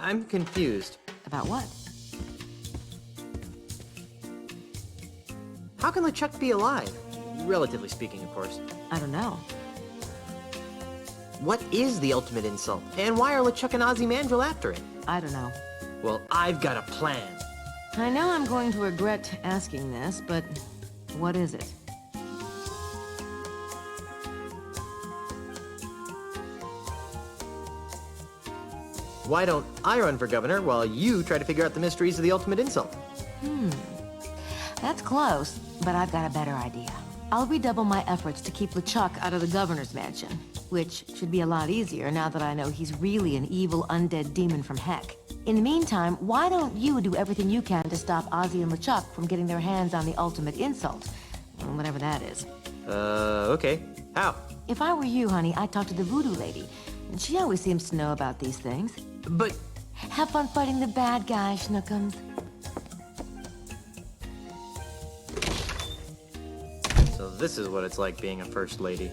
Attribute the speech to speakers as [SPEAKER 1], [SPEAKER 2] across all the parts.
[SPEAKER 1] I'm confused.
[SPEAKER 2] About what?
[SPEAKER 1] How can LeChuck be alive? Relatively speaking, of course.
[SPEAKER 2] I don't know.
[SPEAKER 1] What is the ultimate insult? And why are LeChuck and Ozymandias after it?
[SPEAKER 2] I don't know.
[SPEAKER 1] Well, I've got a plan.
[SPEAKER 2] I know I'm going to regret asking this, but what is it?
[SPEAKER 1] Why don't I run for governor while you try to figure out the mysteries of the ultimate insult?
[SPEAKER 2] That's close, but I've got a better idea. I'll redouble my efforts to keep LeChuck out of the governor's mansion, which should be a lot easier now that I know he's really an evil undead demon from heck. In the meantime, why don't you do everything you can to stop Ozzy and LeChuck from getting their hands on the ultimate insult? Whatever that is.
[SPEAKER 1] Okay. How?
[SPEAKER 2] If I were you, honey, I'd talk to the voodoo lady. She always seems to know about these things.
[SPEAKER 1] But...
[SPEAKER 2] Have fun fighting the bad guy, Schnookums.
[SPEAKER 1] So this is what it's like being a first lady.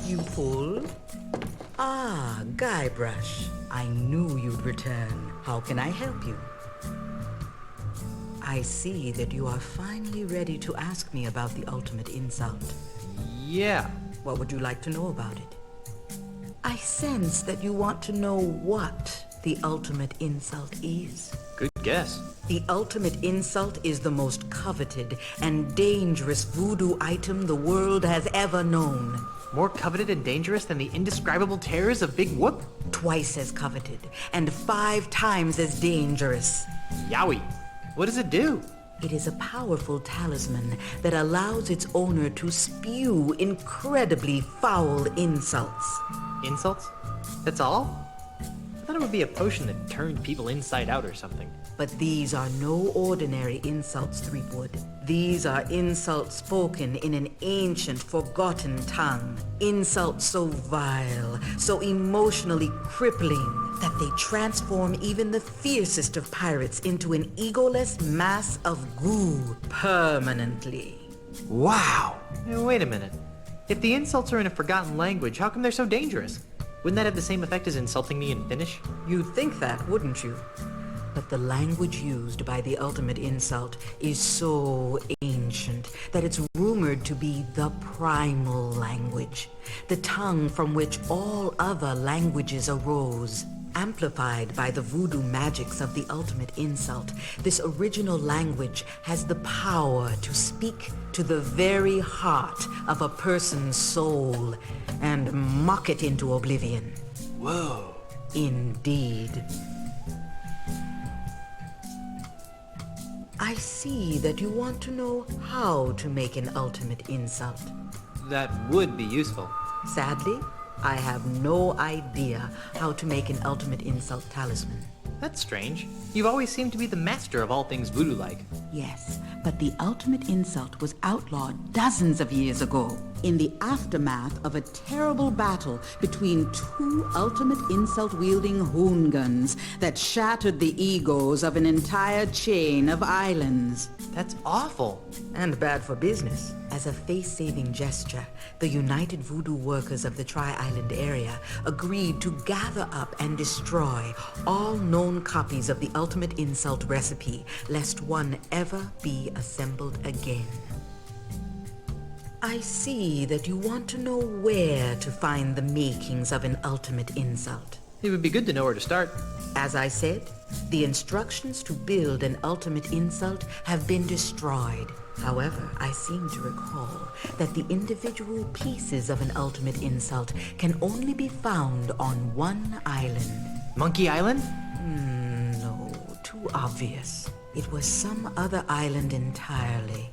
[SPEAKER 3] You pull? Ah, Guybrush. I knew you'd return. How can I help you? I see that you are finally ready to ask me about the ultimate insult.
[SPEAKER 1] Yeah.
[SPEAKER 3] What would you like to know about it? I sense that you want to know what the ultimate insult is.
[SPEAKER 1] Good guess.
[SPEAKER 3] The ultimate insult is the most coveted and dangerous voodoo item the world has ever known.
[SPEAKER 1] More coveted and dangerous than the indescribable terrors of Big Whoop?
[SPEAKER 3] Twice as coveted and 5 times as dangerous.
[SPEAKER 1] Yowie. What does it do?
[SPEAKER 3] It is a powerful talisman that allows its owner to spew incredibly foul insults.
[SPEAKER 1] Insults? That's all? I thought it would be a potion that turned people inside out or something.
[SPEAKER 3] But these are no ordinary insults, Threepwood. These are insults spoken in an ancient, forgotten tongue. Insults so vile, so emotionally crippling, that they transform even the fiercest of pirates into an egoless mass of goo permanently.
[SPEAKER 1] Wow! Wait a minute. If the insults are in a forgotten language, how come they're so dangerous? Wouldn't that have the same effect as insulting me in Finnish?
[SPEAKER 3] You'd think that, wouldn't you? But the language used by the ultimate insult is so ancient that it's rumored to be the primal language, the tongue from which all other languages arose. Amplified by the voodoo magics of the ultimate insult, this original language has the power to speak to the very heart of a person's soul and mock it into oblivion.
[SPEAKER 1] Whoa.
[SPEAKER 3] Indeed. I see that you want to know how to make an ultimate insult.
[SPEAKER 1] That would be useful.
[SPEAKER 3] Sadly, I have no idea how to make an ultimate insult talisman.
[SPEAKER 1] That's strange. You've always seemed to be the master of all things voodoo-like.
[SPEAKER 3] Yes, but the ultimate insult was outlawed dozens of years ago in the aftermath of a terrible battle between 2 ultimate insult-wielding hoongans that shattered the egos of an entire chain of islands.
[SPEAKER 1] That's awful.
[SPEAKER 3] And bad for business. As a face-saving gesture, the United Voodoo Workers of the Tri-Island area agreed to gather up and destroy all known copies of the ultimate insult recipe, lest one ever be assembled again. I see that you want to know where to find the makings of an ultimate insult.
[SPEAKER 1] It would be good to know where to start.
[SPEAKER 3] As I said, the instructions to build an ultimate insult have been destroyed. However, I seem to recall that the individual pieces of an ultimate insult can only be found on one island.
[SPEAKER 1] Monkey Island?
[SPEAKER 3] No, too obvious. It was some other island entirely.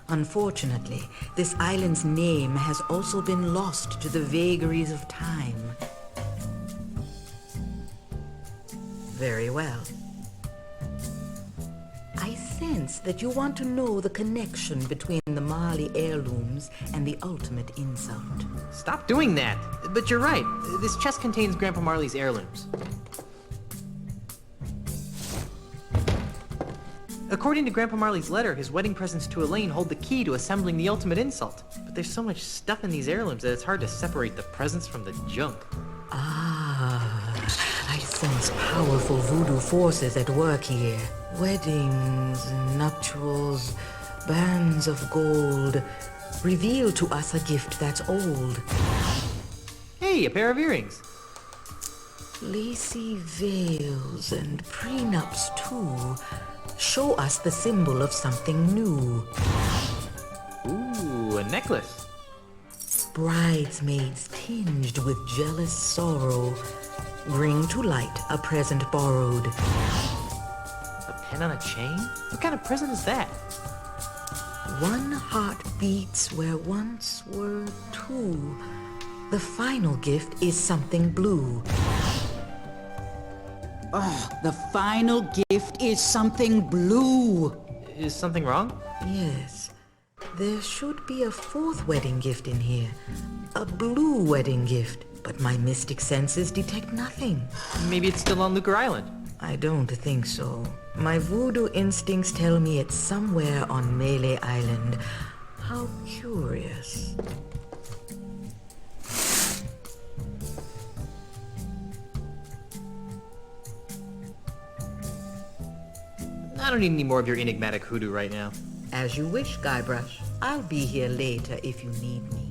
[SPEAKER 3] Unfortunately, this island's name has also been lost to the vagaries of time. Very well. I sense that you want to know the connection between the Marley heirlooms and the ultimate insult.
[SPEAKER 1] Stop doing that. But you're right. This chest contains Grandpa Marley's heirlooms. According to Grandpa Marley's letter, his wedding presents to Elaine hold the key to assembling the ultimate insult. But there's so much stuff in these heirlooms that it's hard to separate the presents from the junk.
[SPEAKER 3] I sense powerful voodoo forces at work here. Weddings, nuptials, bands of gold reveal to us a gift that's old.
[SPEAKER 1] Hey, a pair of earrings.
[SPEAKER 3] Lacy veils and prenups, too, show us the symbol of something new.
[SPEAKER 1] Ooh, a necklace.
[SPEAKER 3] Bridesmaids tinged with jealous sorrow bring to light a present borrowed.
[SPEAKER 1] A pin on a chain? What kind of present is that?
[SPEAKER 3] One heart beats where once were two. The final gift is something blue.
[SPEAKER 4] Oh, the final gift is something blue.
[SPEAKER 1] Is something wrong?
[SPEAKER 3] Yes. There should be a fourth wedding gift in here. A blue wedding gift. But my mystic senses detect nothing.
[SPEAKER 1] Maybe it's still on Lucre Island.
[SPEAKER 3] I don't think so. My voodoo instincts tell me it's somewhere on Melee Island. How curious.
[SPEAKER 1] I don't need any more of your enigmatic hoodoo right now.
[SPEAKER 3] As you wish, Guybrush. I'll be here later if you need me.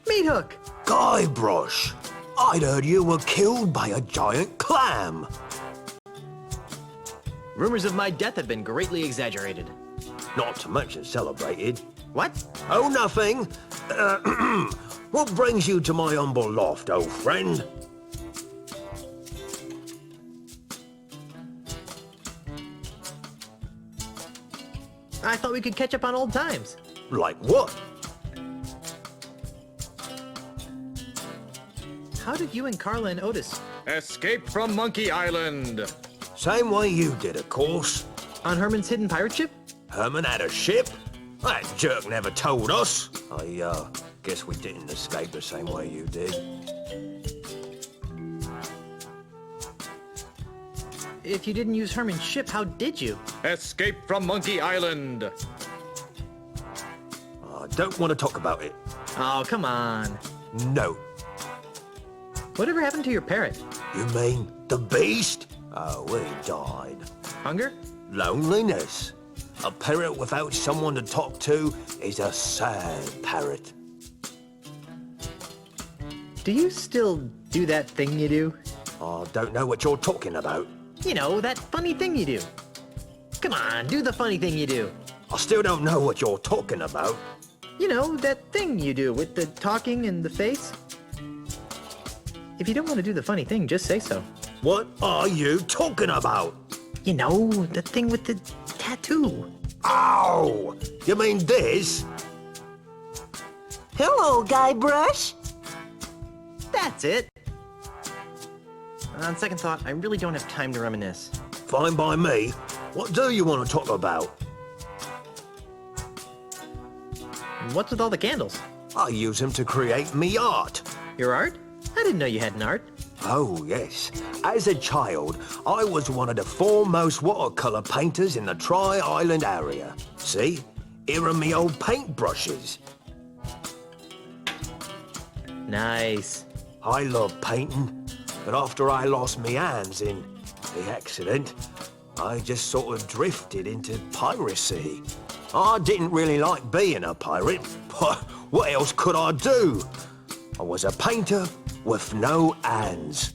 [SPEAKER 1] Meat hook!
[SPEAKER 5] Guybrush, I'd heard you were killed by a giant clam.
[SPEAKER 1] Rumors of my death have been greatly exaggerated.
[SPEAKER 5] Not to mention celebrated.
[SPEAKER 1] What?
[SPEAKER 5] Oh, nothing. What brings you to my humble loft, old friend?
[SPEAKER 1] I thought we could catch up on old times.
[SPEAKER 5] Like what?
[SPEAKER 1] How did you and Carla and Otis?
[SPEAKER 6] Escape from Monkey Island!
[SPEAKER 5] Same way you did, of course.
[SPEAKER 1] On Herman's hidden pirate ship?
[SPEAKER 5] Herman had a ship? That jerk never told us. I guess we didn't escape the same way you did.
[SPEAKER 1] If you didn't use Herman's ship, how did you?
[SPEAKER 6] Escape from Monkey Island!
[SPEAKER 5] I don't want to talk about it.
[SPEAKER 1] Oh, come on.
[SPEAKER 5] No.
[SPEAKER 1] Whatever happened to your parrot?
[SPEAKER 5] You mean the beast? Oh, he died.
[SPEAKER 1] Hunger?
[SPEAKER 5] Loneliness. A parrot without someone to talk to is a sad parrot.
[SPEAKER 1] Do you still do that thing you do?
[SPEAKER 5] I don't know what you're talking about.
[SPEAKER 1] You know, that funny thing you do. Come on, do the funny thing you do.
[SPEAKER 5] I still don't know what you're talking about.
[SPEAKER 1] You know, that thing you do with the talking and the face. If you don't want to do the funny thing, just say so.
[SPEAKER 5] What are you talking about?
[SPEAKER 1] You know, the thing with the tattoo.
[SPEAKER 5] Ow! You mean this?
[SPEAKER 7] Hello, Guybrush.
[SPEAKER 1] That's it. On second thought, I really don't have time to reminisce.
[SPEAKER 5] Fine by me. What do you want to talk about?
[SPEAKER 1] What's with all the candles?
[SPEAKER 5] I use them to create me art.
[SPEAKER 1] Your art? I didn't know you had an art.
[SPEAKER 5] Oh, yes. As a child, I was one of the foremost watercolour painters in the Tri-Island area. See? Here are me old paintbrushes.
[SPEAKER 1] Nice.
[SPEAKER 5] I love painting, but after I lost me hands in the accident, I just sort of drifted into piracy. I didn't really like being a pirate, but what else could I do? I was a painter with no hands.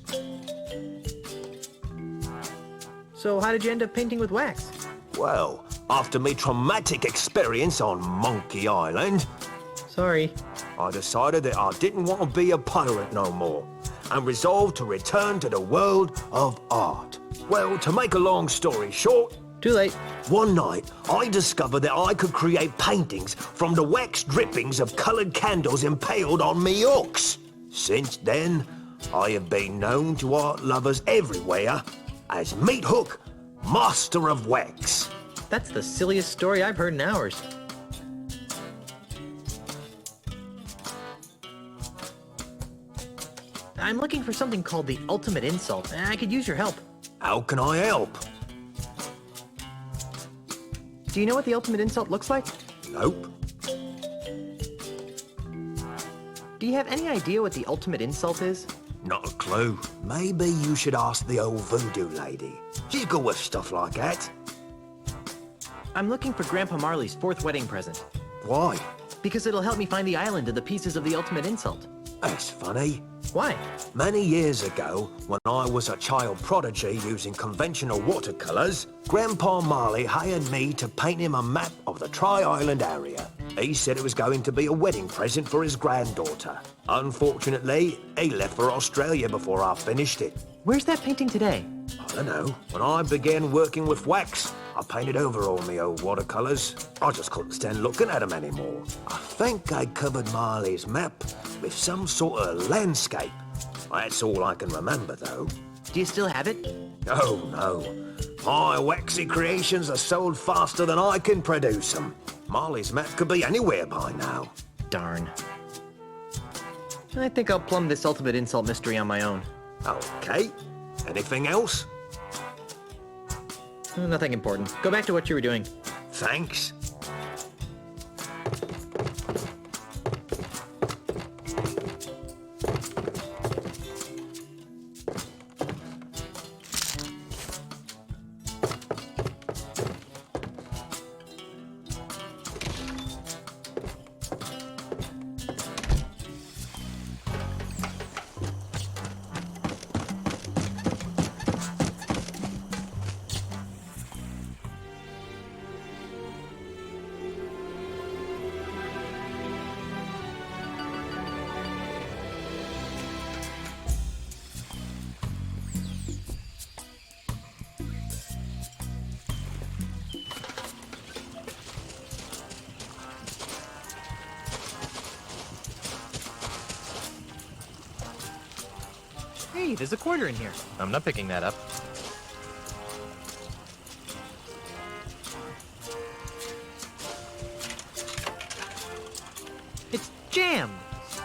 [SPEAKER 1] So how did you end up painting with wax?
[SPEAKER 5] Well, after me traumatic experience on Monkey Island,
[SPEAKER 1] Sorry.
[SPEAKER 5] I decided that I didn't want to be a pirate no more, and resolved to return to the world of art. Well, to make a long story short,
[SPEAKER 1] Too late.
[SPEAKER 5] one night I discovered that I could create paintings from the wax drippings of coloured candles impaled on me hooks. Since then, I have been known to art lovers everywhere as Meat Hook, Master of Wax.
[SPEAKER 1] That's the silliest story I've heard in hours. I'm looking for something called the ultimate insult. I could use your help.
[SPEAKER 5] How can I help?
[SPEAKER 1] Do you know what the ultimate insult looks like?
[SPEAKER 5] Nope.
[SPEAKER 1] Do you have any idea what the ultimate insult is?
[SPEAKER 5] Not a clue. Maybe you should ask the old voodoo lady. She's good with stuff like that.
[SPEAKER 1] I'm looking for Grandpa Marley's 4th wedding present.
[SPEAKER 5] Why?
[SPEAKER 1] Because it'll help me find the island of the pieces of the ultimate insult.
[SPEAKER 5] That's funny.
[SPEAKER 1] Why?
[SPEAKER 5] Many years ago, when I was a child prodigy using conventional watercolours, Grandpa Marley hired me to paint him a map of the Tri-Island area. He said it was going to be a wedding present for his granddaughter. Unfortunately, he left for Australia before I finished it.
[SPEAKER 1] Where's that painting today?
[SPEAKER 5] I don't know. When I began working with wax, I painted over all my old watercolours. I just couldn't stand looking at them anymore. I think I covered Marley's map with some sort of landscape. That's all I can remember, though.
[SPEAKER 1] Do you still have it?
[SPEAKER 5] Oh, no. My waxy creations are sold faster than I can produce them. Marley's map could be anywhere by now.
[SPEAKER 1] Darn. I think I'll plumb this ultimate insult mystery on my own.
[SPEAKER 5] Okay. Anything else?
[SPEAKER 1] Nothing important. Go back to what you were doing.
[SPEAKER 5] Thanks.
[SPEAKER 1] Hey, there's a quarter in here. I'm not picking that up. It's jammed!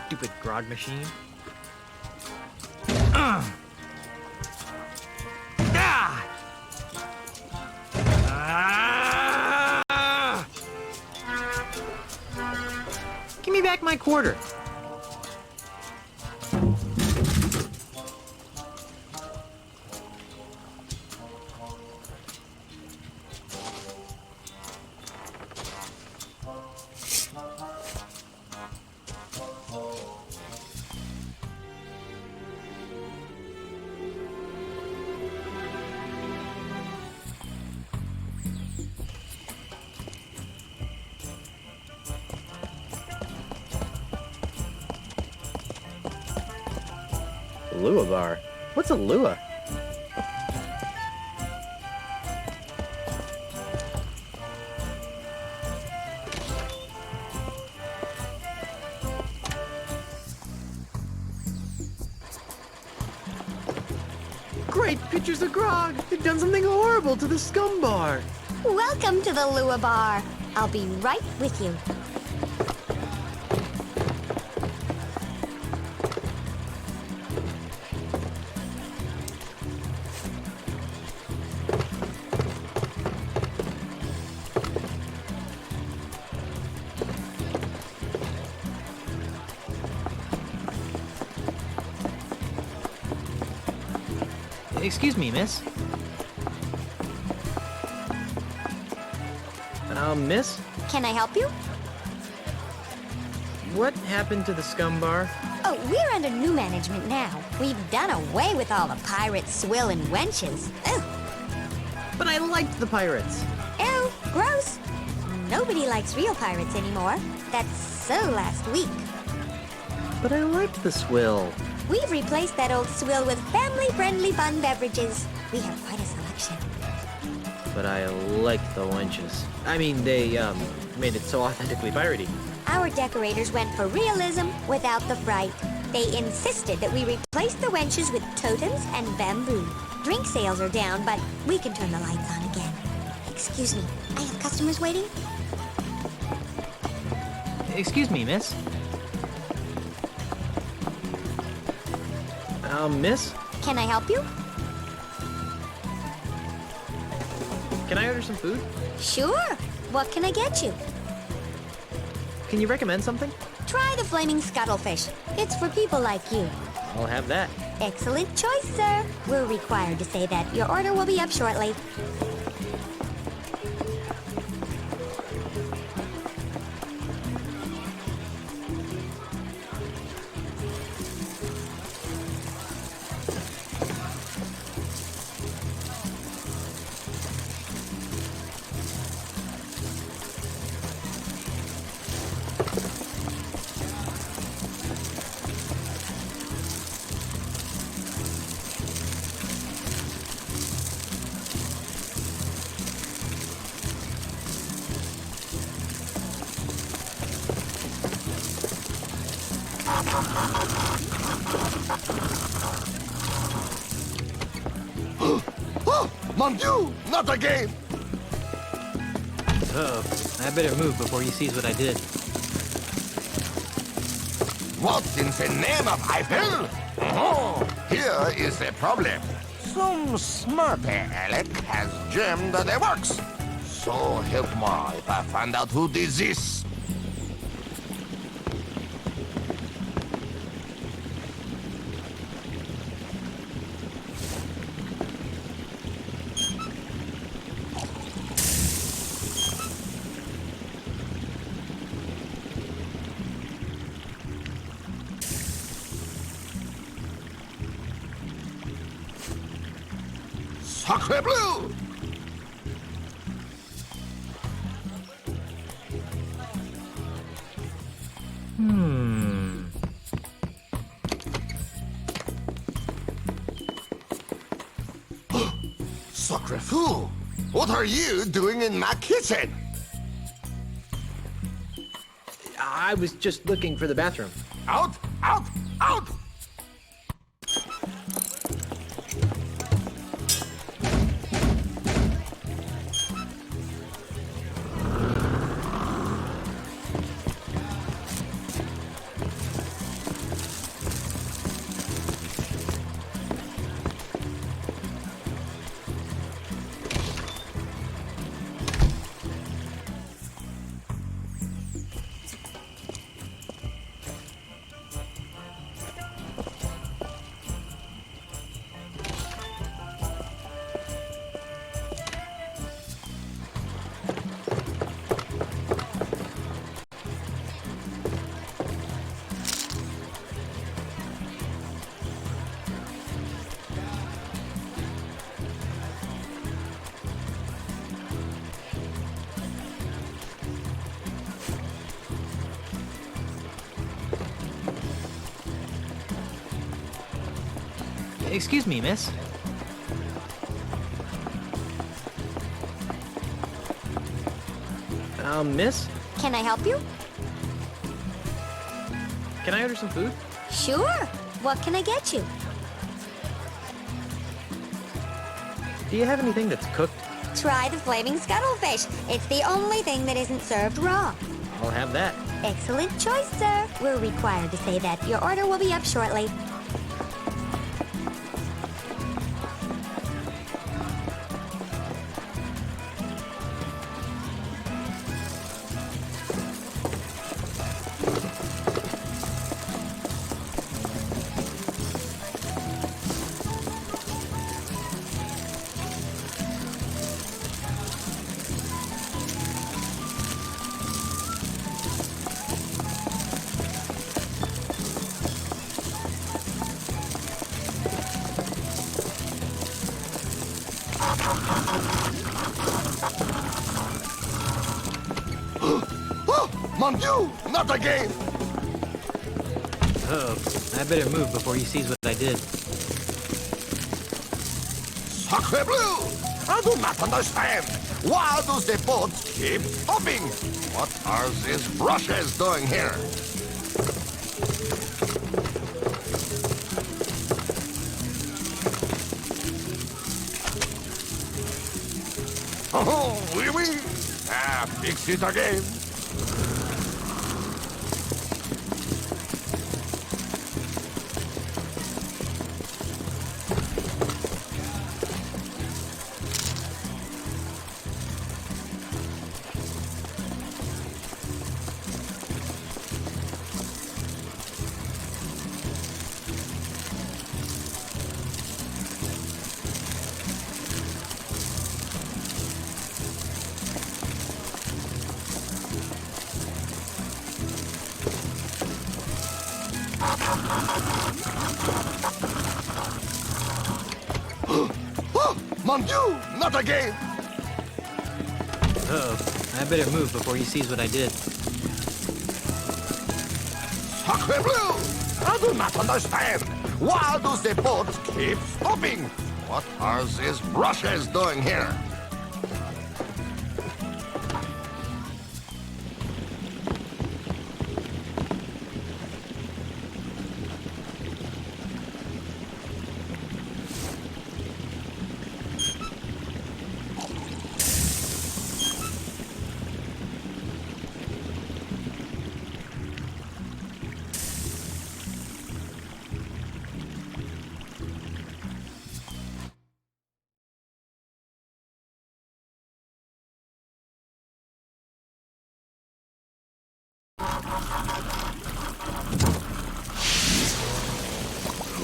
[SPEAKER 1] Stupid grog machine. Ah! Ah! Give me back my quarter. Lua bar? What's a lua? write pictures of Grog. They've done something horrible to the scum bar.
[SPEAKER 7] Welcome to the Lua Bar. I'll be right with you.
[SPEAKER 1] Excuse me, miss. Miss?
[SPEAKER 7] Can I help you?
[SPEAKER 1] What happened to the scum bar?
[SPEAKER 7] Oh, we're under new management now. We've done away with all the pirates, swill, and wenches. Ugh.
[SPEAKER 1] But I liked the pirates.
[SPEAKER 7] Ew, gross. Nobody likes real pirates anymore. That's so last week.
[SPEAKER 1] But I liked the swill.
[SPEAKER 7] We've replaced that old swill with family-friendly fun beverages. We have quite a selection.
[SPEAKER 1] But I liked the wenches. I mean, they, made it so authentically piratey.
[SPEAKER 7] Our decorators went for realism without the fright. They insisted that we replace the wenches with totems and bamboo. Drink sales are down, but we can turn the lights on again. Excuse me, I have customers waiting.
[SPEAKER 1] Excuse me, miss. Miss?
[SPEAKER 7] Can I help you?
[SPEAKER 1] Can I order some food?
[SPEAKER 7] Sure. What can I get you?
[SPEAKER 1] Can you recommend something?
[SPEAKER 7] Try the flaming scuttlefish. It's for people like you.
[SPEAKER 1] I'll have that.
[SPEAKER 7] Excellent choice, sir. We're required to say that. Your order will be up shortly.
[SPEAKER 8] Oh, mon Dieu, not again!
[SPEAKER 1] Uh-oh. I better move before he sees what I did.
[SPEAKER 8] What in the name of Eiffel? Oh, here is the problem. Some smarty Alec has jammed the works. So help me if I find out who did this. Sacre bleu! Sacre fou! What are you doing in my kitchen?
[SPEAKER 1] I was just looking for the bathroom.
[SPEAKER 8] Out! Out! Out!
[SPEAKER 1] Excuse me, miss. Miss?
[SPEAKER 7] Can I help you?
[SPEAKER 1] Can I order some food?
[SPEAKER 7] Sure. What can I get you?
[SPEAKER 1] Do you have anything that's cooked?
[SPEAKER 7] Try the flaming scuttlefish. It's the only thing that isn't served raw.
[SPEAKER 1] I'll have that.
[SPEAKER 7] Excellent choice, sir. We're required to say that. Your order will be up shortly.
[SPEAKER 8] Mon Dieu, not again!
[SPEAKER 1] Uh-oh. I better move before he sees what I did.
[SPEAKER 8] Sacre bleu! I do not understand. Why does the boat keep stopping? What are these brushes doing here? Oh, oui, oui. Fix it again. Mon Dieu, not again!
[SPEAKER 1] Uh-oh. I better move before he sees what I did.
[SPEAKER 8] Sacre bleu! I do not understand. Why does the boat keep stopping? What are these brushes doing here?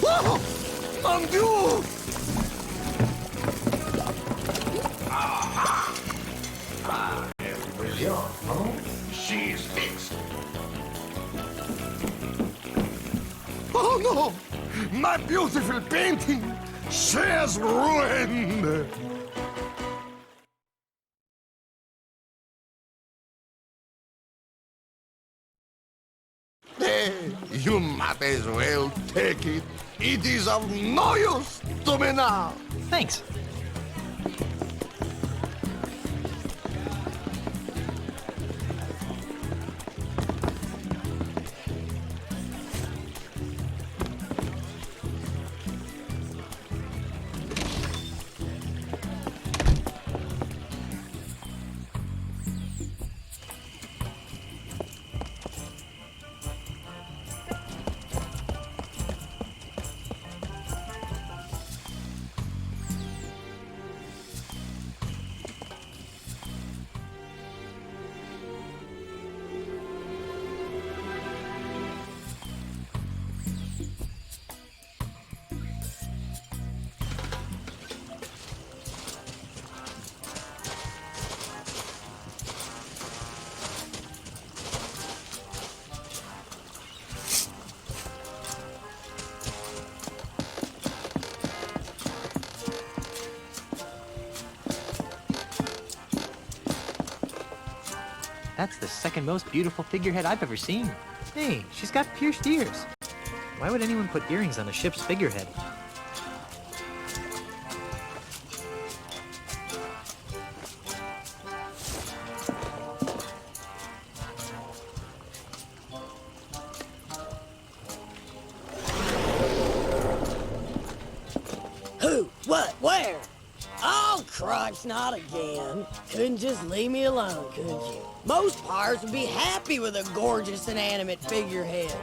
[SPEAKER 8] Oh, mon Dieu! She's fixed. Oh no! My beautiful painting! She's ruined! Hey, you might as well take it. It is of no use to me now.
[SPEAKER 1] Thanks. That's the second most beautiful figurehead I've ever seen. Hey, she's got pierced ears. Why would anyone put earrings on a ship's figurehead?
[SPEAKER 9] Who? What? Where? Cripes, not again. Couldn't just leave me alone, could you? Most pirates would be happy with a gorgeous inanimate figurehead.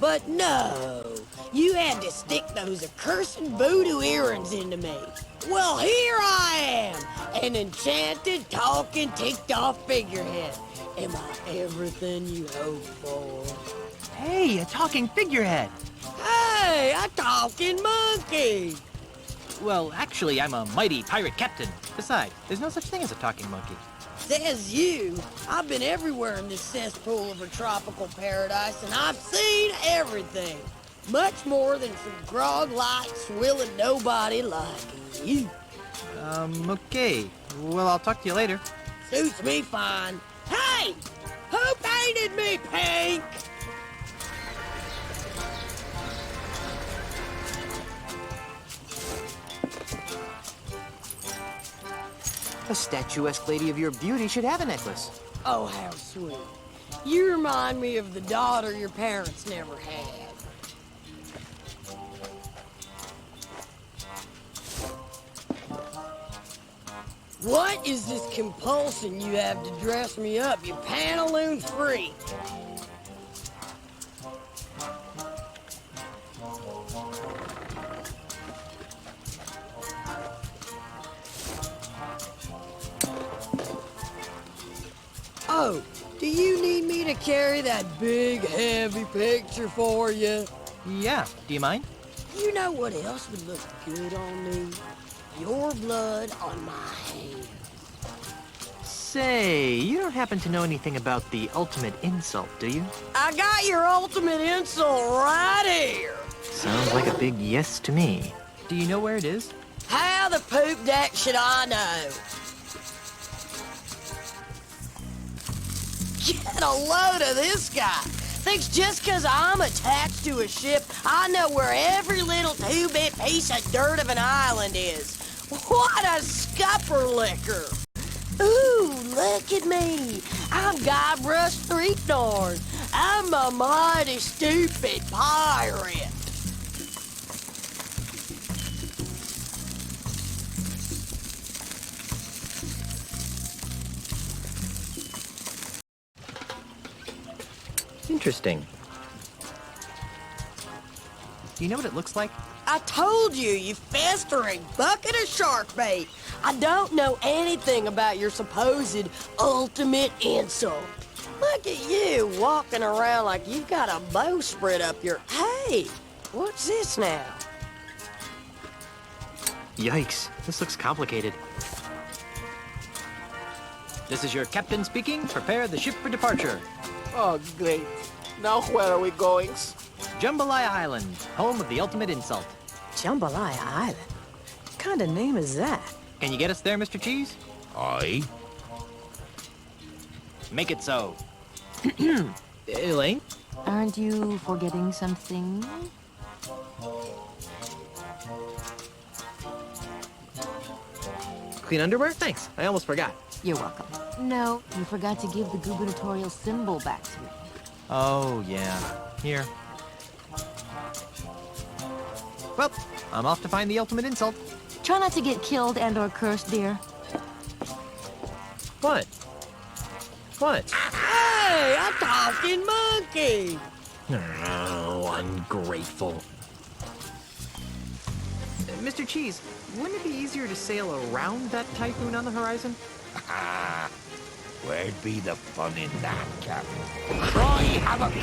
[SPEAKER 9] But no, you had to stick those accursed voodoo earrings into me. Well, here I am, an enchanted, talking, ticked-off figurehead. Am I everything you hoped for?
[SPEAKER 1] Hey, a talking figurehead.
[SPEAKER 9] Hey, a talking monkey!
[SPEAKER 1] Well, actually, I'm a mighty pirate captain. Besides, there's no such thing as a talking monkey.
[SPEAKER 9] Says you. I've been everywhere in this cesspool of a tropical paradise, and I've seen everything. Much more than some grog light swilling nobody like you.
[SPEAKER 1] Okay. Well, I'll talk to you later.
[SPEAKER 9] Suits me fine. Hey! Who painted me pink?
[SPEAKER 1] A statuesque lady of your beauty should have a necklace.
[SPEAKER 9] Oh, how sweet. You remind me of the daughter your parents never had. What is this compulsion you have to dress me up, you pantaloon freak? Oh, do you need me to carry that big, heavy picture for you?
[SPEAKER 1] Yeah, do you mind?
[SPEAKER 9] You know what else would look good on me? Your blood on my hands.
[SPEAKER 1] Say, you don't happen to know anything about the ultimate insult, do you?
[SPEAKER 9] I got your ultimate insult right here.
[SPEAKER 1] Sounds like a big yes to me. Do you know where it is?
[SPEAKER 9] How the poop deck should I know? Get a load of this guy. Thinks just 'cause I'm attached to a ship, I know where every little two-bit piece of dirt of an island is. What a scupper liquor. Ooh, look at me. I'm Guybrush Threepnorn. I'm a mighty stupid pirate.
[SPEAKER 1] Interesting. Do you know what it looks like?
[SPEAKER 9] I told you, you festering bucket of shark bait. I don't know anything about your supposed ultimate insult. Look at you walking around like you've got a bowsprit up your... Hey, what's this now?
[SPEAKER 1] Yikes, this looks complicated. This is your captain speaking. Prepare the ship for departure.
[SPEAKER 10] Oh, great. Now where are we going?
[SPEAKER 1] Jambalaya Island, home of the ultimate insult.
[SPEAKER 9] Jambalaya Island? What kind of name is that?
[SPEAKER 1] Can you get us there, Mr. Cheese?
[SPEAKER 8] Aye.
[SPEAKER 1] Make it so. Elaine?
[SPEAKER 2] Aren't you forgetting something?
[SPEAKER 1] Clean underwear? Thanks. I almost forgot.
[SPEAKER 2] You're welcome. No, you forgot to give the gubernatorial symbol back to me.
[SPEAKER 1] Oh, yeah. Here. Well, I'm off to find the ultimate insult.
[SPEAKER 2] Try not to get killed and/or cursed, dear.
[SPEAKER 1] What? What?
[SPEAKER 9] Hey, a talking monkey!
[SPEAKER 1] Oh, ungrateful. Mr. Cheese, wouldn't it be easier to sail around that typhoon on the horizon?
[SPEAKER 8] Where'd be the fun in that, Captain? Cry havoc,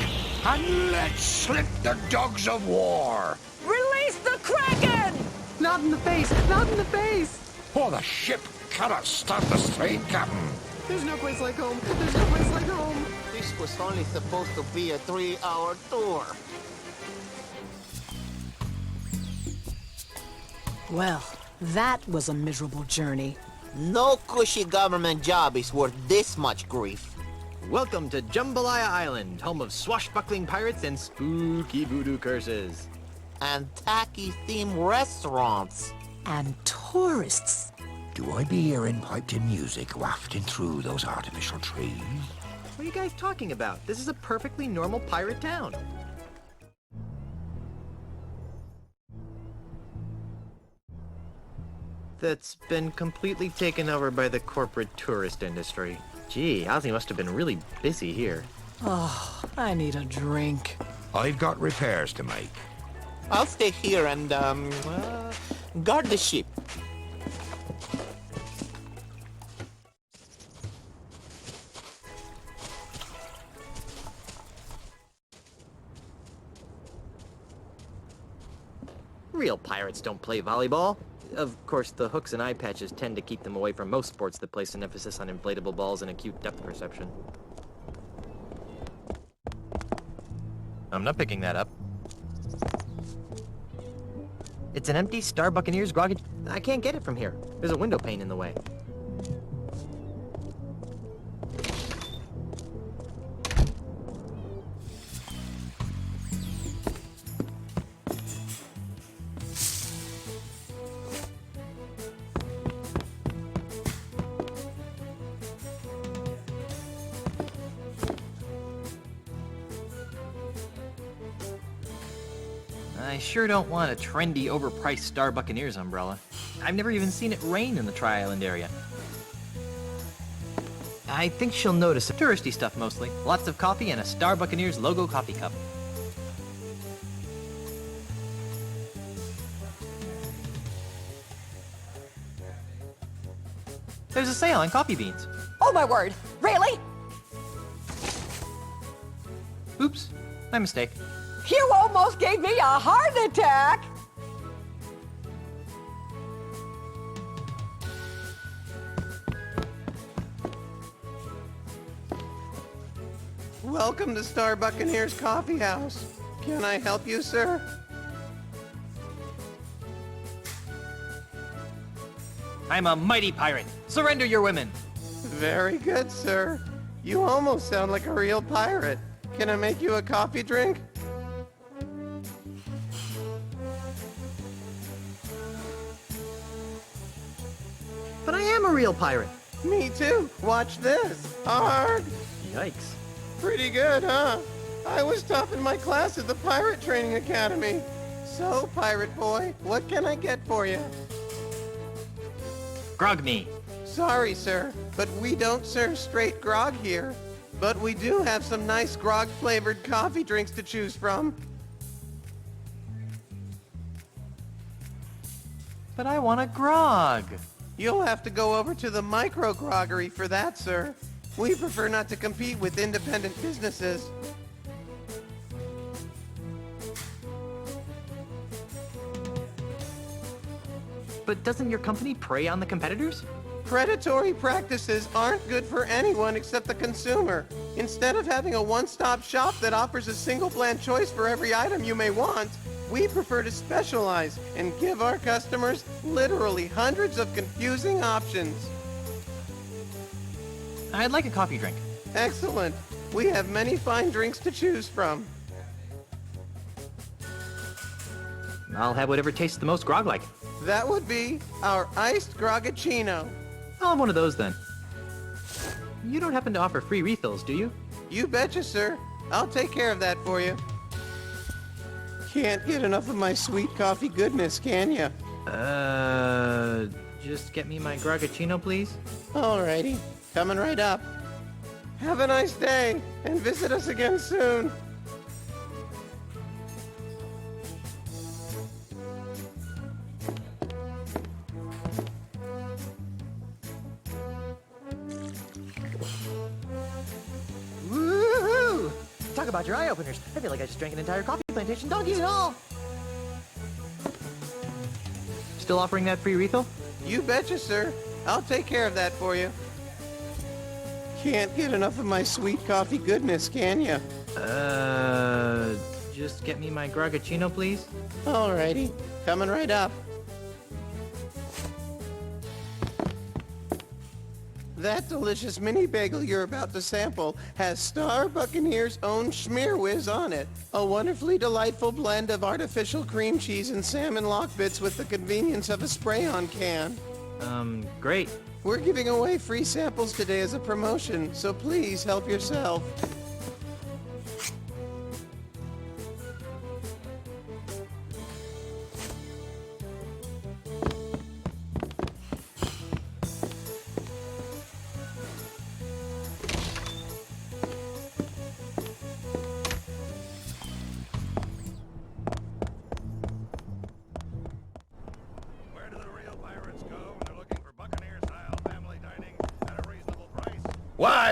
[SPEAKER 8] and let's slip the dogs of war!
[SPEAKER 9] Release the Kraken!
[SPEAKER 1] Not in the face! Not in the face!
[SPEAKER 8] For the ship cannot stand the strain, Captain.
[SPEAKER 1] There's no place like home. There's no place like home.
[SPEAKER 10] This was only supposed to be a 3-hour tour.
[SPEAKER 11] Well, that was a miserable journey.
[SPEAKER 10] No cushy government job is worth this much grief.
[SPEAKER 1] Welcome to Jambalaya Island, home of swashbuckling pirates and spooky voodoo curses.
[SPEAKER 10] And tacky-themed restaurants.
[SPEAKER 11] And tourists.
[SPEAKER 8] Do I be hearing piped-in music wafting through those artificial trees?
[SPEAKER 1] What are you guys talking about? This is a perfectly normal pirate town. that's been completely taken over by the corporate tourist industry. Gee, Ozzy must have been really busy here.
[SPEAKER 11] Oh, I need a drink.
[SPEAKER 8] I've got repairs to make.
[SPEAKER 10] I'll stay here and, guard the ship.
[SPEAKER 1] Real pirates don't play volleyball. Of course, the hooks and eye patches tend to keep them away from most sports that place an emphasis on inflatable balls and acute depth perception. I'm not picking that up. It's an empty STARBUCCANEER'S groggy... I can't get it from here. There's a window pane in the way. I sure don't want a trendy, overpriced STARBUCCANEER'S umbrella. I've never even seen it rain in the Tri-Island area. I think she'll notice the touristy stuff mostly. Lots of coffee and a STARBUCCANEER'S logo coffee cup. There's a sale on coffee beans.
[SPEAKER 12] Oh my word! Really?
[SPEAKER 1] Oops, my mistake.
[SPEAKER 12] You almost gave me a heart attack!
[SPEAKER 13] Welcome to STARBUCCANEER'S Coffee House. Can I help you, sir?
[SPEAKER 1] I'm a mighty pirate. Surrender your women.
[SPEAKER 13] Very good, sir. You almost sound like a real pirate. Can I make you a coffee drink?
[SPEAKER 1] But I am a real pirate.
[SPEAKER 13] Me too. Watch this. Arg!
[SPEAKER 1] Yikes.
[SPEAKER 13] Pretty good, huh? I was top in my class at the Pirate Training Academy. So, pirate boy, what can I get for you?
[SPEAKER 1] Grog me.
[SPEAKER 13] Sorry, sir, but we don't serve straight grog here. But we do have some nice grog-flavored coffee drinks to choose from.
[SPEAKER 1] But I want a grog.
[SPEAKER 13] You'll have to go over to the micro-groggery for that, sir. We prefer not to compete with independent businesses.
[SPEAKER 1] But doesn't your company prey on the competitors?
[SPEAKER 13] Predatory practices aren't good for anyone except the consumer. Instead of having a one-stop shop that offers a single bland choice for every item you may want, we prefer to specialize and give our customers literally hundreds of confusing options.
[SPEAKER 1] I'd like a coffee drink.
[SPEAKER 13] Excellent. We have many fine drinks to choose from.
[SPEAKER 1] I'll have whatever tastes the most grog-like.
[SPEAKER 13] That would be our iced grogacino.
[SPEAKER 1] I'll have one of those then. You don't happen to offer free refills, do you?
[SPEAKER 13] You betcha, sir. I'll take care of that for you. Can't get enough of my sweet coffee goodness, can ya?
[SPEAKER 1] Just get me my grogacino, please.
[SPEAKER 13] Alrighty. Coming right up. Have a nice day, and visit us again soon.
[SPEAKER 1] Woohoo! Talk about your eye openers. I feel like I just drank an entire coffee plantation, donkeys and all. Still offering that free refill?
[SPEAKER 13] You betcha, sir. I'll take care of that for you. Can't get enough of my sweet coffee goodness, can ya?
[SPEAKER 1] Just get me my grogacino, please.
[SPEAKER 13] Alrighty. Coming right up. That delicious mini bagel you're about to sample has STARBUCCANEER'S own Schmear Whiz on it. A wonderfully delightful blend of artificial cream cheese and salmon lock bits with the convenience of a spray-on can.
[SPEAKER 1] Great.
[SPEAKER 13] We're giving away free samples today as a promotion, so please help yourself.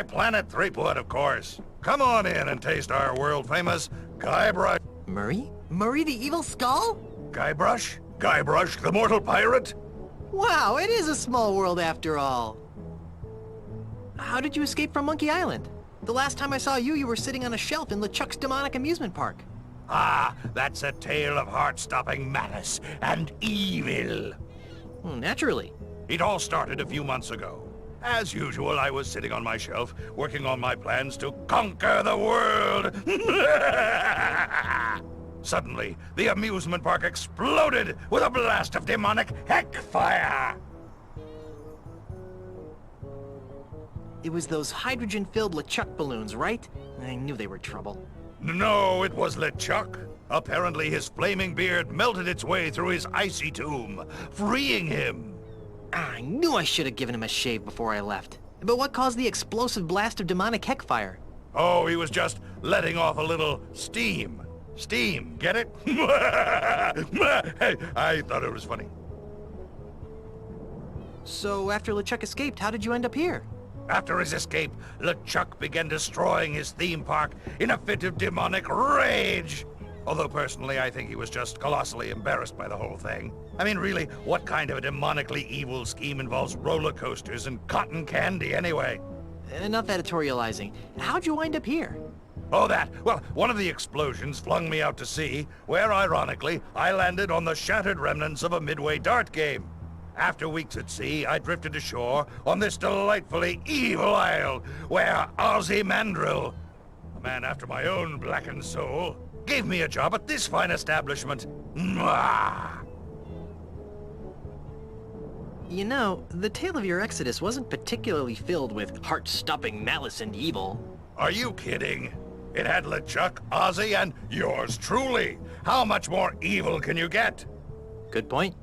[SPEAKER 8] Why, Planet Threepwood, of course. Come on in and taste our world-famous Guybrush.
[SPEAKER 1] Murray? Murray the Evil Skull?
[SPEAKER 8] Guybrush? Guybrush, the mortal pirate?
[SPEAKER 1] Wow, it is a small world after all. How did you escape from Monkey Island? The last time I saw you, you were sitting on a shelf in LeChuck's demonic amusement park.
[SPEAKER 8] Ah, that's a tale of heart-stopping malice and evil.
[SPEAKER 1] Well, naturally.
[SPEAKER 8] It all started a few months ago. As usual, I was sitting on my shelf, working on my plans to conquer the world. Suddenly, the amusement park exploded with a blast of demonic heck fire.
[SPEAKER 1] It was those hydrogen-filled LeChuck balloons, right? I knew they were trouble.
[SPEAKER 8] No, it was LeChuck. Apparently his flaming beard melted its way through his icy tomb, freeing him.
[SPEAKER 1] I knew I should have given him a shave before I left. But what caused the explosive blast of demonic heck fire?
[SPEAKER 8] Oh, he was just letting off a little steam. Steam, get it? I thought it was funny.
[SPEAKER 1] So after LeChuck escaped, how did you end up here?
[SPEAKER 8] After his escape, LeChuck began destroying his theme park in a fit of demonic rage. Although personally, I think he was just colossally embarrassed by the whole thing. I mean, really, what kind of a demonically evil scheme involves roller coasters and cotton candy anyway?
[SPEAKER 1] Enough editorializing. How'd you wind up here?
[SPEAKER 8] Oh, that. Well, one of the explosions flung me out to sea, where, ironically, I landed on the shattered remnants of a Midway dart game. After weeks at sea, I drifted ashore on this delightfully evil isle, where Ozzy Mandrill, a man after my own blackened soul, gave me a job at this fine establishment. Mwah!
[SPEAKER 1] You know, the tale of your exodus wasn't particularly filled with heart-stopping malice and evil.
[SPEAKER 8] Are you kidding? It had LeChuck, Ozzy, and yours truly. How much more evil can you get?
[SPEAKER 1] Good point.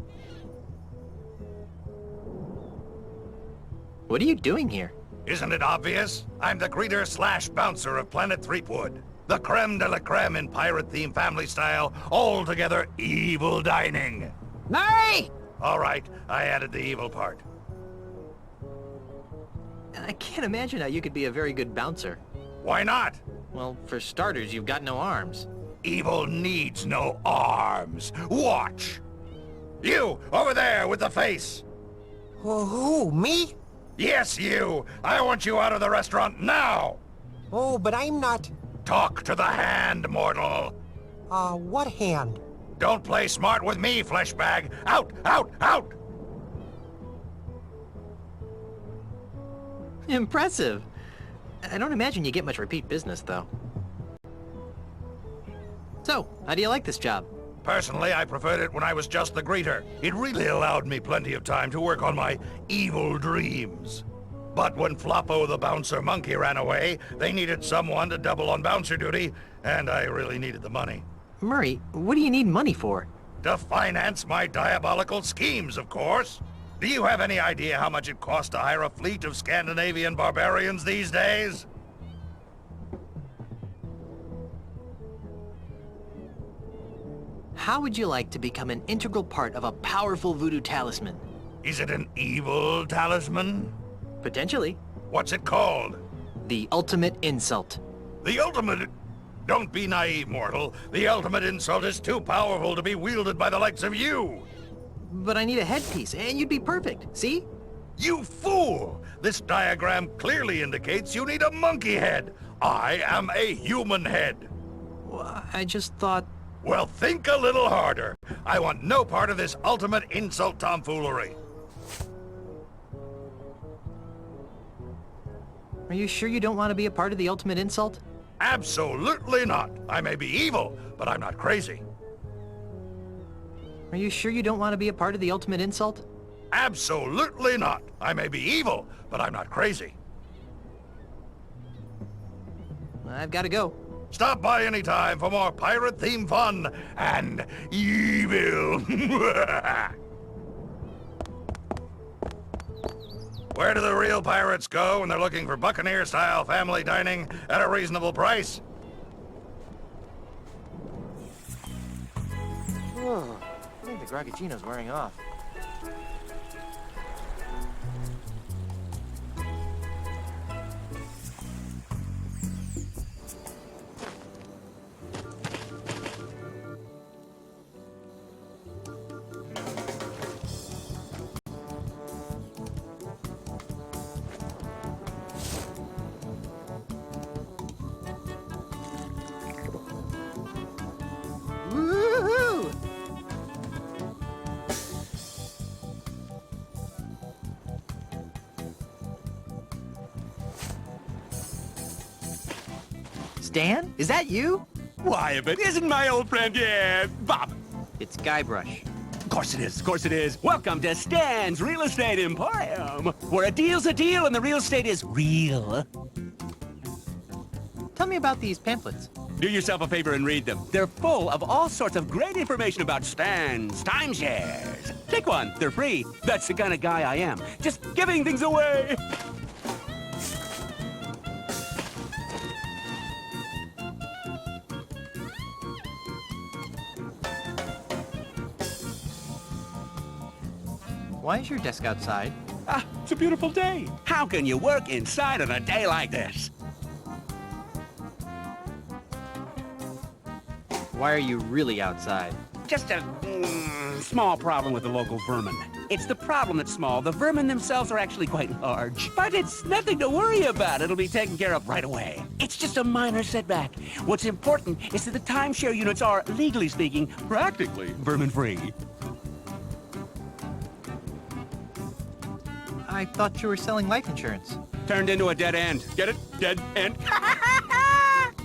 [SPEAKER 1] What are you doing here?
[SPEAKER 8] Isn't it obvious? I'm the greeter/bouncer of Planet Threepwood. The creme de la creme in pirate-themed family style, altogether evil dining.
[SPEAKER 12] Murray!
[SPEAKER 8] All right, I added the evil part.
[SPEAKER 1] I can't imagine how you could be a very good bouncer.
[SPEAKER 8] Why not?
[SPEAKER 1] Well, for starters, you've got no arms.
[SPEAKER 8] Evil needs no arms. Watch. You, over there with the face.
[SPEAKER 10] Who, me?
[SPEAKER 8] Yes, you. I want you out of the restaurant now.
[SPEAKER 10] Oh, but I'm not...
[SPEAKER 8] Talk to the hand, mortal.
[SPEAKER 10] What hand?
[SPEAKER 8] Don't play smart with me, fleshbag. Out, out, out!
[SPEAKER 1] Impressive. I don't imagine you get much repeat business, though. So, how do you like this job?
[SPEAKER 8] Personally, I preferred it when I was just the greeter. It really allowed me plenty of time to work on my evil dreams. But when Floppo the bouncer monkey ran away, they needed someone to double on bouncer duty, and I really needed the money.
[SPEAKER 1] Murray, what do you need money for?
[SPEAKER 8] To finance my diabolical schemes, of course. Do you have any idea how much it costs to hire a fleet of Scandinavian barbarians these days?
[SPEAKER 1] How would you like to become an integral part of a powerful voodoo talisman?
[SPEAKER 8] Is it an evil talisman?
[SPEAKER 1] Potentially.
[SPEAKER 8] What's it called?
[SPEAKER 1] The ultimate insult.
[SPEAKER 8] The ultimate... Don't be naive, mortal. The ultimate insult is too powerful to be wielded by the likes of you.
[SPEAKER 1] But I need a headpiece, and you'd be perfect. See?
[SPEAKER 8] You fool! This diagram clearly indicates you need a monkey head. I am a human head.
[SPEAKER 1] Well, I just thought...
[SPEAKER 8] Well, think a little harder. I want no part of this ultimate insult tomfoolery.
[SPEAKER 1] Are you sure you don't want to be a part of the ultimate insult?
[SPEAKER 8] Absolutely not. I may be evil, but I'm not crazy.
[SPEAKER 1] Are you sure you don't want to be a part of the ultimate insult?
[SPEAKER 8] Absolutely not. I may be evil, but I'm not crazy.
[SPEAKER 1] I've got to go.
[SPEAKER 8] Stop by any time for more pirate-themed fun and evil. Where do the real pirates go when they're looking for Buccaneer-style family dining at a reasonable price?
[SPEAKER 1] I think the Gragaggino's wearing off. Stan? Is that you?
[SPEAKER 14] Why, if it isn't my old friend, Bob.
[SPEAKER 1] It's Guybrush.
[SPEAKER 14] Of course it is, of course it is. Welcome to Stan's Real Estate Emporium, where a deal's a deal and the real estate is real.
[SPEAKER 1] Tell me about these pamphlets.
[SPEAKER 14] Do yourself a favor and read them. They're full of all sorts of great information about Stan's timeshares. Take one, they're free. That's the kind of guy I am, just giving things away.
[SPEAKER 1] Why is your desk outside?
[SPEAKER 14] Ah, it's a beautiful day. How can you work inside on a day like this?
[SPEAKER 1] Why are you really outside?
[SPEAKER 14] Just a small problem with the local vermin. It's the problem that's small. The vermin themselves are actually quite large. But it's nothing to worry about. It'll be taken care of right away. It's just a minor setback. What's important is that the timeshare units are, legally speaking, practically vermin-free.
[SPEAKER 1] I thought you were selling life insurance.
[SPEAKER 14] Turned into a dead end. Get it? Dead end.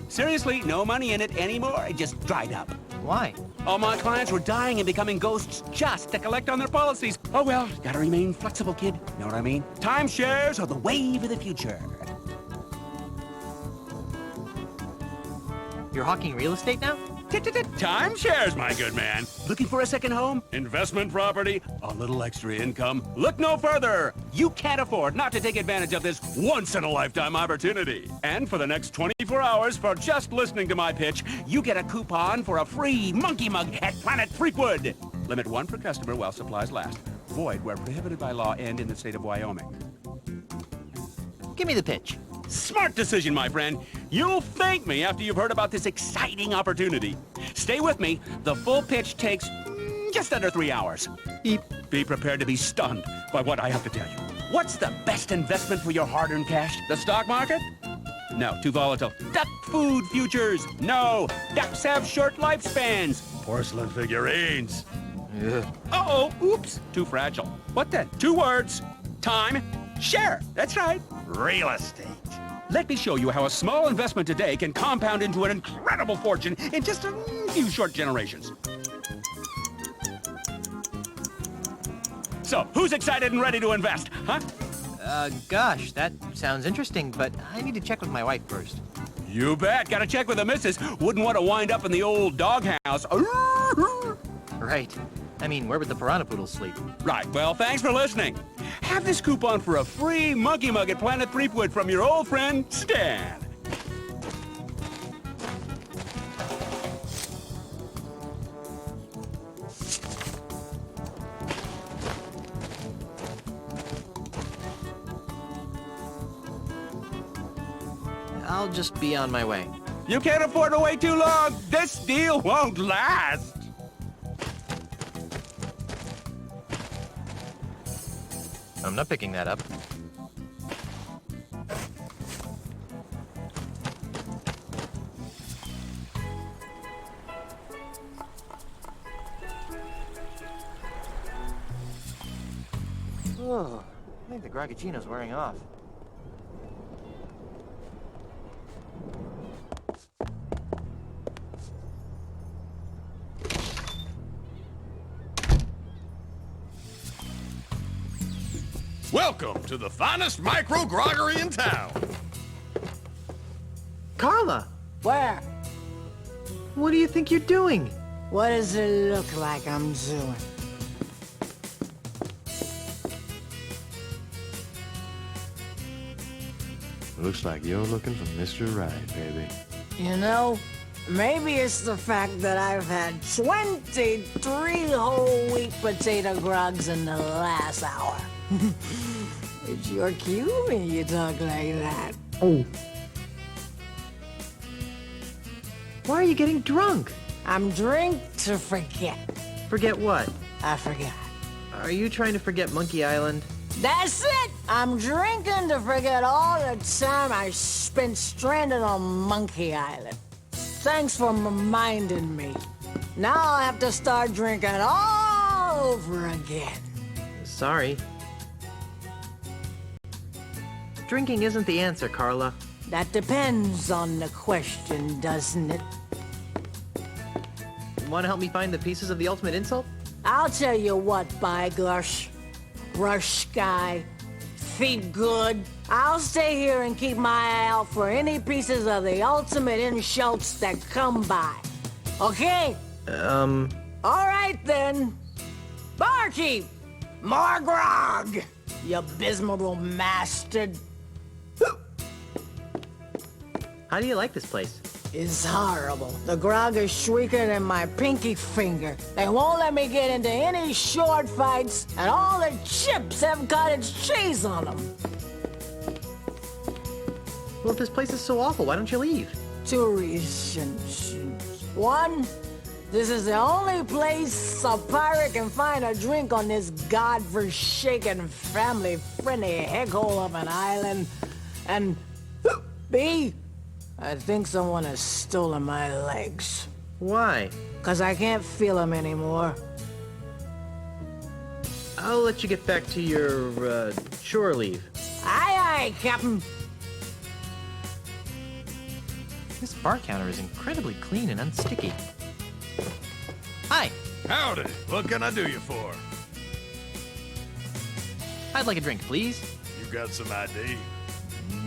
[SPEAKER 14] Seriously, no money in it anymore. It just dried up.
[SPEAKER 1] Why?
[SPEAKER 14] All my clients were dying and becoming ghosts just to collect on their policies. Oh well, gotta remain flexible, kid. Know what I mean? Timeshares are the wave of the future.
[SPEAKER 1] You're hawking real estate now?
[SPEAKER 14] Timeshares, my good man. Looking for a second home? Investment property? A little extra income? Look no further. You can't afford not to take advantage of this once-in-a-lifetime opportunity. And for the next 24 hours, for just listening to my pitch, you get a coupon for a free monkey mug at Planet Freakwood. Limit one per customer while supplies last. Void where prohibited by law and in the state of Wyoming.
[SPEAKER 1] Give me the pitch.
[SPEAKER 14] Smart decision, my friend. You'll thank me after you've heard about this exciting opportunity. Stay with me. The full pitch takes just under 3 hours.
[SPEAKER 1] Beep.
[SPEAKER 14] Be prepared to be stunned by what I have to tell you. What's the best investment for your hard-earned cash? The stock market? No, too volatile. Duck food futures? No. Ducks have short lifespans. Porcelain figurines.
[SPEAKER 1] Ugh.
[SPEAKER 14] Uh-oh, oops, too fragile. What then? 2 words. Time, share. That's right. Real estate. Let me show you how a small investment today can compound into an incredible fortune in just a few short generations. So, who's excited and ready to invest, huh?
[SPEAKER 1] Gosh, that sounds interesting, but I need to check with my wife first.
[SPEAKER 14] You bet. Gotta check with the missus. Wouldn't want to wind up in the old doghouse.
[SPEAKER 1] Right. I mean, where would the piranha poodles sleep?
[SPEAKER 14] Right. Well, thanks for listening. Have this coupon for a free monkey mug at Planet Freakwood from your old friend, Stan.
[SPEAKER 1] I'll just be on my way.
[SPEAKER 14] You can't afford to wait too long. This deal won't last.
[SPEAKER 1] I'm not picking that up. Oh, I think the Gragaccino's wearing off.
[SPEAKER 6] Welcome to the finest micro-groggery in town.
[SPEAKER 1] Carla!
[SPEAKER 11] Where?
[SPEAKER 1] What do you think you're doing?
[SPEAKER 11] What does it look like I'm doing?
[SPEAKER 15] Looks like you're looking for Mr. Right, baby.
[SPEAKER 11] You know, maybe it's the fact that I've had 23 whole wheat potato grogs in the last hour. It's your cue when you talk like that.
[SPEAKER 1] Oh. Why are you getting drunk?
[SPEAKER 11] I'm drink to forget.
[SPEAKER 1] Forget what?
[SPEAKER 11] I forgot.
[SPEAKER 1] Are you trying to forget Monkey Island?
[SPEAKER 11] That's it! I'm drinking to forget all the time I spent stranded on Monkey Island. Thanks for reminding me. Now I'll have to start drinking all over again.
[SPEAKER 1] Sorry. Drinking isn't the answer, Carla.
[SPEAKER 11] That depends on the question, doesn't it?
[SPEAKER 1] Want to help me find the pieces of the ultimate insult?
[SPEAKER 11] I'll tell you what, by gosh. Brush guy, feet good. I'll stay here and keep my eye out for any pieces of the ultimate insults that come by. Okay? All right then. Barkeep! More grog! You abysmal bastard.
[SPEAKER 1] How do you like this place?
[SPEAKER 11] It's horrible. The grog is shrieking in my pinky finger. They won't let me get into any short fights, and all the chips have cottage cheese on them.
[SPEAKER 1] Well, if this place is so awful, why don't you leave?
[SPEAKER 11] 2 reasons. 1, this is the only place a pirate can find a drink on this godforsaken, family-friendly heckhole of an island. And B, I think someone has stolen my legs.
[SPEAKER 1] Why?
[SPEAKER 11] 'Cause I can't feel them anymore.
[SPEAKER 1] I'll let you get back to your, shore leave.
[SPEAKER 11] Aye, aye, Captain.
[SPEAKER 1] This bar counter is incredibly clean and unsticky. Hi!
[SPEAKER 6] Howdy. What can I do you for?
[SPEAKER 1] I'd like a drink, please.
[SPEAKER 6] You got some ID?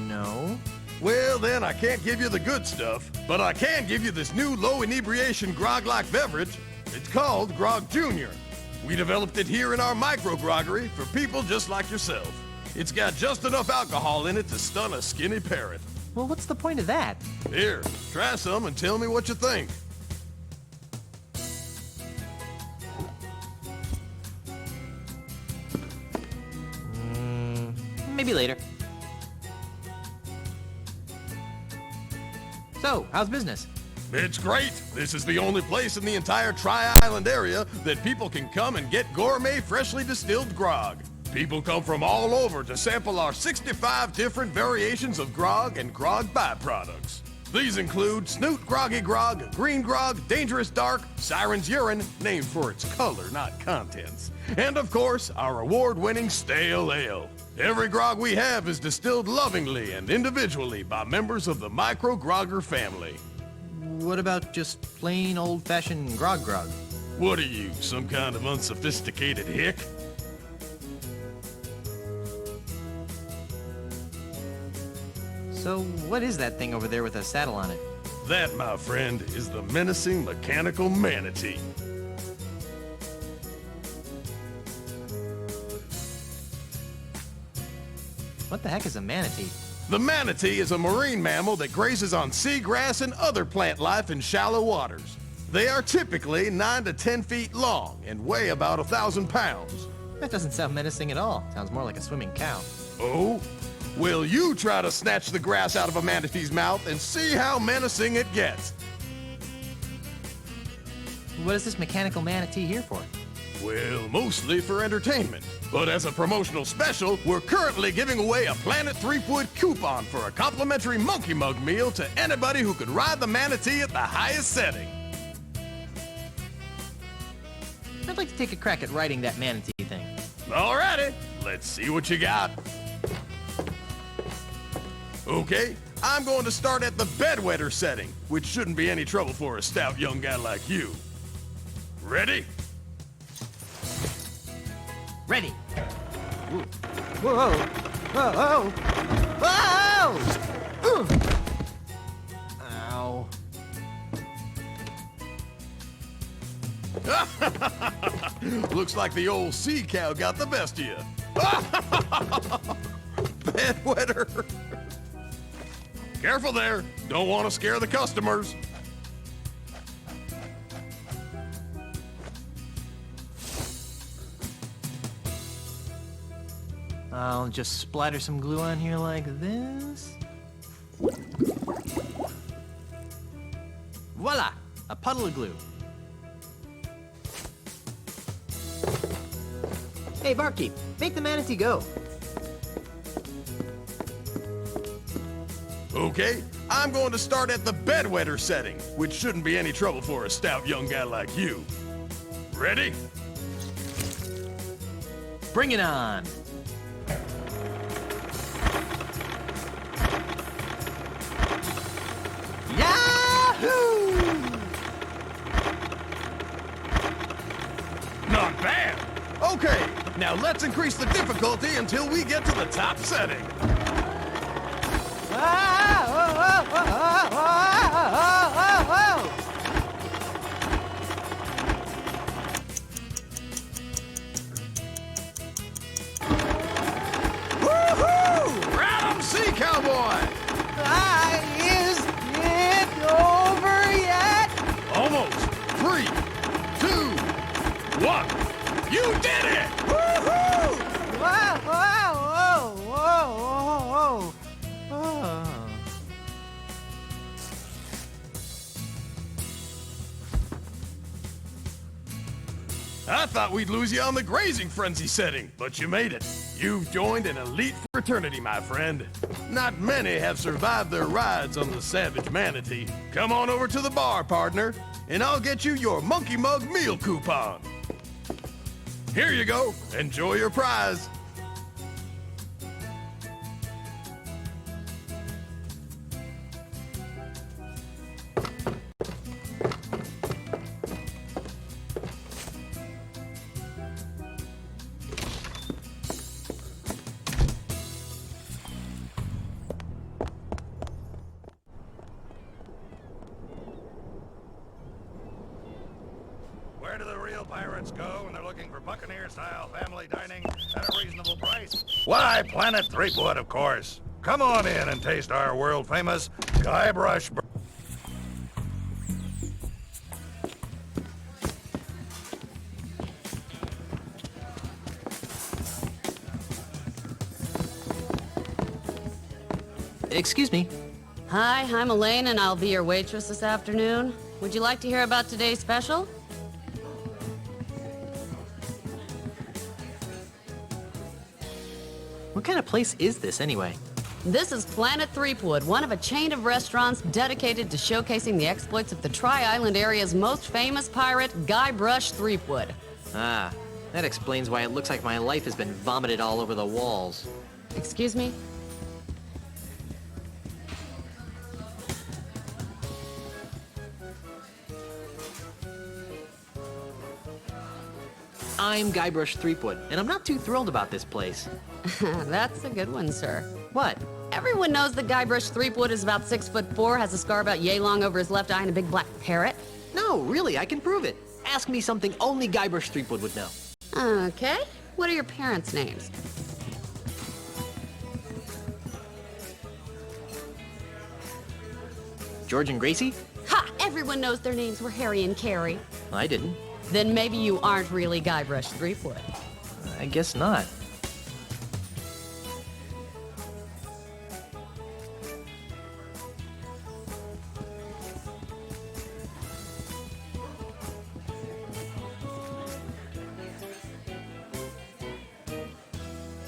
[SPEAKER 1] No.
[SPEAKER 6] Well, then, I can't give you the good stuff, but I can give you this new low inebriation grog-like beverage. It's called Grog Junior. We developed it here in our micro-groggery for people just like yourself. It's got just enough alcohol in it to stun a skinny parrot.
[SPEAKER 1] Well, what's the point of that?
[SPEAKER 6] Here, try some and tell me what you think.
[SPEAKER 1] Maybe later. So, how's business?
[SPEAKER 6] It's great. This is the only place in the entire Tri-Island area that people can come and get gourmet, freshly distilled grog. People come from all over to sample our 65 different variations of grog and grog byproducts. These include Snoot Groggy Grog, Green Grog, Dangerous Dark, Siren's Urine, named for its color, not contents, and of course, our award-winning Stale Ale. Every grog we have is distilled lovingly and individually by members of the Micro Grogger family.
[SPEAKER 1] What about just plain old-fashioned grog?
[SPEAKER 6] What are you, some kind of unsophisticated hick?
[SPEAKER 1] So, what is that thing over there with a saddle on it?
[SPEAKER 6] That, my friend, is the menacing mechanical manatee.
[SPEAKER 1] What the heck is a manatee?
[SPEAKER 6] The manatee is a marine mammal that grazes on seagrass and other plant life in shallow waters. They are typically 9 to 10 feet long and weigh about 1,000 pounds.
[SPEAKER 1] That doesn't sound menacing at all. Sounds more like a swimming cow.
[SPEAKER 6] Oh? Well, you try to snatch the grass out of a manatee's mouth and see how menacing it gets.
[SPEAKER 1] What is this mechanical manatee here for?
[SPEAKER 6] Well, mostly for entertainment. But as a promotional special, we're currently giving away a Planet 3-foot coupon for a complimentary monkey mug meal to anybody who could ride the manatee at the highest setting.
[SPEAKER 1] I'd like to take a crack at riding that manatee thing.
[SPEAKER 6] Alrighty, let's see what you got. Okay, I'm going to start at the bedwetter setting, which shouldn't be any trouble for a stout young guy like you. Ready?
[SPEAKER 1] Ready. Ooh. Whoa! Whoa! Whoa! Whoa! Ow.
[SPEAKER 6] Looks like the old sea cow got the best of you. Bedwetter. Careful there. Don't want to scare the customers.
[SPEAKER 1] I'll just splatter some glue on here like this. Voila! A puddle of glue. Hey, barkeep, make the manatee go.
[SPEAKER 6] Okay, I'm going to start at the bedwetter setting, which shouldn't be any trouble for a stout young guy like you. Ready?
[SPEAKER 1] Bring it on.
[SPEAKER 6] Not bad. Okay, now let's increase the difficulty until we get to the top setting. Woohoo! Round C, cowboy!
[SPEAKER 9] Is it over yet?
[SPEAKER 6] Almost. 3, 2, 1. You did it!
[SPEAKER 9] Woohoo! Whoa, whoa, whoa, whoa, whoa, whoa.
[SPEAKER 6] I thought we'd lose you on the grazing frenzy setting, but you made it. You've joined an elite fraternity, my friend. Not many have survived their rides on the Savage Manatee. Come on over to the bar, partner, and I'll get you your Monkey Mug meal coupon. Here you go. Enjoy your prize.
[SPEAKER 16] Where do the real pirates go when they're looking for Buccaneer-style family dining at a reasonable price? Why, Planet Threepwood, of course. Come on in and taste our world-famous Guybrush.
[SPEAKER 1] Excuse me.
[SPEAKER 17] Hi, I'm Elaine, and I'll be your waitress this afternoon. Would you like to hear about today's special?
[SPEAKER 1] What kind of place is this, anyway?
[SPEAKER 17] This is Planet Threepwood, one of a chain of restaurants dedicated to showcasing the exploits of the Tri-Island area's most famous pirate, Guybrush Threepwood.
[SPEAKER 1] Ah, that explains why it looks like my life has been vomited all over the walls.
[SPEAKER 17] Excuse me?
[SPEAKER 1] I'm Guybrush Threepwood, and I'm not too thrilled about this place.
[SPEAKER 17] That's a good one, sir.
[SPEAKER 1] What?
[SPEAKER 17] Everyone knows that Guybrush Threepwood is about 6'4", has a scar about yay long over his left eye, and a big black parrot.
[SPEAKER 1] No, really, I can prove it. Ask me something only Guybrush Threepwood would know.
[SPEAKER 17] Okay. What are your parents' names?
[SPEAKER 1] George and Gracie?
[SPEAKER 17] Ha! Everyone knows their names were Harry and Carrie.
[SPEAKER 1] I didn't.
[SPEAKER 17] Then maybe you aren't really Guybrush Threepwood.
[SPEAKER 1] I guess not.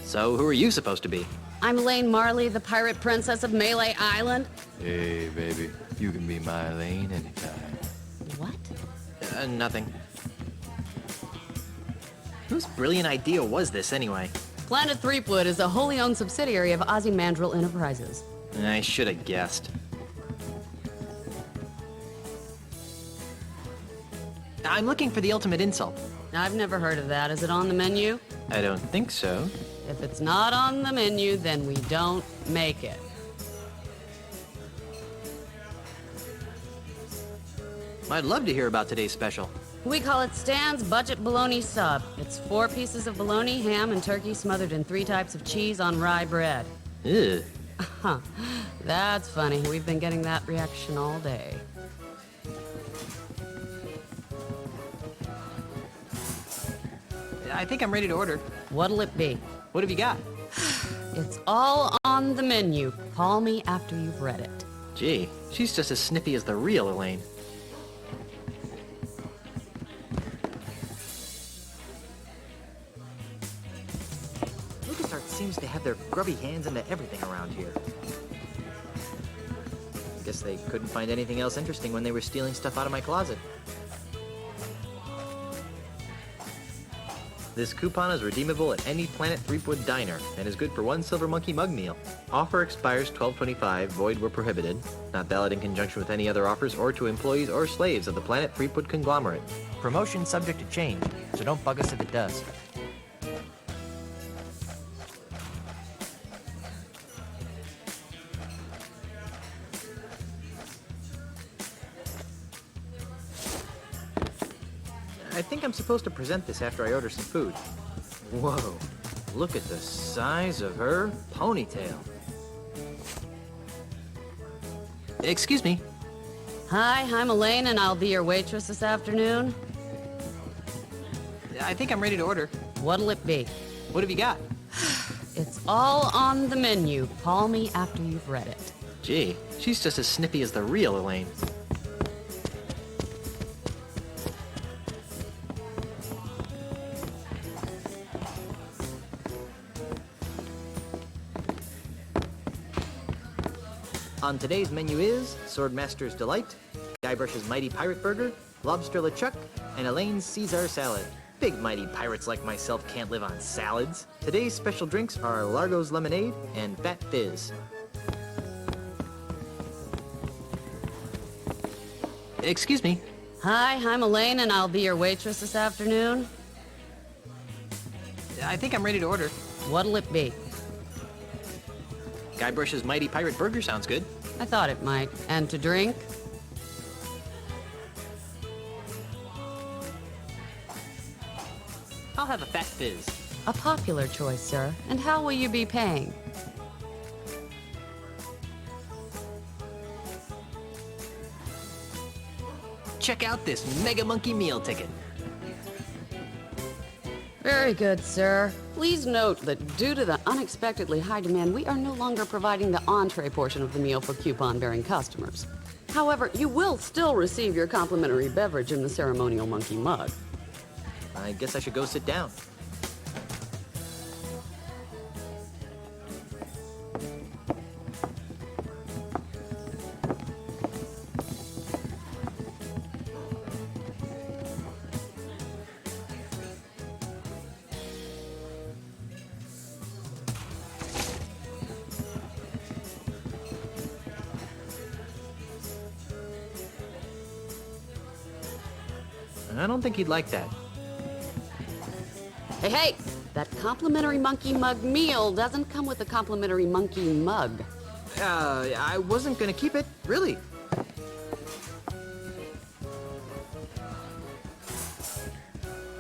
[SPEAKER 1] So, who are you supposed to be?
[SPEAKER 17] I'm Elaine Marley, the pirate princess of Malay Island.
[SPEAKER 15] Hey, baby. You can be my Elaine anytime.
[SPEAKER 17] What?
[SPEAKER 1] Nothing. Whose brilliant idea was this, anyway?
[SPEAKER 17] Planet Threepwood is a wholly owned subsidiary of Ozymandial Enterprises.
[SPEAKER 1] I should have guessed. I'm looking for the ultimate insult.
[SPEAKER 17] I've never heard of that. Is it on the menu?
[SPEAKER 1] I don't think so.
[SPEAKER 17] If it's not on the menu, then we don't make it.
[SPEAKER 1] I'd love to hear about today's special.
[SPEAKER 17] We call it Stan's Budget Bologna Sub. It's 4 pieces of bologna, ham, and turkey smothered in 3 types of cheese on rye bread.
[SPEAKER 1] Ew.
[SPEAKER 17] Huh. That's funny. We've been getting that reaction all day.
[SPEAKER 1] I think I'm ready to order.
[SPEAKER 17] What'll it be?
[SPEAKER 1] What have you got?
[SPEAKER 17] It's all on the menu. Call me after you've read it.
[SPEAKER 1] Gee, she's just as snippy as the real Elaine. LucasArts seems to have their grubby hands into everything around here. Guess they couldn't find anything else interesting when they were stealing stuff out of my closet. This coupon is redeemable at any Planet Threepwood diner and is good for 1 silver monkey mug meal. Offer expires 12/25, void where prohibited. Not valid in conjunction with any other offers or to employees or slaves of the Planet Threepwood conglomerate. Promotion subject to change, so don't bug us if it does. I think I'm supposed to present this after I order some food. Whoa, look at the size of her ponytail. Excuse me.
[SPEAKER 17] Hi, I'm Elaine, and I'll be your waitress this afternoon.
[SPEAKER 1] I think I'm ready to order.
[SPEAKER 17] What'll it be?
[SPEAKER 1] What have you got?
[SPEAKER 17] It's all on the menu. Call me after you've read it.
[SPEAKER 1] Gee, she's just as snippy as the real Elaine. On today's menu is Swordmaster's Delight, Guybrush's Mighty Pirate Burger, Lobster LeChuck, and Elaine's Caesar Salad. Big mighty pirates like myself can't live on salads. Today's special drinks are Largo's Lemonade and Fat Fizz. Excuse me.
[SPEAKER 17] Hi, I'm Elaine, and I'll be your waitress this afternoon.
[SPEAKER 1] I think I'm ready to order.
[SPEAKER 17] What'll it be?
[SPEAKER 1] Guybrush's Mighty Pirate Burger sounds good.
[SPEAKER 17] I thought it might. And to drink?
[SPEAKER 1] I'll have a Fat Fizz.
[SPEAKER 17] A popular choice, sir. And how will you be paying?
[SPEAKER 1] Check out this Mega Monkey meal ticket.
[SPEAKER 17] Very good, sir. Please note that due to the unexpectedly high demand, we are no longer providing the entree portion of the meal for coupon-bearing customers. However, you will still receive your complimentary beverage in the ceremonial monkey mug.
[SPEAKER 1] I guess I should go sit down. I don't think he'd like that.
[SPEAKER 17] Hey, hey! That complimentary monkey mug meal doesn't come with a complimentary monkey mug.
[SPEAKER 1] I wasn't gonna keep it, really.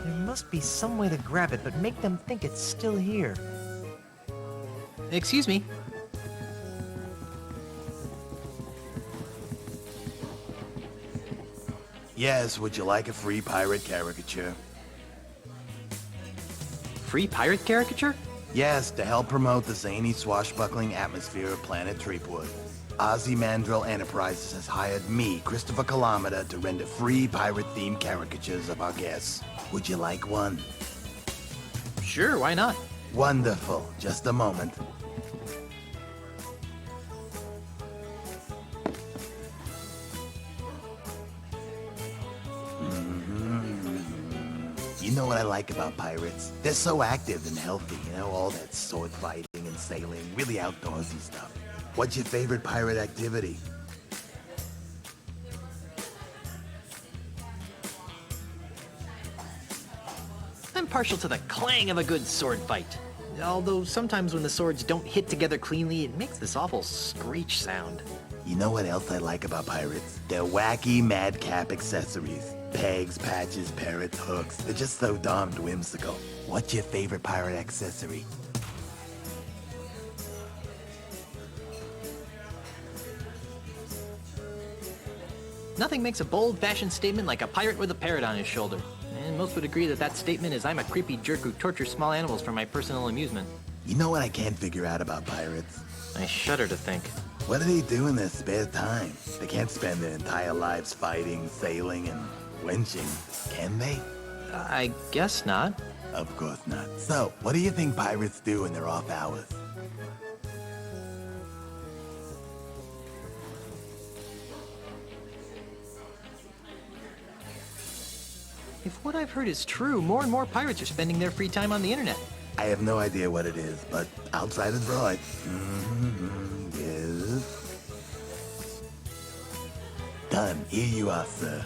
[SPEAKER 1] There must be some way to grab it, but make them think it's still here. Excuse me.
[SPEAKER 18] Yes, would you like a free pirate caricature?
[SPEAKER 1] Free pirate caricature?
[SPEAKER 18] Yes, to help promote the zany, swashbuckling atmosphere of Planet Threepwood. Ozymandias Enterprises has hired me, Christopher Kilometer, to render free pirate-themed caricatures of our guests. Would you like one?
[SPEAKER 1] Sure, why not?
[SPEAKER 18] Wonderful. Just a moment. You know what I like about pirates? They're so active and healthy, you know, all that sword fighting and sailing, really outdoorsy stuff. What's your favorite pirate activity?
[SPEAKER 1] I'm partial to the clang of a good sword fight. Although sometimes when the swords don't hit together cleanly, it makes this awful screech sound.
[SPEAKER 18] You know what else I like about pirates? Their wacky madcap accessories. Pegs, patches, parrots, hooks. They're just so darned whimsical. What's your favorite pirate accessory?
[SPEAKER 1] Nothing makes a bold fashion statement like a pirate with a parrot on his shoulder. And most would agree that that statement is I'm a creepy jerk who tortures small animals for my personal amusement.
[SPEAKER 18] You know what I can't figure out about pirates?
[SPEAKER 1] I shudder to think.
[SPEAKER 18] What do they do in their spare time? They can't spend their entire lives fighting, sailing, and wenching, can they?
[SPEAKER 1] I guess not.
[SPEAKER 18] Of course not. So, what do you think pirates do in their off hours?
[SPEAKER 1] If what I've heard is true, more and more pirates are spending their free time on the internet.
[SPEAKER 18] I have no idea what it is, but I'll try to draw it. Yes. Done. Here you are, sir.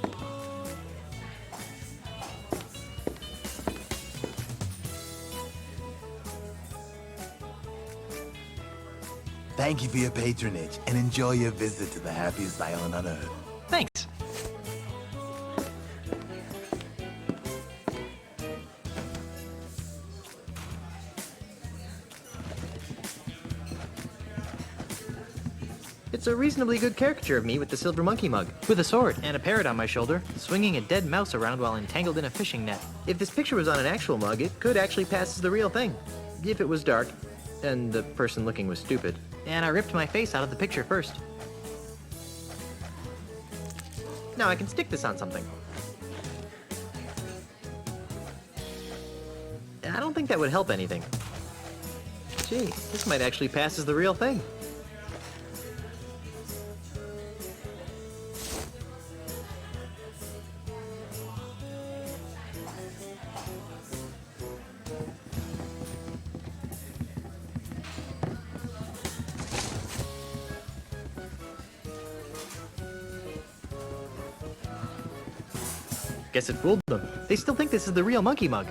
[SPEAKER 18] Thank you for your patronage, and enjoy your visit to the happiest island on Earth.
[SPEAKER 1] Thanks. It's a reasonably good caricature of me with the silver monkey mug, with a sword and a parrot on my shoulder, swinging a dead mouse around while entangled in a fishing net. If this picture was on an actual mug, it could actually pass as the real thing. If it was dark, and the person looking was stupid. And I ripped my face out of the picture first. Now I can stick this on something. I don't think that would help anything. Gee, this might actually pass as the real thing. Guess it fooled them. They still think this is the real monkey mug.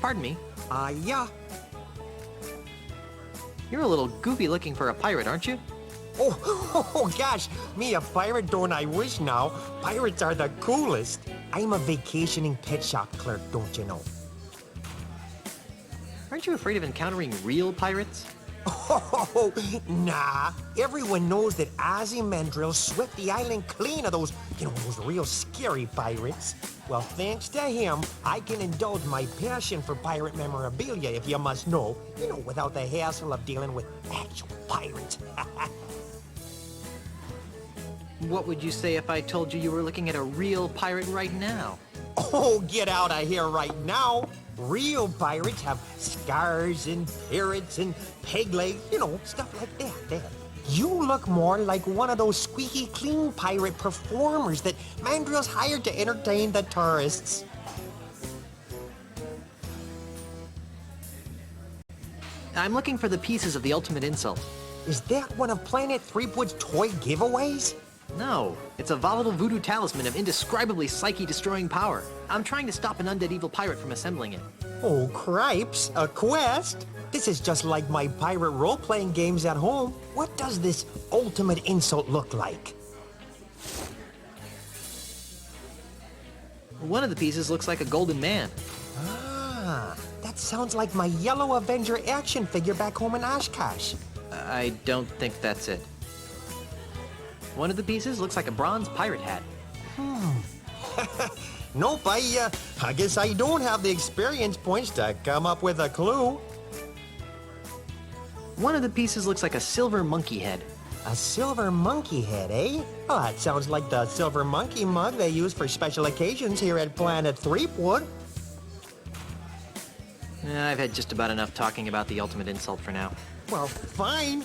[SPEAKER 1] Pardon me.
[SPEAKER 5] Yeah.
[SPEAKER 1] You're a little goofy looking for a pirate, aren't you?
[SPEAKER 5] Oh, gosh. Me a pirate, don't I wish now. Pirates are the coolest. I'm a vacationing pet shop clerk, don't you know?
[SPEAKER 1] Aren't you afraid of encountering real pirates?
[SPEAKER 5] Oh, nah. Everyone knows that Ozymandias swept the island clean of those real scary pirates. Well, thanks to him, I can indulge my passion for pirate memorabilia, if you must know. Without the hassle of dealing with actual pirates.
[SPEAKER 1] What would you say if I told you you were looking at a real pirate right now?
[SPEAKER 5] Oh, get out of here right now. Real pirates have scars and parrots and peg legs, stuff like that. You look more like one of those squeaky clean pirate performers that Mandrill's hired to entertain the tourists.
[SPEAKER 1] I'm looking for the pieces of the ultimate insult.
[SPEAKER 5] Is that one of Planet Threepwood's toy giveaways?
[SPEAKER 1] No, it's a volatile voodoo talisman of indescribably psyche-destroying power. I'm trying to stop an undead evil pirate from assembling it.
[SPEAKER 5] Oh, cripes, a quest? This is just like my pirate role-playing games at home. What does this ultimate insult look like?
[SPEAKER 1] One of the pieces looks like a golden man.
[SPEAKER 5] Ah, that sounds like my yellow Avenger action figure back home in Oshkosh.
[SPEAKER 1] I don't think that's it. One of the pieces looks like a bronze pirate hat.
[SPEAKER 5] Nope, I guess I don't have the experience points to come up with a clue.
[SPEAKER 1] One of the pieces looks like a silver monkey head.
[SPEAKER 5] A silver monkey head, eh? Oh, that sounds like the silver monkey mug they use for special occasions here at Planet Threepwood.
[SPEAKER 1] I've had just about enough talking about the ultimate insult for now.
[SPEAKER 5] Well, fine.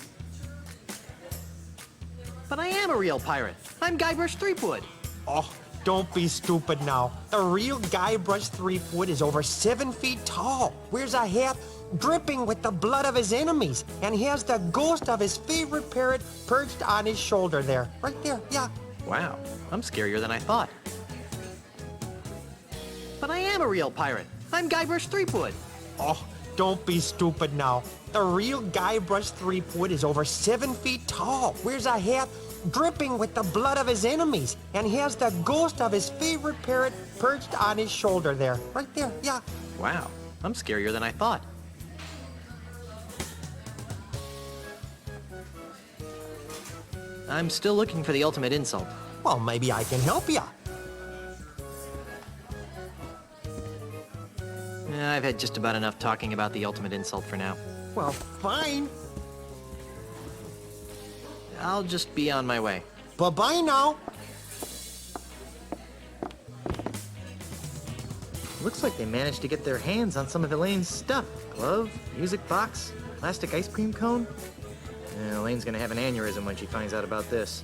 [SPEAKER 1] But I am a real pirate. I'm Guybrush Threepwood.
[SPEAKER 5] Oh, don't be stupid now. The real Guybrush Threepwood is over 7 feet tall, wears a hat dripping with the blood of his enemies, and he has the ghost of his favorite parrot perched on his shoulder there. Right there, yeah.
[SPEAKER 1] Wow, I'm scarier than I thought. But I am a real pirate. I'm Guybrush Threepwood.
[SPEAKER 5] Oh, don't be stupid now. The real Guybrush Threepwood is over 7 feet tall, wears a hat dripping with the blood of his enemies, and he has the ghost of his favorite parrot perched on his shoulder there. Right there, yeah.
[SPEAKER 1] Wow, I'm scarier than I thought. I'm still looking for the ultimate insult.
[SPEAKER 5] Well, maybe I can help you.
[SPEAKER 1] I've had just about enough talking about the ultimate insult for now.
[SPEAKER 5] Well, fine.
[SPEAKER 1] I'll just be on my way.
[SPEAKER 5] Bye-bye now.
[SPEAKER 1] Looks like they managed to get their hands on some of Elaine's stuff. Glove, music box, plastic ice cream cone. Elaine's gonna have an aneurysm when she finds out about this.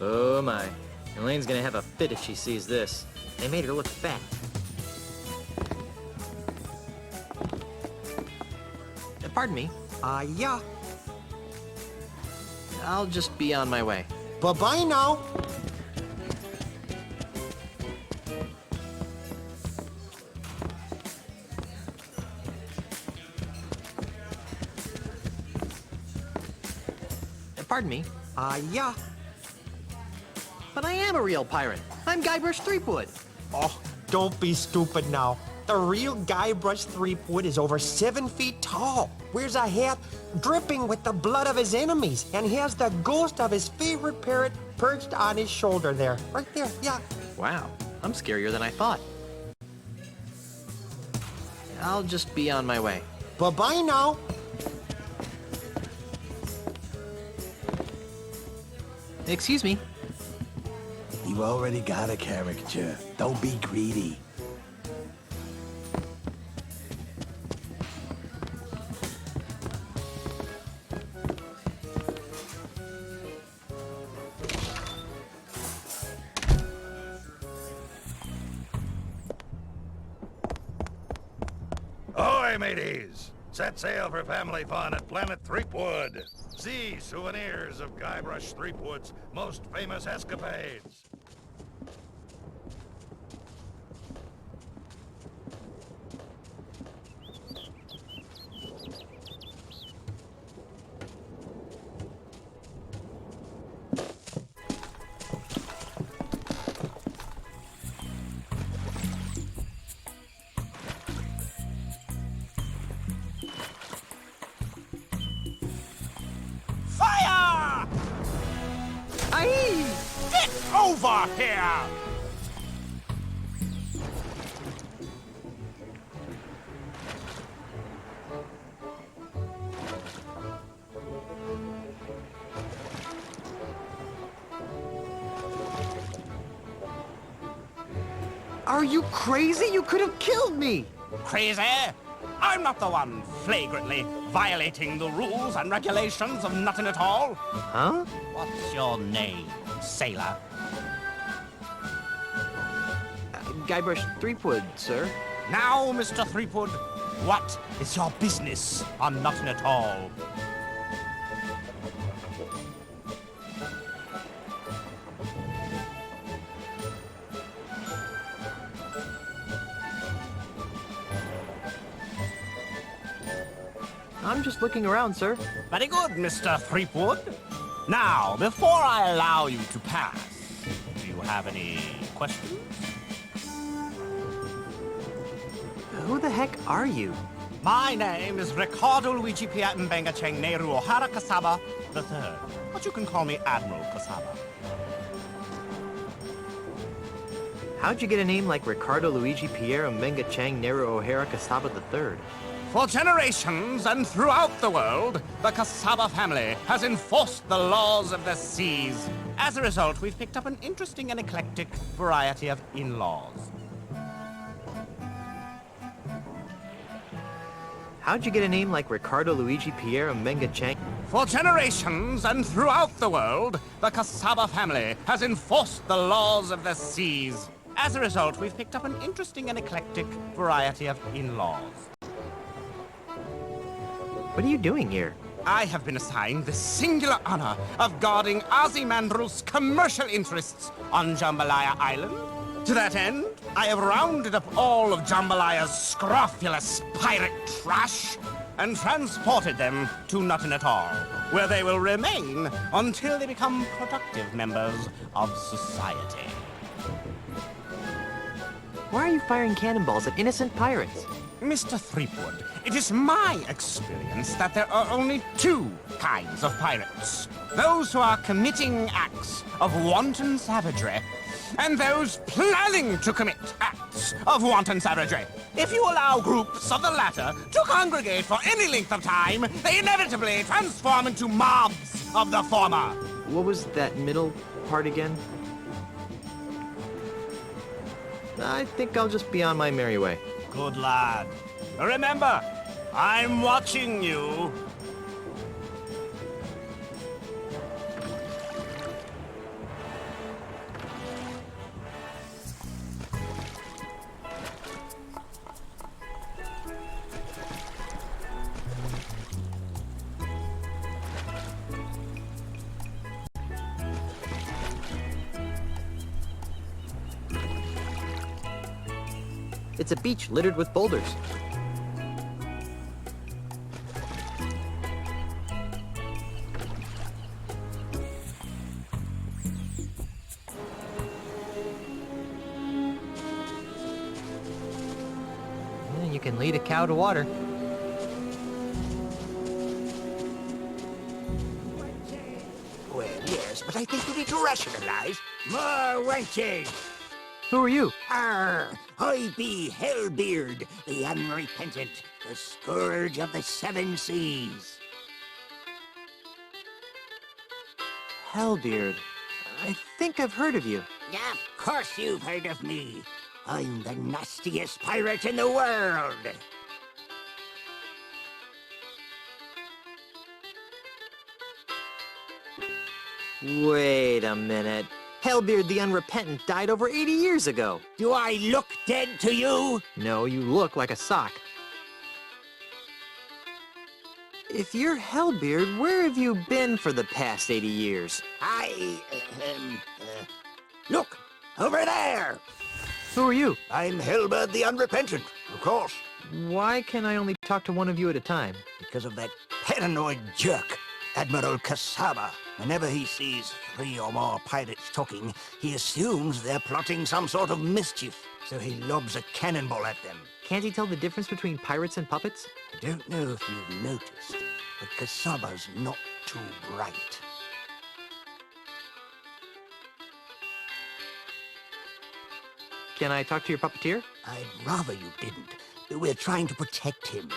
[SPEAKER 1] Oh my. Elaine's gonna have a fit if she sees this. They made her look fat. Pardon me.
[SPEAKER 5] Yeah.
[SPEAKER 1] I'll just be on my way.
[SPEAKER 5] Bye-bye now.
[SPEAKER 1] Pardon me.
[SPEAKER 5] Yeah.
[SPEAKER 1] But I am a real pirate. I'm Guybrush Threepwood.
[SPEAKER 5] Oh, don't be stupid now. The real Guybrush Threepwood is over 7 feet tall, wears a hat dripping with the blood of his enemies, and he has the ghost of his favorite parrot perched on his shoulder there. Right there, yeah.
[SPEAKER 1] Wow, I'm scarier than I thought. I'll just be on my way.
[SPEAKER 5] Bye-bye now.
[SPEAKER 1] Excuse me.
[SPEAKER 18] You already got a caricature. Don't be greedy.
[SPEAKER 16] Ahoy, mateys! Set sail for family fun at Planet Threepwood. See souvenirs of Guybrush Threepwood's most famous escapades.
[SPEAKER 14] Fire!
[SPEAKER 1] Aye!
[SPEAKER 14] Get over here!
[SPEAKER 19] Are you crazy? You could have killed me!
[SPEAKER 14] Crazy? I'm not the one flagrantly violating the rules and regulations of nothing at all.
[SPEAKER 1] Huh?
[SPEAKER 14] What's your name, sailor?
[SPEAKER 1] Guybrush Threepwood, sir.
[SPEAKER 14] Now, Mr. Threepwood, what is your business on nothing at all?
[SPEAKER 1] I'm just looking around, sir.
[SPEAKER 14] Very good, Mr. Threepwood. Now, before I allow you to pass, do you have any questions?
[SPEAKER 1] Who the heck are you?
[SPEAKER 14] My name is Ricardo Luigi Pia Mbenga Cheng Nehru O'Hara Kasaba III, but you can call me Admiral Kasaba.
[SPEAKER 1] How'd you get a name like Ricardo Luigi Pierre Mbenga Chang Nehru O'Hara Kasaba III?
[SPEAKER 14] For generations and throughout the world, the Kasaba family has enforced the laws of the seas. As a result, we've picked up an interesting and eclectic variety of in-laws.
[SPEAKER 1] How'd you get a name like Ricardo Luigi Pierre Mbenga Chang?
[SPEAKER 14] For generations and throughout the world, the Kasaba family has enforced the laws of the seas. As a result, we've picked up an interesting and eclectic variety of in-laws.
[SPEAKER 1] What are you doing here?
[SPEAKER 14] I have been assigned the singular honor of guarding Ozymandias's commercial interests on Jambalaya Island. To that end, I have rounded up all of Jambalaya's scrofulous pirate trash and transported them to Nothing at All, where they will remain until they become productive members of society.
[SPEAKER 1] Why are you firing cannonballs at innocent pirates?
[SPEAKER 14] Mr. Threepwood, it is my experience that there are only two kinds of pirates. Those who are committing acts of wanton savagery, and those planning to commit acts of wanton savagery.
[SPEAKER 20] If you allow groups of the latter to congregate for any length of time, they inevitably transform into mobs of the former.
[SPEAKER 1] What was that middle part again? I think I'll just be on my merry way.
[SPEAKER 20] Good lad. Remember, I'm watching you.
[SPEAKER 1] It's a beach littered with boulders. Yeah, you can lead a cow to water.
[SPEAKER 8] Well, yes, but I think we need to rationalize. More wenches!
[SPEAKER 1] Who are you?
[SPEAKER 8] I be Hellbeard, the unrepentant, the scourge of the seven seas.
[SPEAKER 1] Hellbeard. I think I've heard of you.
[SPEAKER 8] Of course you've heard of me. I'm the nastiest pirate in the world.
[SPEAKER 1] Wait a minute. Hellbeard the Unrepentant died over 80 years ago.
[SPEAKER 8] Do I look dead to you?
[SPEAKER 1] No, you look like a sock. If you're Hellbeard, where have you been for the past 80 years?
[SPEAKER 8] Look, over there!
[SPEAKER 1] Who are you?
[SPEAKER 8] I'm Hellbeard the Unrepentant, of course.
[SPEAKER 1] Why can I only talk to one of you at a time?
[SPEAKER 8] Because of that paranoid jerk, Admiral Kasaba. Whenever he sees 3 or more pirates talking, he assumes they're plotting some sort of mischief, so he lobs a cannonball at them.
[SPEAKER 1] Can't he tell the difference between pirates and puppets?
[SPEAKER 8] I don't know if you've noticed, but Kasaba's not too bright.
[SPEAKER 1] Can I talk to your puppeteer?
[SPEAKER 8] I'd rather you didn't. We're trying to protect him.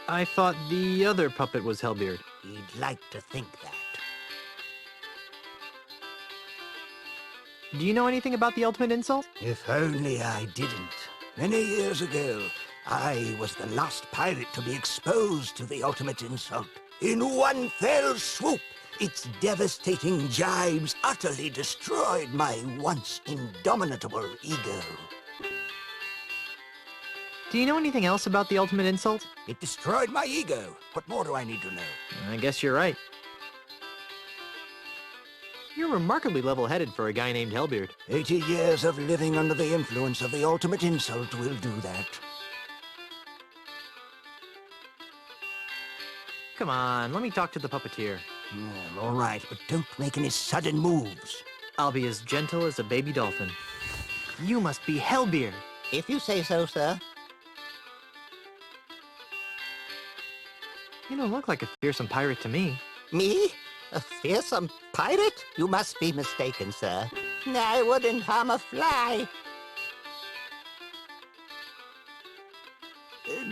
[SPEAKER 1] I thought the other puppet was Hellbeard.
[SPEAKER 8] He'd like to think that.
[SPEAKER 1] Do you know anything about the ultimate insult?
[SPEAKER 8] If only I didn't. Many years ago, I was the last pirate to be exposed to the ultimate insult. In one fell swoop, its devastating jibes utterly destroyed my once indomitable ego.
[SPEAKER 1] Do you know anything else about the ultimate insult?
[SPEAKER 8] It destroyed my ego. What more do I need to know?
[SPEAKER 1] I guess you're right. You're remarkably level-headed for a guy named Hellbeard.
[SPEAKER 8] 80 years of living under the influence of the ultimate insult will do that.
[SPEAKER 1] Come on, let me talk to the puppeteer.
[SPEAKER 8] Well, all right, but don't make any sudden moves.
[SPEAKER 1] I'll be as gentle as a baby dolphin. You must be Hellbeard.
[SPEAKER 10] If you say so, sir.
[SPEAKER 1] You don't look like a fearsome pirate to me.
[SPEAKER 10] Me? A fearsome pirate? You must be mistaken, sir. I wouldn't harm a fly.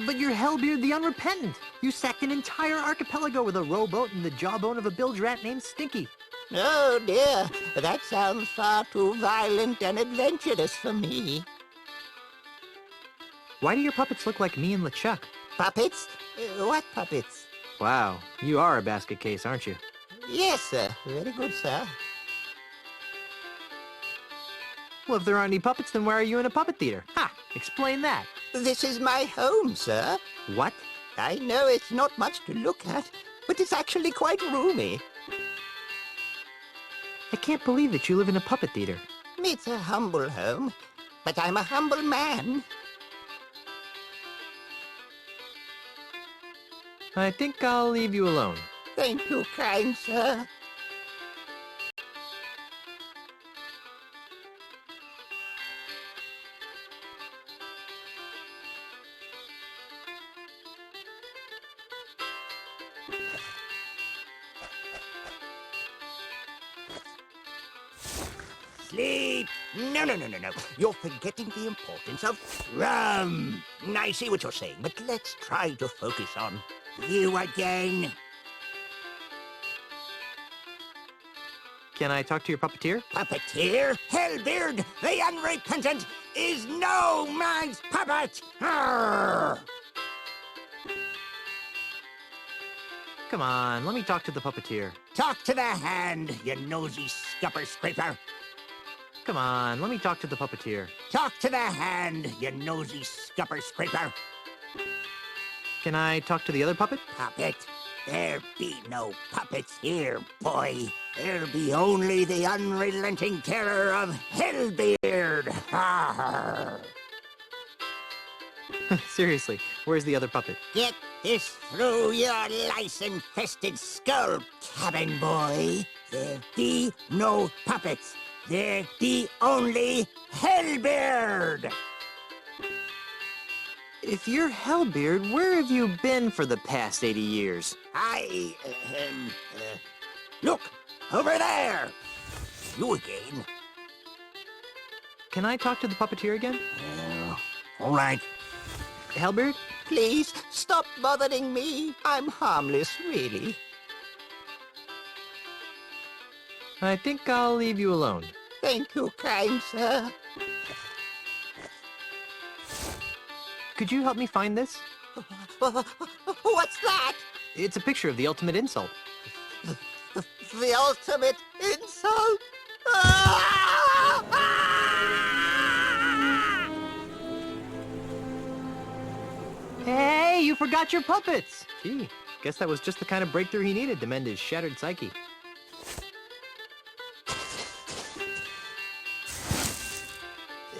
[SPEAKER 1] But you're Hellbeard the Unrepentant. You sacked an entire archipelago with a rowboat and the jawbone of a bilge rat named Stinky.
[SPEAKER 10] Oh dear, that sounds far too violent and adventurous for me.
[SPEAKER 1] Why do your puppets look like me and LeChuck?
[SPEAKER 10] Puppets? What puppets?
[SPEAKER 1] Wow, you are a basket case, aren't you?
[SPEAKER 10] Yes, sir. Very good, sir.
[SPEAKER 1] Well, if there aren't any puppets, then why are you in a puppet theater? Ha! Explain that.
[SPEAKER 10] This is my home, sir.
[SPEAKER 1] What?
[SPEAKER 10] I know it's not much to look at, but it's actually quite roomy.
[SPEAKER 1] I can't believe that you live in a puppet theater.
[SPEAKER 10] It's a humble home, but I'm a humble man.
[SPEAKER 1] I think I'll leave you alone.
[SPEAKER 10] Thank you, kind sir. sleep. No. You're forgetting the importance of rum. I see what you're saying, but let's try to focus on you again.
[SPEAKER 1] Can I talk to your puppeteer?
[SPEAKER 10] Puppeteer? Hellbeard, the unrepentant, is no man's puppet! Arr!
[SPEAKER 1] Come on, let me talk to the puppeteer.
[SPEAKER 10] Talk to the hand, you nosy scupper-scraper.
[SPEAKER 1] Come on, let me talk to the puppeteer.
[SPEAKER 10] Talk to the hand, you nosy scupper-scraper.
[SPEAKER 1] Can I talk to the other puppet?
[SPEAKER 10] Puppet? There be no puppets here, boy. There'll be only the unrelenting terror of Hellbeard. Arr!
[SPEAKER 1] Seriously, where's the other puppet?
[SPEAKER 10] Get this through your lice-infested skull, cabin boy. There be no puppets. There be only Hellbeard.
[SPEAKER 1] If you're Hellbeard, where have you been for the past 80 years?
[SPEAKER 10] Look, over there. You again.
[SPEAKER 1] Can I talk to the puppeteer again?
[SPEAKER 10] All right.
[SPEAKER 1] Hellbeard?
[SPEAKER 10] Please, stop bothering me. I'm harmless, really.
[SPEAKER 1] I think I'll leave you alone.
[SPEAKER 10] Thank you, kind sir.
[SPEAKER 1] Could you help me find this?
[SPEAKER 10] What's that?
[SPEAKER 1] It's a picture of the ultimate insult.
[SPEAKER 10] The ultimate insult? Ah!
[SPEAKER 1] Hey, you forgot your puppets! Gee, guess that was just the kind of breakthrough he needed to mend his shattered psyche.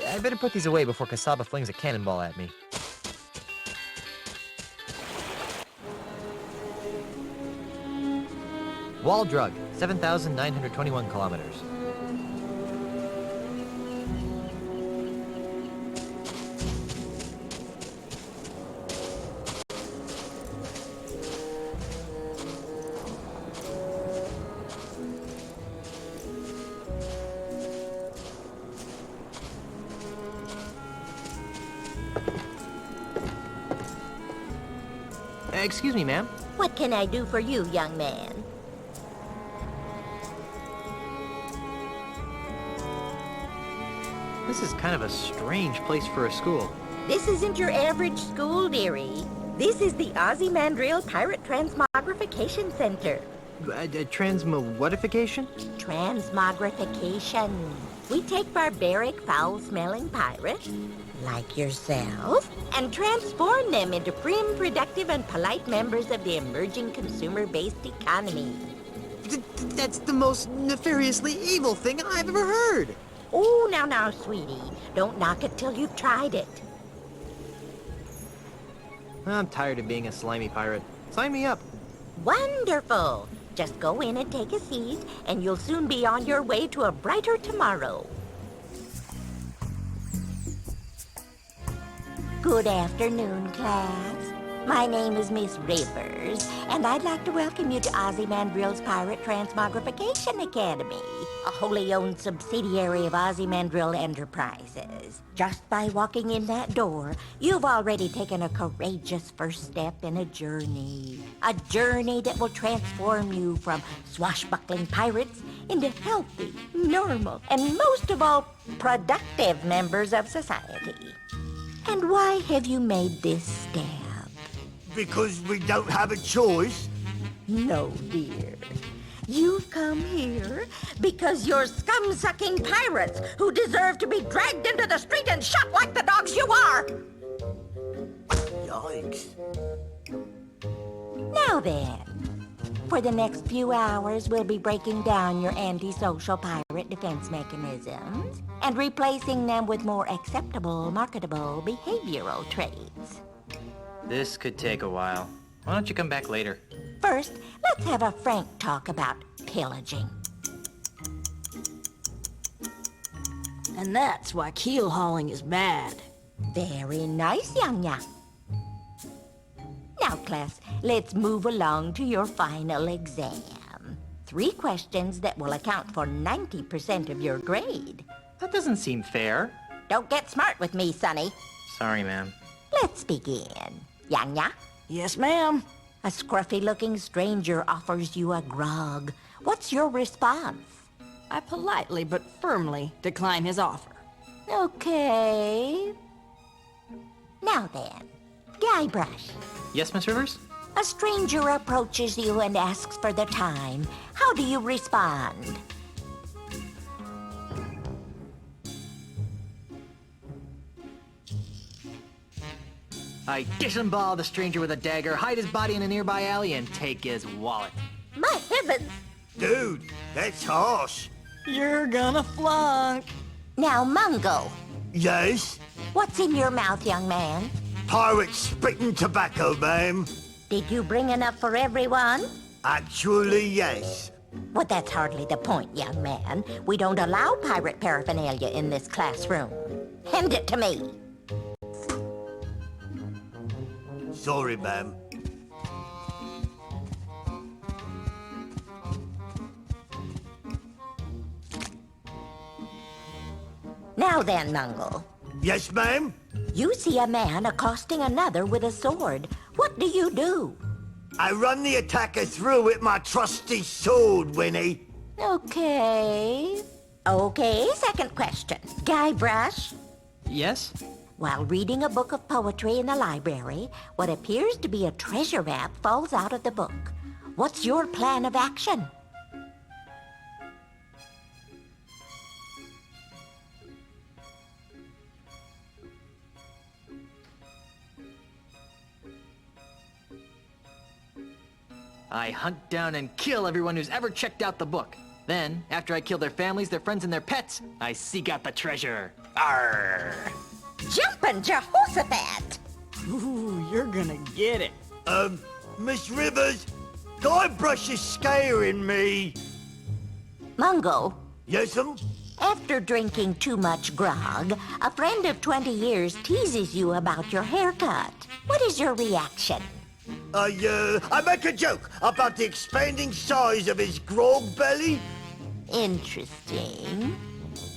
[SPEAKER 1] I better put these away before Kasaba flings a cannonball at me. Wall drug, 7,921 kilometers. Excuse me, ma'am.
[SPEAKER 21] What can I do for you, young man?
[SPEAKER 1] This is kind of a strange place for a school.
[SPEAKER 21] This isn't your average school, dearie. This is the Ozymandial Pirate Transmogrification Center.
[SPEAKER 1] Transmogrification?
[SPEAKER 21] Transmogrification. We take barbaric, foul-smelling pirates, like yourself, and transform them into prim, productive, and polite members of the emerging consumer-based economy.
[SPEAKER 1] That's the most nefariously evil thing I've ever heard.
[SPEAKER 21] Oh, now, sweetie. Don't knock it till you've tried it.
[SPEAKER 1] I'm tired of being a slimy pirate. Sign me up.
[SPEAKER 21] Wonderful. Just go in and take a seat, and you'll soon be on your way to a brighter tomorrow. Good afternoon, class. My name is Miss Rivers, and I'd like to welcome you to Ozymandial's Pirate Transmogrification Academy, a wholly owned subsidiary of Ozymandial Enterprises. Just by walking in that door, you've already taken a courageous first step in a journey that will transform you from swashbuckling pirates into healthy, normal, and most of all, productive members of society. And why have you made this step?
[SPEAKER 10] Because we don't have a choice.
[SPEAKER 21] No, dear. You've come here because you're scum-sucking pirates who deserve to be dragged into the street and shot like the dogs you are!
[SPEAKER 10] Yikes.
[SPEAKER 21] Now then, for the next few hours, we'll be breaking down your antisocial pirate defense mechanisms and replacing them with more acceptable, marketable behavioral traits.
[SPEAKER 1] This could take a while. Why don't you come back later?
[SPEAKER 21] First, let's have a frank talk about pillaging.
[SPEAKER 11] And that's why keel hauling is bad.
[SPEAKER 21] Very nice, Yang. Now, class, let's move along to your final exam. 3 questions that will account for 90% of your grade.
[SPEAKER 1] That doesn't seem fair.
[SPEAKER 21] Don't get smart with me, Sonny.
[SPEAKER 1] Sorry, ma'am.
[SPEAKER 21] Let's begin. Yanya?
[SPEAKER 11] Yes, ma'am.
[SPEAKER 21] A scruffy-looking stranger offers you a grog. What's your response?
[SPEAKER 2] I politely but firmly decline his offer.
[SPEAKER 21] Okay. Now then, Guybrush.
[SPEAKER 1] Yes, Miss Rivers?
[SPEAKER 21] A stranger approaches you and asks for the time. How do you respond?
[SPEAKER 1] I disembowel the stranger with a dagger, hide his body in a nearby alley, and take his wallet.
[SPEAKER 21] My heavens!
[SPEAKER 5] Dude, that's harsh.
[SPEAKER 11] You're gonna flunk.
[SPEAKER 21] Now, Mungo.
[SPEAKER 5] Yes?
[SPEAKER 21] What's in your mouth, young man?
[SPEAKER 5] Pirate spitting tobacco, ma'am.
[SPEAKER 21] Did you bring enough for everyone?
[SPEAKER 5] Actually, yes.
[SPEAKER 21] Well, that's hardly the point, young man. We don't allow pirate paraphernalia in this classroom. Hand it to me.
[SPEAKER 5] Sorry, ma'am.
[SPEAKER 21] Now then, Mungo.
[SPEAKER 5] Yes, ma'am?
[SPEAKER 21] You see a man accosting another with a sword. What do you do?
[SPEAKER 5] I run the attacker through with my trusty sword, Winnie.
[SPEAKER 21] Okay. Okay, second question. Guybrush?
[SPEAKER 1] Yes?
[SPEAKER 21] While reading a book of poetry in the library, what appears to be a treasure map falls out of the book. What's your plan of action?
[SPEAKER 1] I hunt down and kill everyone who's ever checked out the book. Then, after I kill their families, their friends, and their pets, I seek out the treasure. Arr!
[SPEAKER 21] Jumpin' Jehoshaphat!
[SPEAKER 11] Ooh, you're gonna get it.
[SPEAKER 5] Miss Rivers, Guybrush is scaring me.
[SPEAKER 21] Mungo?
[SPEAKER 5] Yes'm?
[SPEAKER 21] After drinking too much grog, a friend of 20 years teases you about your haircut. What is your reaction?
[SPEAKER 5] I make a joke about the expanding size of his grog belly.
[SPEAKER 21] Interesting.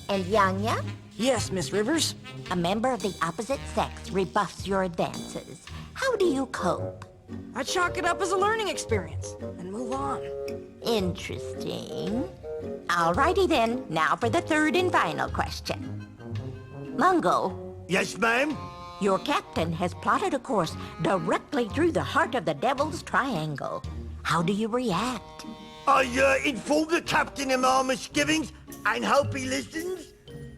[SPEAKER 21] And Yanya?
[SPEAKER 11] Yes, Miss Rivers?
[SPEAKER 21] A member of the opposite sex rebuffs your advances. How do you cope?
[SPEAKER 11] I chalk it up as a learning experience and move on.
[SPEAKER 21] Interesting. Alrighty then, now for the third and final question. Mungo?
[SPEAKER 5] Yes, ma'am?
[SPEAKER 21] Your captain has plotted a course directly through the heart of the Devil's Triangle. How do you react?
[SPEAKER 5] I inform the captain of my misgivings and hope he listens.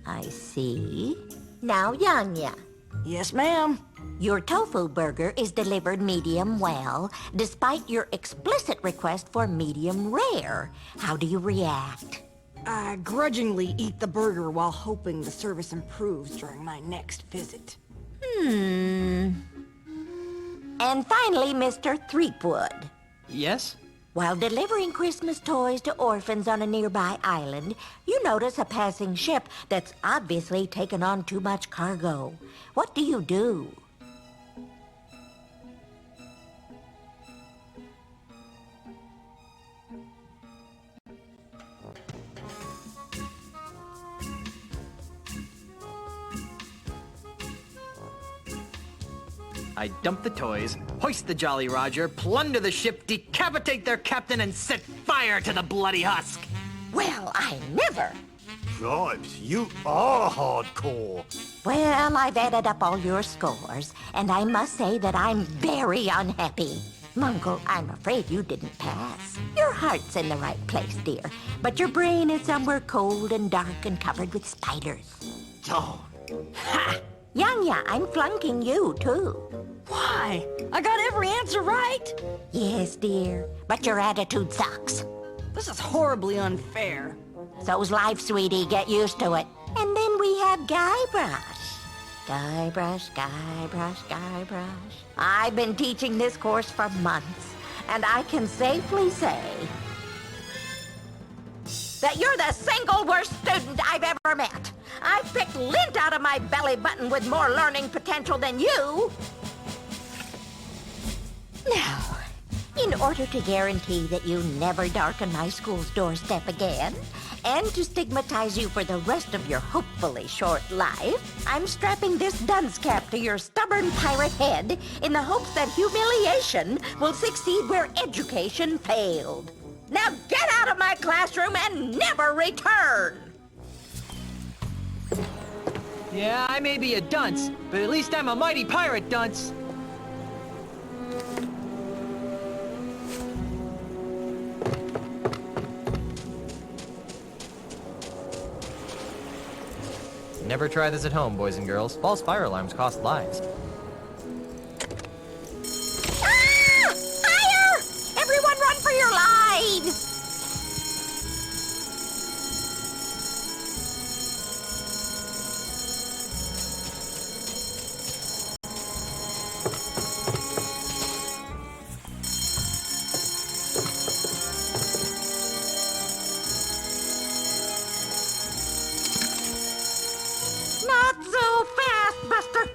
[SPEAKER 21] I see. Now, Yanya.
[SPEAKER 11] Yes, ma'am.
[SPEAKER 21] Your tofu burger is delivered medium well, despite your explicit request for medium rare. How do you react?
[SPEAKER 11] I grudgingly eat the burger while hoping the service improves during my next visit.
[SPEAKER 21] And finally, Mr. Threepwood.
[SPEAKER 1] Yes?
[SPEAKER 21] While delivering Christmas toys to orphans on a nearby island, you notice a passing ship that's obviously taken on too much cargo. What do you do?
[SPEAKER 1] I dump the toys, hoist the Jolly Roger, plunder the ship, decapitate their captain, and set fire to the bloody husk.
[SPEAKER 21] Well, I never.
[SPEAKER 5] Cripes, you are hardcore.
[SPEAKER 21] Well, I've added up all your scores, and I must say that I'm very unhappy. Mungo, I'm afraid you didn't pass. Your heart's in the right place, dear, but your brain is somewhere cold and dark and covered with spiders.
[SPEAKER 5] Oh.
[SPEAKER 21] Ha! Yanya, I'm flunking you, too.
[SPEAKER 11] Why? I got every answer right.
[SPEAKER 21] Yes, dear, but your attitude sucks.
[SPEAKER 11] This is horribly unfair.
[SPEAKER 21] So's life, sweetie. Get used to it. And then we have Guybrush. Guybrush, Guybrush, Guybrush. I've been teaching this course for months, and I can safely say that you're the single worst student I've ever met. I've picked lint out of my belly button with more learning potential than you. Now, In order to guarantee that you never darken my school's doorstep again, and to stigmatize you for the rest of your hopefully short life, I'm strapping this dunce cap to your stubborn pirate head in the hopes that humiliation will succeed where education failed. Now get out of my classroom and never return!
[SPEAKER 4] Yeah, I may be a dunce, but at least I'm a mighty pirate dunce.
[SPEAKER 1] Never try this at home, boys and girls. False fire alarms cost lives.
[SPEAKER 21] Ah! Fire! Everyone run for your lives! Not so fast, Buster!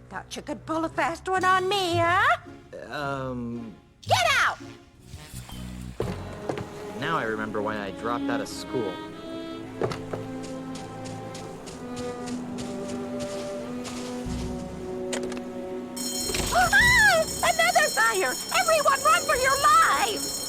[SPEAKER 21] Thought you could pull a fast one on me, huh? Get out!
[SPEAKER 1] Now I remember why I dropped out of school.
[SPEAKER 21] Ah! Another fire! Everyone run for your lives!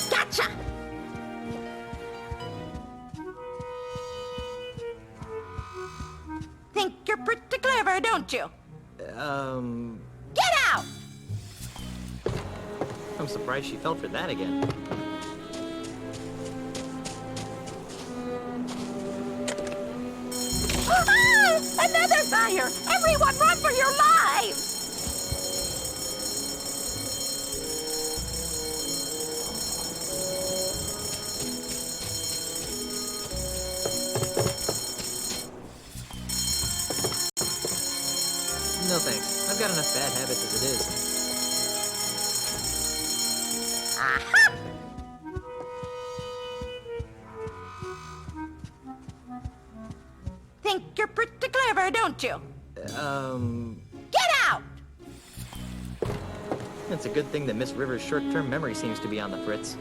[SPEAKER 21] Gotcha! Think you're pretty clever, don't you? Get out!
[SPEAKER 1] I'm surprised she fell for that again.
[SPEAKER 21] Ah! Another fire! Everyone run for your lives!
[SPEAKER 1] No thanks. I've got enough bad habits as it is.
[SPEAKER 21] Aha! Think you're pretty clever, don't you? Get out!
[SPEAKER 1] It's a good thing that Miss Rivers' short-term memory seems to be on the fritz.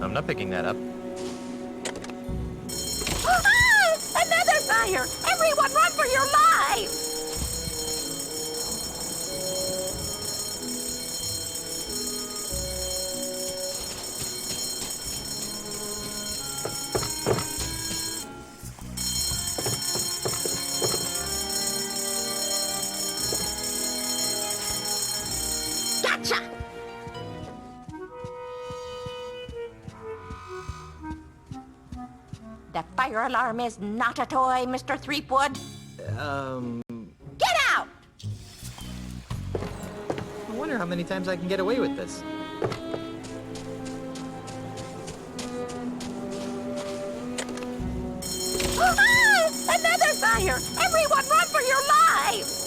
[SPEAKER 1] I'm not picking that up.
[SPEAKER 21] Ah! Another fire! Everyone run for your lives! Gotcha! The fire alarm is not a toy, Mr. Threepwood. Get out!
[SPEAKER 1] I wonder how many times I can get away with this.
[SPEAKER 21] Ah! Another fire! Everyone run for your lives!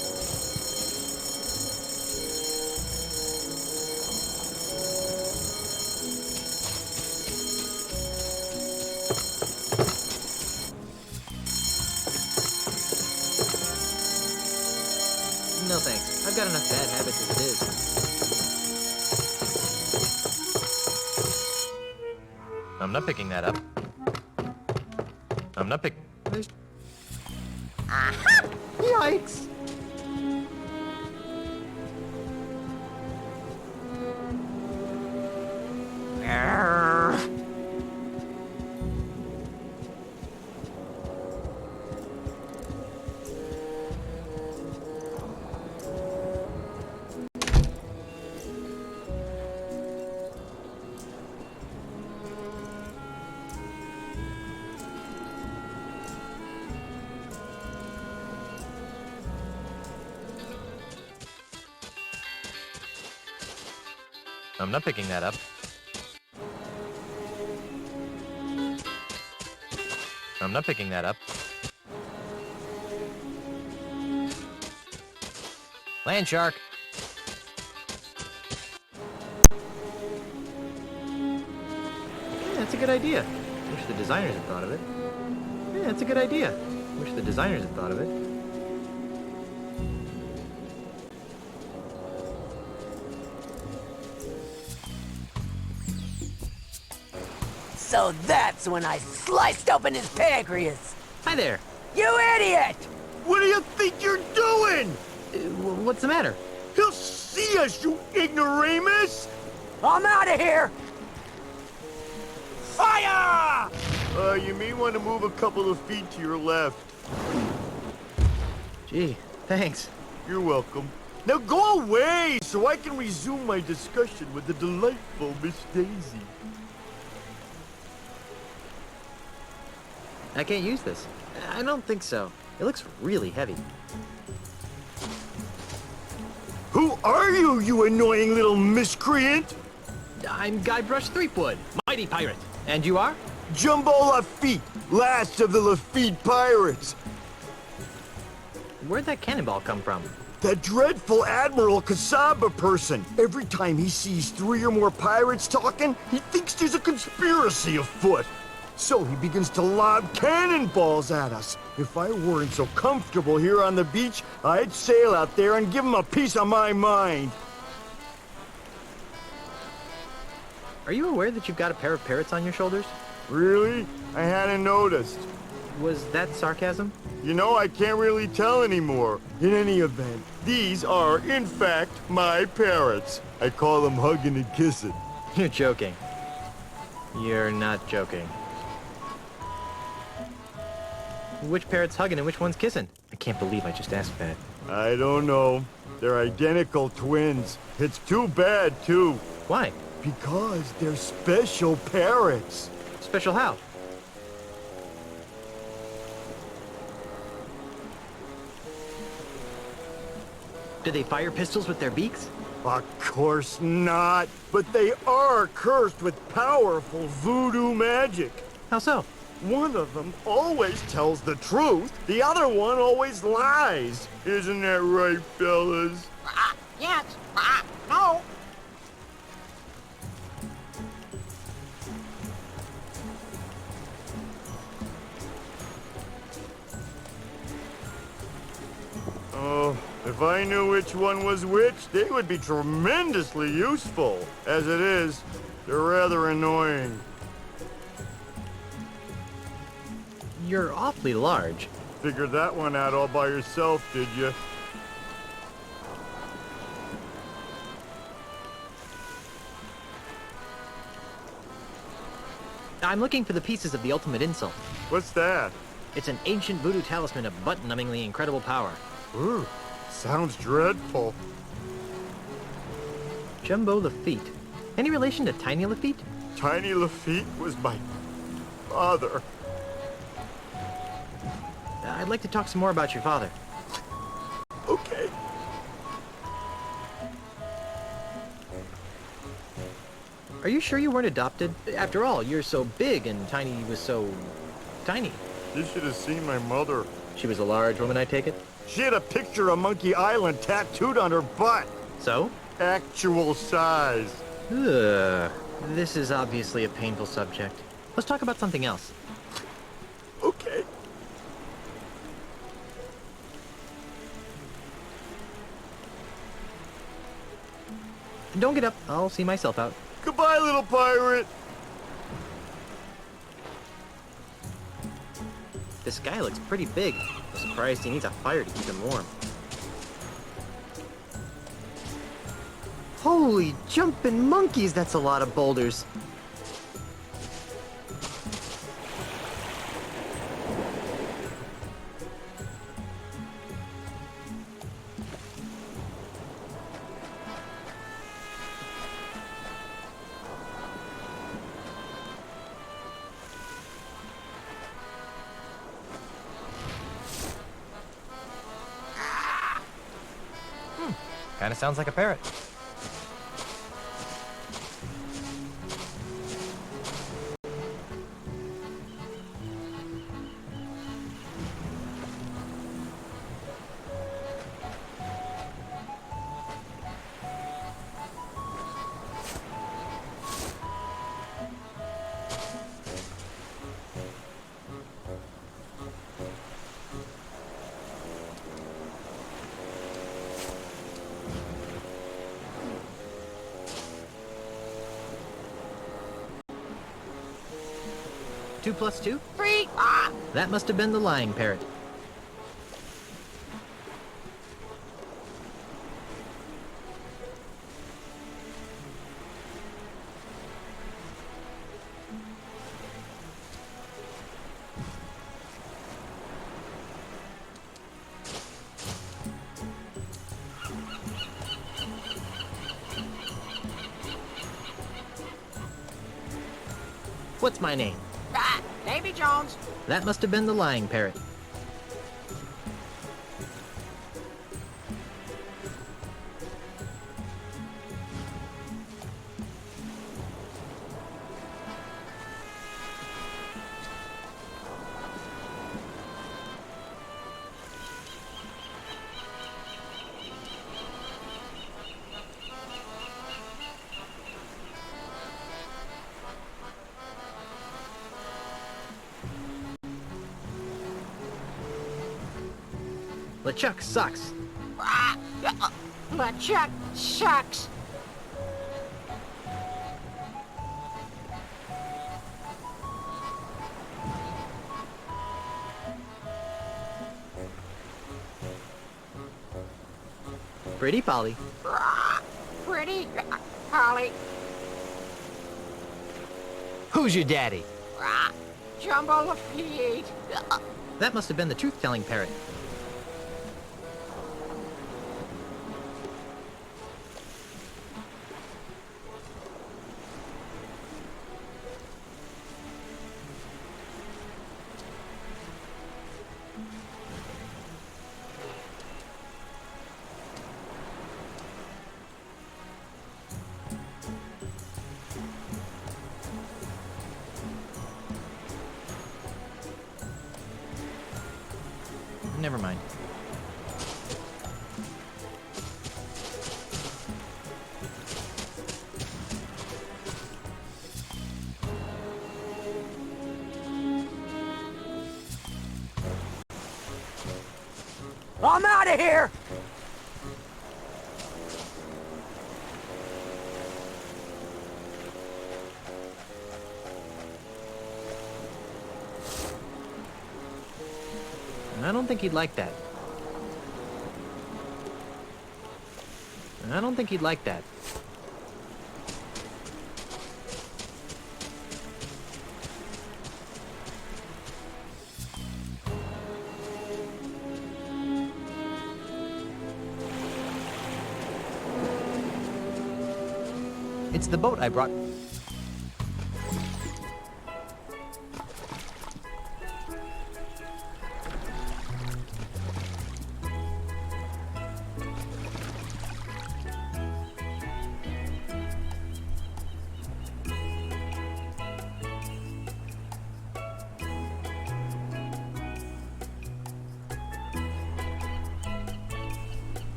[SPEAKER 1] No thanks. I've got enough bad habits as it is. I'm not picking that up. I'm not pick...
[SPEAKER 21] Aha!
[SPEAKER 1] Yikes! I'm not picking that up. I'm not picking that up. Land shark! Yeah, that's a good idea. Wish the designers had thought of it. Yeah, that's a good idea. Wish the designers had thought of it.
[SPEAKER 9] So that's when I sliced open his pancreas.
[SPEAKER 1] Hi there.
[SPEAKER 9] You idiot!
[SPEAKER 5] What do you think you're doing?
[SPEAKER 1] What's the matter?
[SPEAKER 5] He'll see us, you ignoramus!
[SPEAKER 9] I'm out of here! Fire!
[SPEAKER 5] You may want to move a couple of feet to your left.
[SPEAKER 1] Gee, thanks.
[SPEAKER 5] You're welcome. Now go away so I can resume my discussion with the delightful Miss Daisy.
[SPEAKER 1] I can't use this. I don't think so. It looks really heavy.
[SPEAKER 5] Who are you, you annoying little miscreant?
[SPEAKER 1] I'm Guybrush Threepwood, mighty pirate. And you are?
[SPEAKER 5] Jumbo Lafitte, last of the Lafitte pirates.
[SPEAKER 1] Where'd that cannonball come from?
[SPEAKER 5] That dreadful Admiral Kasaba person. Every time he sees 3 or more pirates talking, he thinks there's a conspiracy afoot. So he begins to lob cannonballs at us. If I weren't so comfortable here on the beach, I'd sail out there and give him a piece of my mind.
[SPEAKER 1] Are you aware that you've got a pair of parrots on your shoulders?
[SPEAKER 5] Really? I hadn't noticed.
[SPEAKER 1] Was that sarcasm?
[SPEAKER 5] You know, I can't really tell anymore. In any event, these are, in fact, my parrots. I call them hugging and kissing.
[SPEAKER 1] You're joking. You're not joking. Which parrot's hugging and which one's kissing? I can't believe I just asked that.
[SPEAKER 5] I don't know. They're identical twins. It's too bad, too.
[SPEAKER 1] Why?
[SPEAKER 5] Because they're special parrots.
[SPEAKER 1] Special how? Do they fire pistols with their beaks?
[SPEAKER 5] Of course not. But they are cursed with powerful voodoo magic.
[SPEAKER 1] How so?
[SPEAKER 5] One of them always tells the truth. The other one always lies. Isn't that right, fellas?
[SPEAKER 10] Yes. No.
[SPEAKER 5] Oh, if I knew which one was which, they would be tremendously useful. As it is, they're rather annoying.
[SPEAKER 1] You're awfully large.
[SPEAKER 5] Figured that one out all by yourself, did you?
[SPEAKER 1] I'm looking for the pieces of the ultimate insult.
[SPEAKER 5] What's that?
[SPEAKER 1] It's an ancient voodoo talisman of butt-numbingly incredible power.
[SPEAKER 5] Ooh, sounds dreadful.
[SPEAKER 1] Jumbo Lafitte. Any relation to Tiny Lafitte?
[SPEAKER 5] Tiny Lafitte was my father.
[SPEAKER 1] I'd like to talk some more about your father.
[SPEAKER 5] Okay.
[SPEAKER 1] Are you sure you weren't adopted? After all, you're so big and Tiny was so... tiny.
[SPEAKER 5] You should have seen my mother.
[SPEAKER 1] She was a large woman, I take it?
[SPEAKER 5] She had a picture of Monkey Island tattooed on her butt.
[SPEAKER 1] So?
[SPEAKER 5] Actual size.
[SPEAKER 1] Ugh. This is obviously a painful subject. Let's talk about something else.
[SPEAKER 5] Okay.
[SPEAKER 1] Don't get up. I'll see myself out.
[SPEAKER 5] Goodbye, little pirate.
[SPEAKER 1] This guy looks pretty big. I'm surprised he needs a fire to keep him warm. Holy jumping monkeys, that's a lot of boulders. Kinda sounds like a parrot. 2 plus 2?
[SPEAKER 11] 3.
[SPEAKER 1] That must have been the lying parrot. What's my name?
[SPEAKER 11] Davy Jones.
[SPEAKER 1] That must have been the lying parrot. LeChuck sucks.
[SPEAKER 11] LeChuck sucks.
[SPEAKER 1] Pretty Polly.
[SPEAKER 11] Pretty Polly.
[SPEAKER 4] Who's your daddy?
[SPEAKER 11] Jumbo the Fleet.
[SPEAKER 1] That must have been the truth-telling parrot. Never mind.
[SPEAKER 20] I'm out of here!
[SPEAKER 1] I don't think he'd like that. I don't think he'd like that. It's the boat I brought.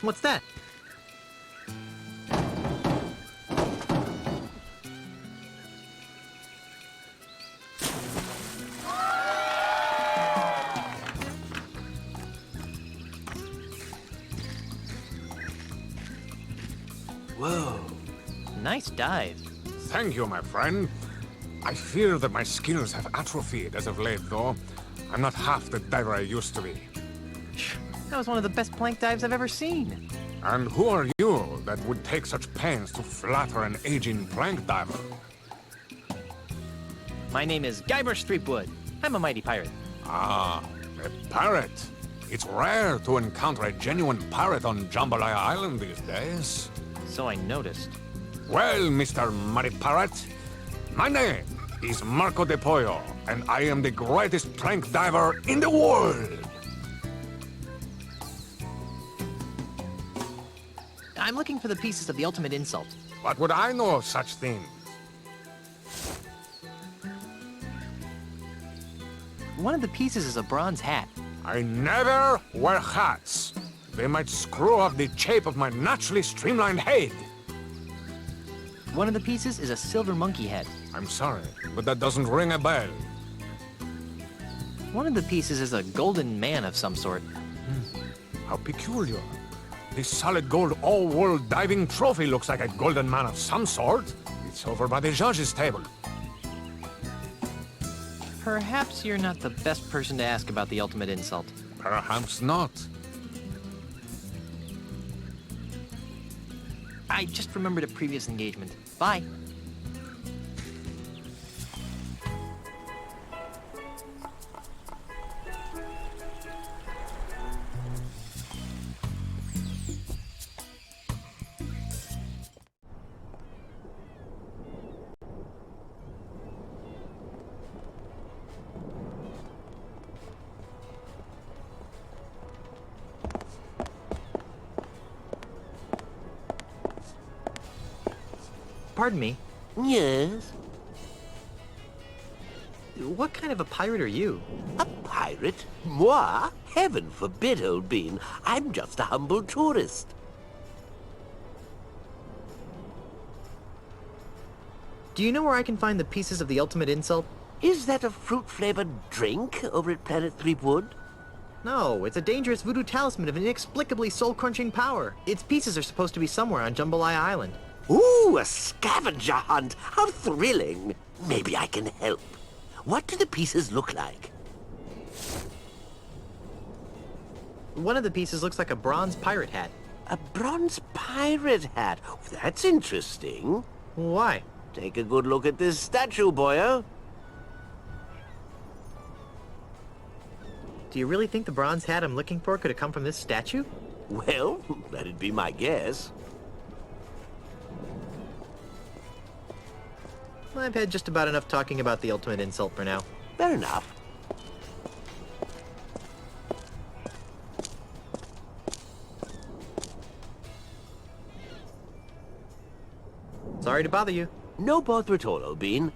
[SPEAKER 1] What's that?
[SPEAKER 6] Whoa.
[SPEAKER 1] Nice dive.
[SPEAKER 3] Thank you, my friend. I fear that my skills have atrophied as of late, though. I'm not half the diver I used to be.
[SPEAKER 1] That was one of the best plank dives I've ever seen.
[SPEAKER 3] And who are you that would take such pains to flatter an aging plank diver?
[SPEAKER 1] My name is Guyver Streepwood. I'm a mighty pirate.
[SPEAKER 3] Ah, a pirate. It's rare to encounter a genuine pirate on Jambalaya Island these days.
[SPEAKER 1] So I noticed.
[SPEAKER 3] Well, Mr. Mighty Pirate, my name is Marco de Pollo, and I am the greatest plank diver in the world.
[SPEAKER 1] I'm looking for the pieces of the ultimate insult.
[SPEAKER 3] What would I know of such things?
[SPEAKER 1] One of the pieces is a bronze hat.
[SPEAKER 3] I never wear hats. They might screw up the shape of my naturally streamlined head.
[SPEAKER 1] One of the pieces is a silver monkey head.
[SPEAKER 3] I'm sorry, but that doesn't ring a bell.
[SPEAKER 1] One of the pieces is a golden man of some sort.
[SPEAKER 3] How peculiar. This solid gold all-world diving trophy looks like a golden man of some sort. It's over by the judge's table.
[SPEAKER 1] Perhaps you're not the best person to ask about the ultimate insult.
[SPEAKER 3] Perhaps not.
[SPEAKER 1] I just remembered a previous engagement. Bye. Pardon me.
[SPEAKER 7] Yes?
[SPEAKER 1] What kind of a pirate are you?
[SPEAKER 7] A pirate? Moi? Heaven forbid, old bean. I'm just a humble tourist.
[SPEAKER 1] Do you know where I can find the pieces of the ultimate insult?
[SPEAKER 7] Is that a fruit-flavored drink over at Planet Threepwood?
[SPEAKER 1] No, it's a dangerous voodoo talisman of inexplicably soul-crunching power. Its pieces are supposed to be somewhere on Jambalaya Island.
[SPEAKER 7] Ooh, a scavenger hunt! How thrilling! Maybe I can help. What do the pieces look like?
[SPEAKER 1] One of the pieces looks like a bronze pirate hat.
[SPEAKER 7] A bronze pirate hat? That's interesting.
[SPEAKER 1] Why?
[SPEAKER 7] Take a good look at this statue, boyo.
[SPEAKER 1] Do you really think the bronze hat I'm looking for could have come from this statue?
[SPEAKER 7] Well, that'd be my guess.
[SPEAKER 1] I've had just about enough talking about the ultimate insult for now.
[SPEAKER 7] Fair enough.
[SPEAKER 1] Sorry to bother you.
[SPEAKER 7] No bother at all, old bean.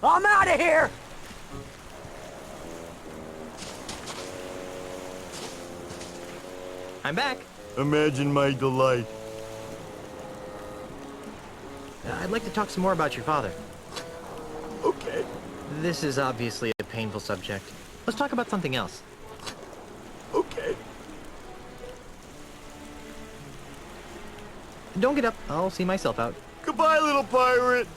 [SPEAKER 20] I'm out of here!
[SPEAKER 1] I'm back.
[SPEAKER 5] Imagine my delight.
[SPEAKER 1] I'd like to talk some more about your father.
[SPEAKER 5] Okay.
[SPEAKER 1] This is obviously a painful subject. Let's talk about something else.
[SPEAKER 5] Okay.
[SPEAKER 1] Don't get up. I'll see myself out.
[SPEAKER 5] Goodbye, little pirate.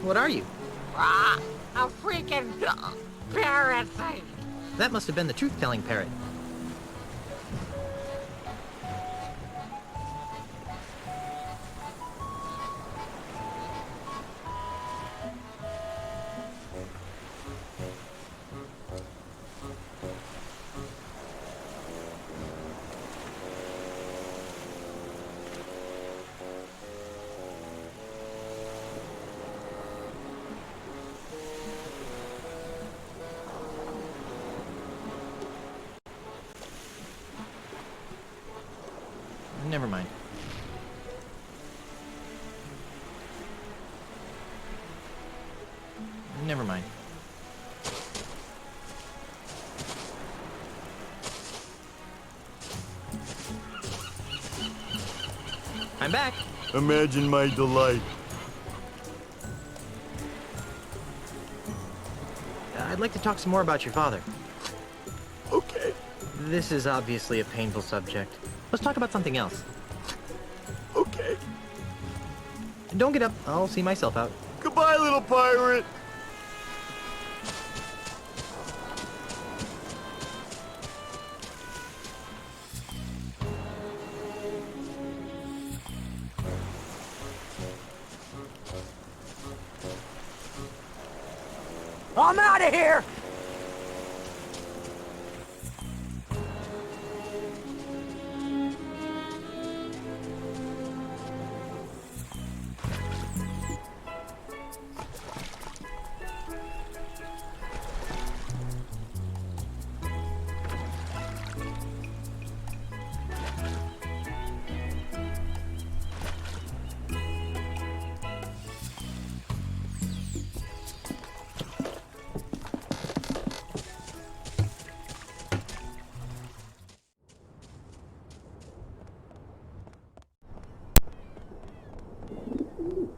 [SPEAKER 1] What are you?
[SPEAKER 11] A freaking parrot thing.
[SPEAKER 1] That must have been the truth-telling parrot. Never mind. Never mind. I'm back.
[SPEAKER 5] Imagine my delight.
[SPEAKER 1] I'd like to talk some more about your father.
[SPEAKER 5] Okay.
[SPEAKER 1] This is obviously a painful subject. Let's talk about something else.
[SPEAKER 5] Okay.
[SPEAKER 1] Don't get up. I'll see myself out.
[SPEAKER 5] Goodbye, little pirate.
[SPEAKER 20] I'm out of here!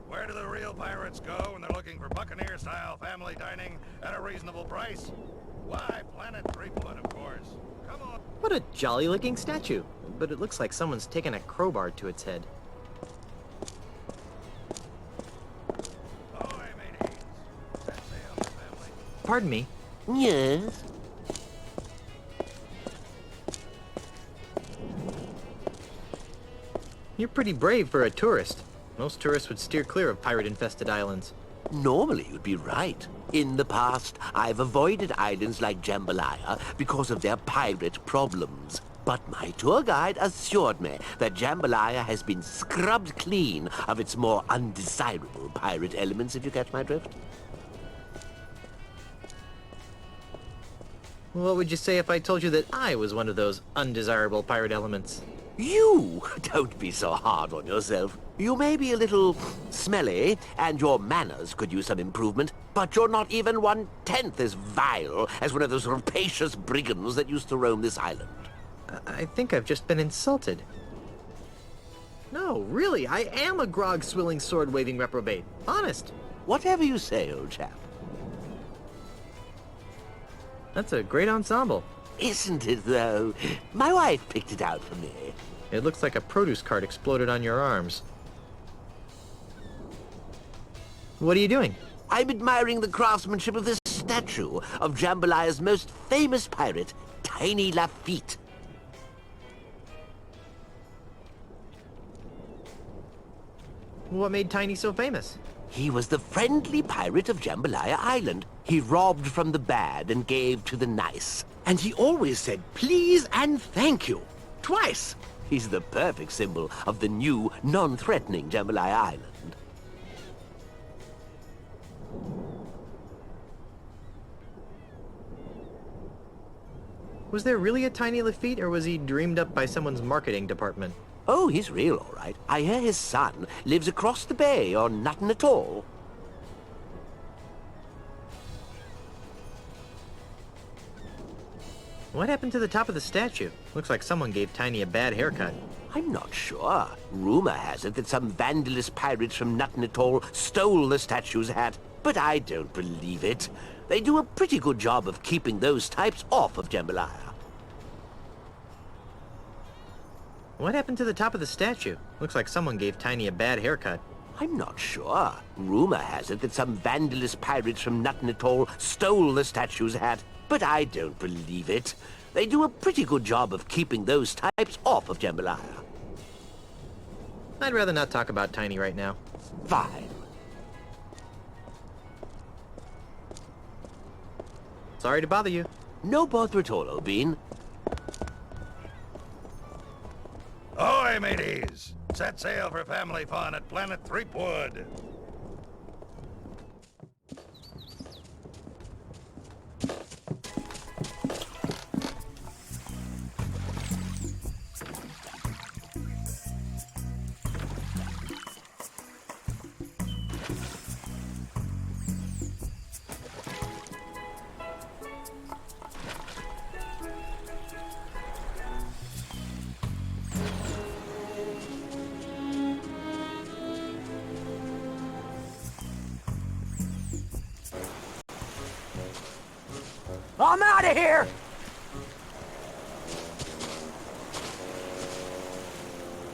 [SPEAKER 16] Where do the real pirates go when they're looking for Buccaneer-style family dining at a reasonable price? Why, Planet Threepwood, of course. Come on.
[SPEAKER 1] What a jolly-looking statue. But it looks like someone's taken a crowbar to its head. Pardon me.
[SPEAKER 7] Yes?
[SPEAKER 1] You're pretty brave for a tourist. Most tourists would steer clear of pirate-infested islands.
[SPEAKER 7] Normally, you'd be right. In the past, I've avoided islands like Jambalaya because of their pirate problems. But my tour guide assured me that Jambalaya has been scrubbed clean of its more undesirable pirate elements, if you catch my drift.
[SPEAKER 1] What would you say if I told you that I was one of those undesirable pirate elements?
[SPEAKER 7] You? Don't be so hard on yourself. You may be a little smelly, and your manners could use some improvement, but you're not even 1/10 as vile as one of those rapacious brigands that used to roam this island.
[SPEAKER 1] I think I've just been insulted. No, really, I am a grog-swilling, sword-waving reprobate. Honest.
[SPEAKER 7] Whatever you say, old chap.
[SPEAKER 1] That's a great ensemble.
[SPEAKER 7] Isn't it, though? My wife picked it out for me.
[SPEAKER 1] It looks like a produce cart exploded on your arms. What are you doing?
[SPEAKER 7] I'm admiring the craftsmanship of this statue of Jambalaya's most famous pirate, Tiny Lafitte.
[SPEAKER 1] What made Tiny so famous?
[SPEAKER 7] He was the friendly pirate of Jambalaya Island. He robbed from the bad and gave to the nice. And he always said please and thank you. Twice. He's the perfect symbol of the new, non-threatening Jambalaya Island.
[SPEAKER 1] Was there really a Tiny Lafitte, or was he dreamed up by someone's marketing department?
[SPEAKER 7] Oh, he's real, all right. I hear his son lives across the bay or nothing at all.
[SPEAKER 1] What happened to the top of the statue? Looks like someone gave Tiny a bad haircut.
[SPEAKER 7] I'm not sure. Rumor has it that some vandalous pirates from Nothing at All stole the statue's hat, but I don't believe it. They do a pretty good job of keeping those types off of Jambalaya.
[SPEAKER 1] What happened to the top of the statue? Looks like someone gave Tiny a bad haircut.
[SPEAKER 7] I'm not sure. Rumor has it that some vandalous pirates from Nothing at All stole the statue's hat, but I don't believe it. They do a pretty good job of keeping those types off of Jambalaya.
[SPEAKER 1] I'd rather not talk about Tiny right now.
[SPEAKER 7] Fine.
[SPEAKER 1] Sorry to bother you.
[SPEAKER 7] No bother at all, Obeen.
[SPEAKER 16] Ahoy, mateys! Set sail for family fun at Planet Threepwood.
[SPEAKER 20] I'm out of here!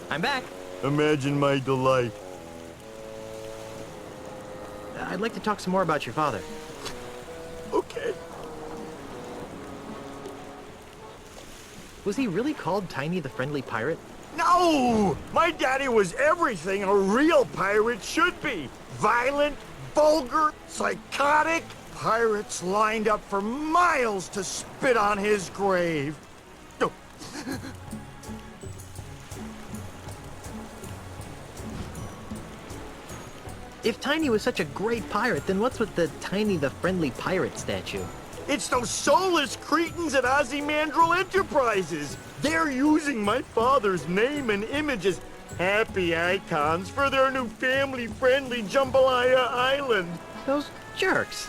[SPEAKER 1] I'm back.
[SPEAKER 5] Imagine my delight.
[SPEAKER 1] I'd like to talk some more about your father.
[SPEAKER 5] Okay.
[SPEAKER 1] Was he really called Tiny the Friendly Pirate?
[SPEAKER 5] No! My daddy was everything a real pirate should be. Violent, vulgar, psychotic. Pirates lined up for miles to spit on his grave.
[SPEAKER 1] If Tiny was such a great pirate, then what's with the Tiny the Friendly Pirate statue?
[SPEAKER 5] It's those soulless cretins at Ozymandias Enterprises. They're using my father's name and image as happy icons for their new family-friendly Jambalaya Island.
[SPEAKER 1] Those jerks.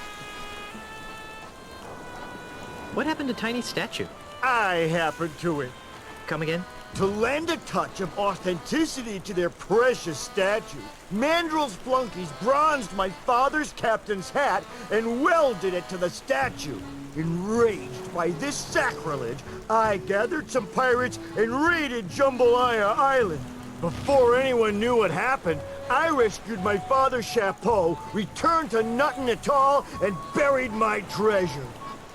[SPEAKER 1] What happened to Tiny's statue?
[SPEAKER 5] I happened to it.
[SPEAKER 1] Come again?
[SPEAKER 5] To lend a touch of authenticity to their precious statue, Mandrill's flunkies bronzed my father's captain's hat and welded it to the statue. Enraged by this sacrilege, I gathered some pirates and raided Jambalaya Island. Before anyone knew what happened, I rescued my father's chapeau, returned to Nuttin Atoll, and buried my treasure.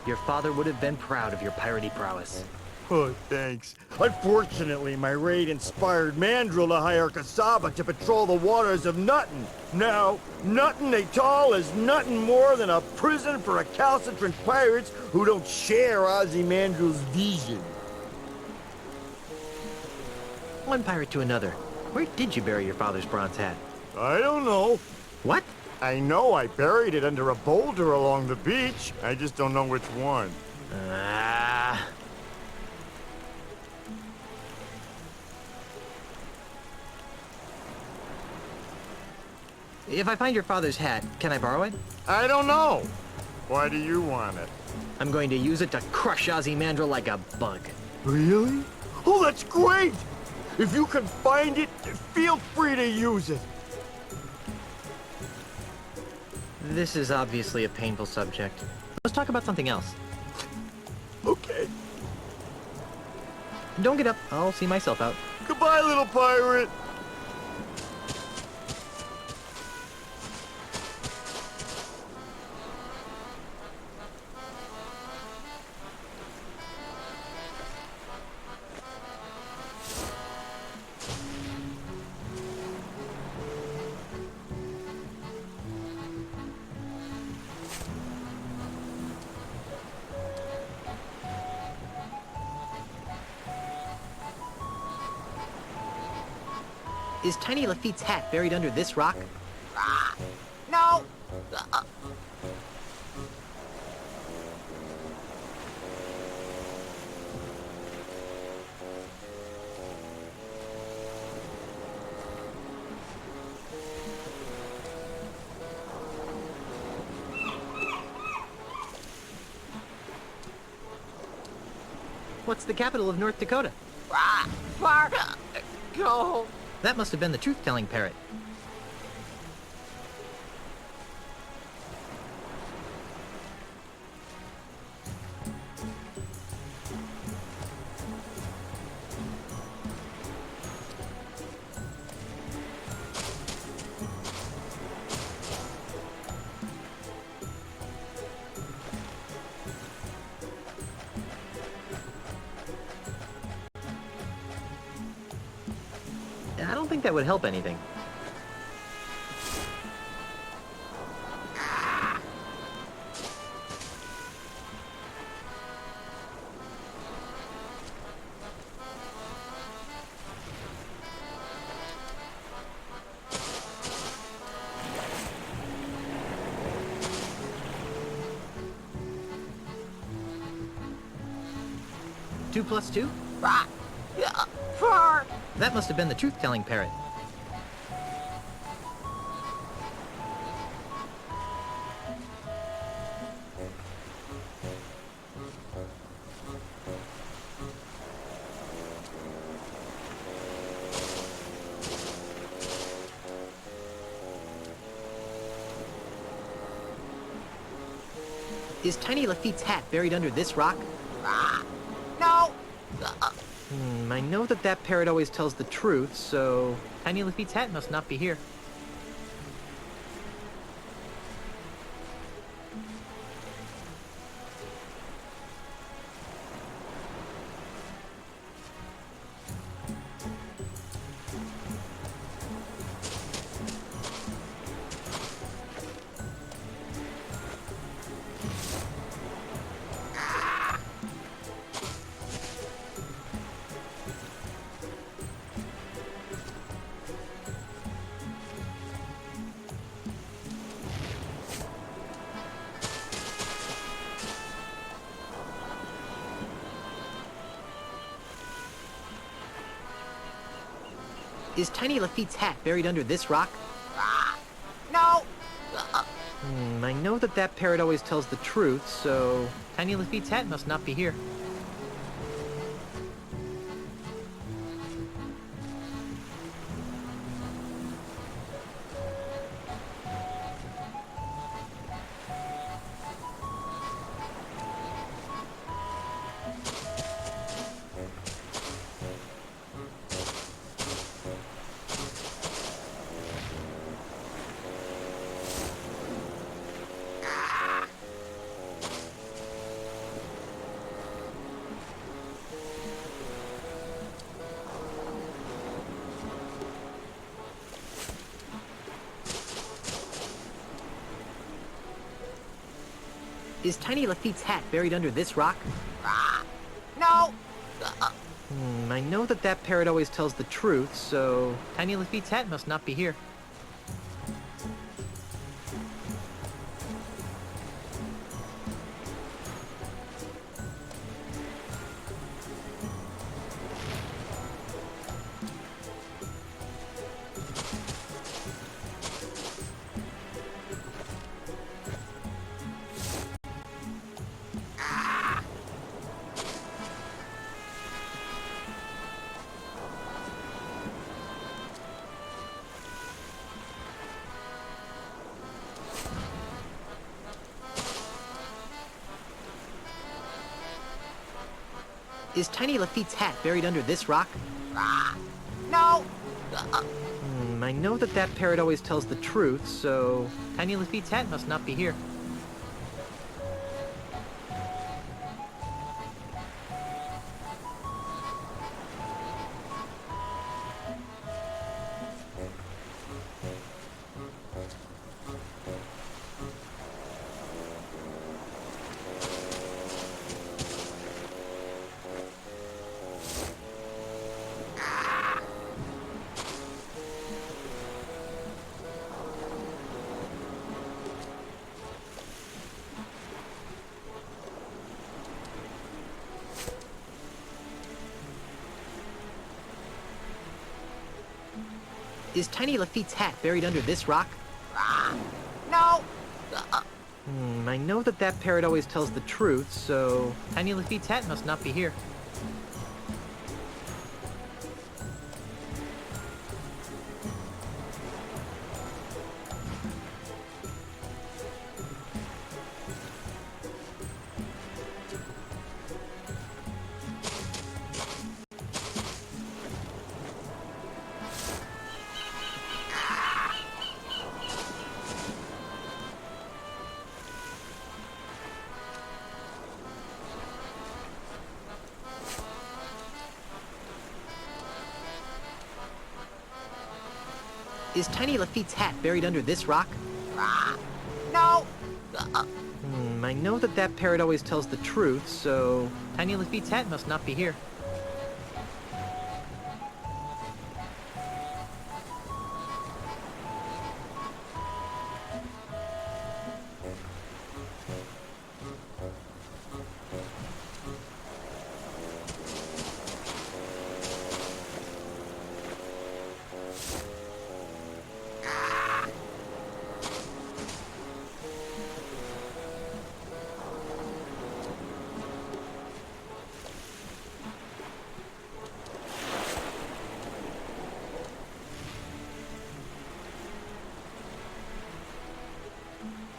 [SPEAKER 1] Your father would have been proud of your piratey prowess.
[SPEAKER 5] Oh, thanks. Unfortunately, my raid inspired Mandrill to hire Kasaba to patrol the waters of Nuttin. Now, Nuttin Atoll is nothing more than a prison for recalcitrant pirates who don't share Ozymandias' vision.
[SPEAKER 1] One pirate to another. Where did you bury your father's bronze hat?
[SPEAKER 5] I don't know.
[SPEAKER 1] What?
[SPEAKER 5] I know I buried it under a boulder along the beach. I just don't know which one.
[SPEAKER 1] If I find your father's hat, can I borrow it?
[SPEAKER 5] I don't know. Why do you want it?
[SPEAKER 1] I'm going to use it to crush Ozymandias like a bug.
[SPEAKER 5] Really? Oh, that's great! If you can find it, feel free to use it.
[SPEAKER 1] This is obviously a painful subject. Let's talk about something else.
[SPEAKER 5] Okay.
[SPEAKER 1] Don't get up. I'll see myself out.
[SPEAKER 5] Goodbye, little pirate.
[SPEAKER 1] Is Tiny Lafitte's hat buried under this rock?
[SPEAKER 20] No!
[SPEAKER 1] What's the capital of North Dakota?
[SPEAKER 20] Go.
[SPEAKER 1] That must have been the truth-telling parrot. I don't think that would help anything. Two plus two? That must have been the truth-telling parrot. Is Tiny Lafitte's hat buried under this rock?
[SPEAKER 20] No.
[SPEAKER 1] I know that that parrot always tells the truth, so Tiny Lafitte's hat must not be here. Is Tiny Lafitte's hat buried under this rock?
[SPEAKER 20] No.
[SPEAKER 1] I know that that parrot always tells the truth, so Tiny Lafitte's hat must not be here. Is Tiny Lafitte's hat buried under this rock?
[SPEAKER 20] No.
[SPEAKER 1] I know that that parrot always tells the truth, so Tiny Lafitte's hat must not be here. Is Tiny Lafitte's hat buried under this rock?
[SPEAKER 20] No.
[SPEAKER 1] I know that that parrot always tells the truth, so Tiny Lafitte's hat must not be here. Is Tiny Lafitte's hat buried under this rock?
[SPEAKER 20] No.
[SPEAKER 1] I know that that parrot always tells the truth, so Tiny Lafitte's hat must not be here. Is Tiny Lafitte's hat buried under this rock?
[SPEAKER 20] No.
[SPEAKER 1] I know that that parrot always tells the truth, so Tiny Lafitte's hat must not be here.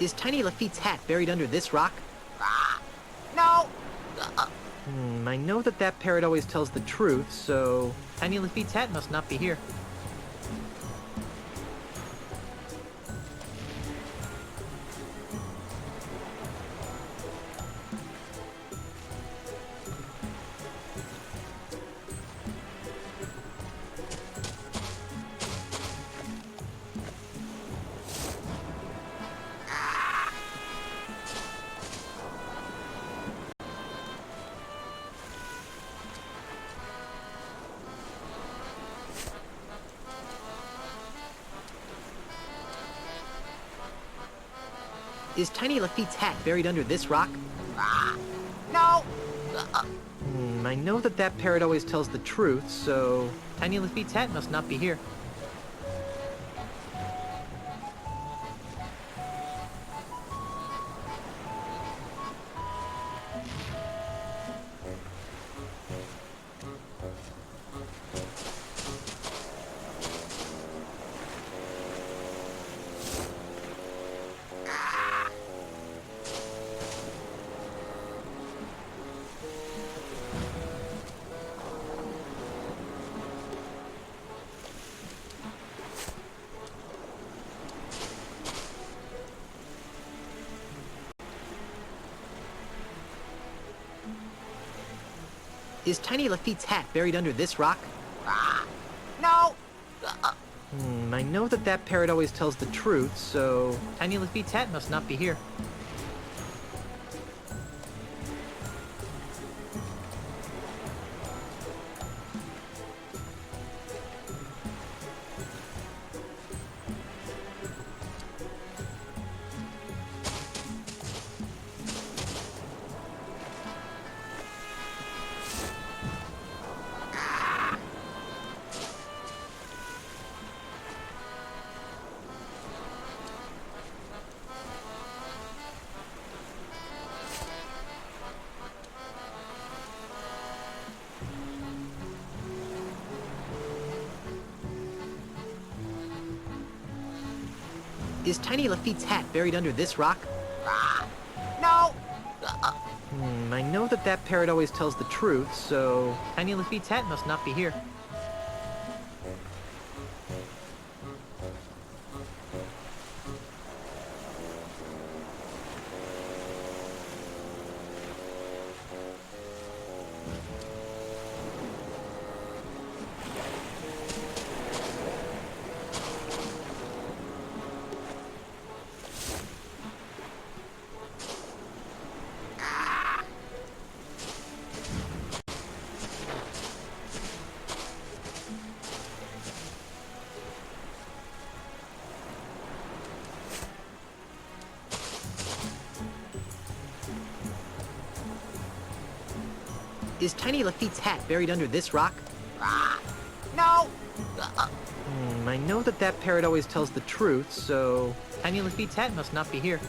[SPEAKER 1] Is Tiny Lafitte's hat buried under this rock?
[SPEAKER 20] No!
[SPEAKER 1] I know that that parrot always tells the truth, so Tiny Lafitte's hat must not be here. Is Tiny Lafitte's hat buried under this rock?
[SPEAKER 20] No!
[SPEAKER 1] I know that that parrot always tells the truth, so Tiny Lafitte's hat must not be here. Is Tiny Lafitte's hat buried under this rock?
[SPEAKER 20] No!
[SPEAKER 1] I know that that parrot always tells the truth, so Tiny Lafitte's hat must not be here. Is Tiny Lafitte's hat buried under this rock?
[SPEAKER 20] No!
[SPEAKER 1] I know that that parrot always tells the truth, so Tiny Lafitte's hat must not be here. Is Tiny Lafitte's hat buried under this rock?
[SPEAKER 20] No!
[SPEAKER 1] I know that that parrot always tells the truth, so Tiny Lafitte's hat must not be here.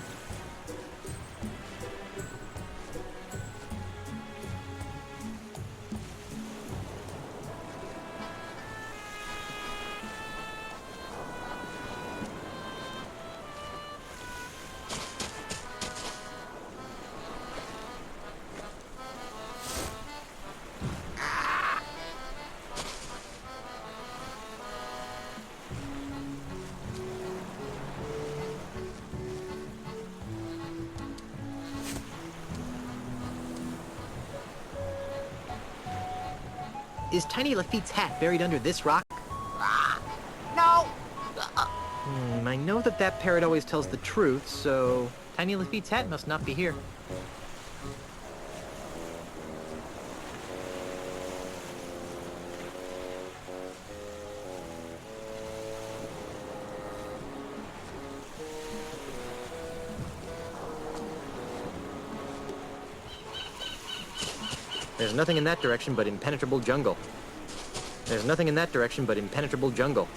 [SPEAKER 1] Is Tiny Lafitte's hat buried under this rock?
[SPEAKER 20] No!
[SPEAKER 1] I know that that parrot always tells the truth, so Tiny Lafitte's hat must not be here. There's nothing in that direction but impenetrable jungle. There's nothing in that direction but impenetrable jungle.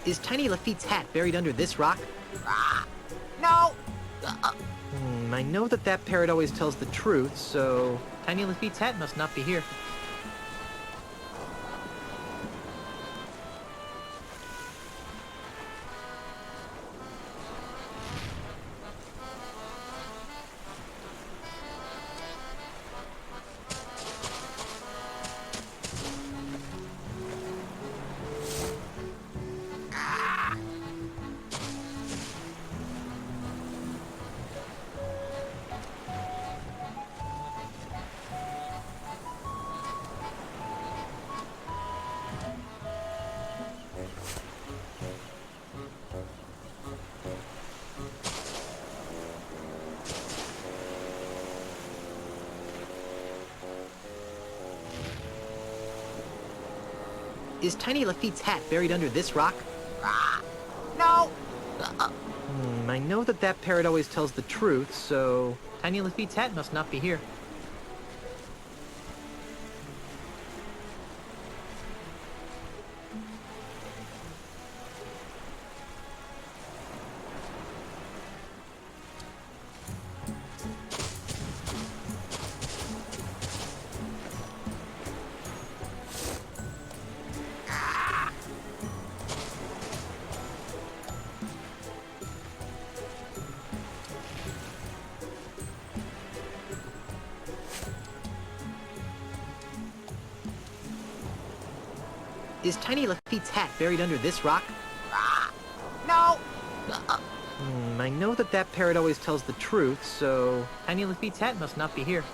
[SPEAKER 1] Is Tiny Lafitte's hat buried under this rock?
[SPEAKER 20] No!
[SPEAKER 1] I know that that parrot always tells the truth, so Tiny Lafitte's hat must not be here. Is Tiny Lafitte's hat buried under this rock?
[SPEAKER 20] No!
[SPEAKER 1] I know that that parrot always tells the truth, so Tiny Lafitte's hat must not be here. Is Tiny Lafitte's hat buried under this rock?
[SPEAKER 20] No!
[SPEAKER 1] I know that that parrot always tells the truth, so Tiny Lafitte's hat must not be here.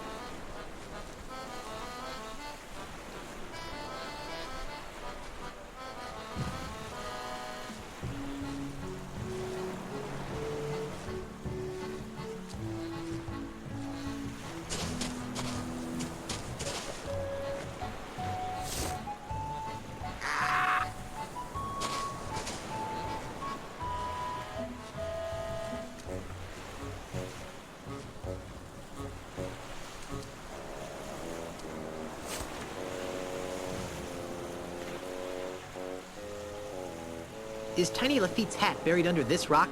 [SPEAKER 1] Is Tiny Lafitte's hat buried under this rock?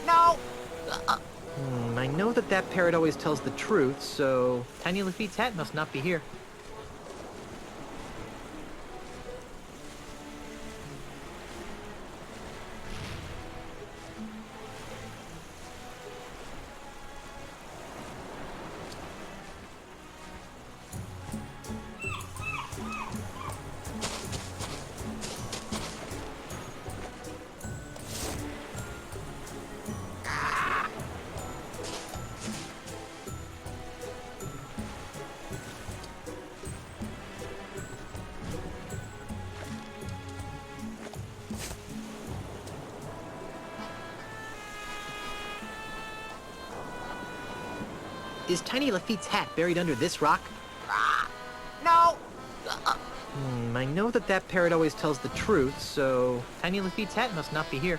[SPEAKER 20] No!
[SPEAKER 1] I know that that parrot always tells the truth, so Tiny Lafitte's hat must not be here. Is Tiny Lafitte's hat buried under this rock?
[SPEAKER 20] No!
[SPEAKER 1] I know that that parrot always tells the truth, so Tiny Lafitte's hat must not be here.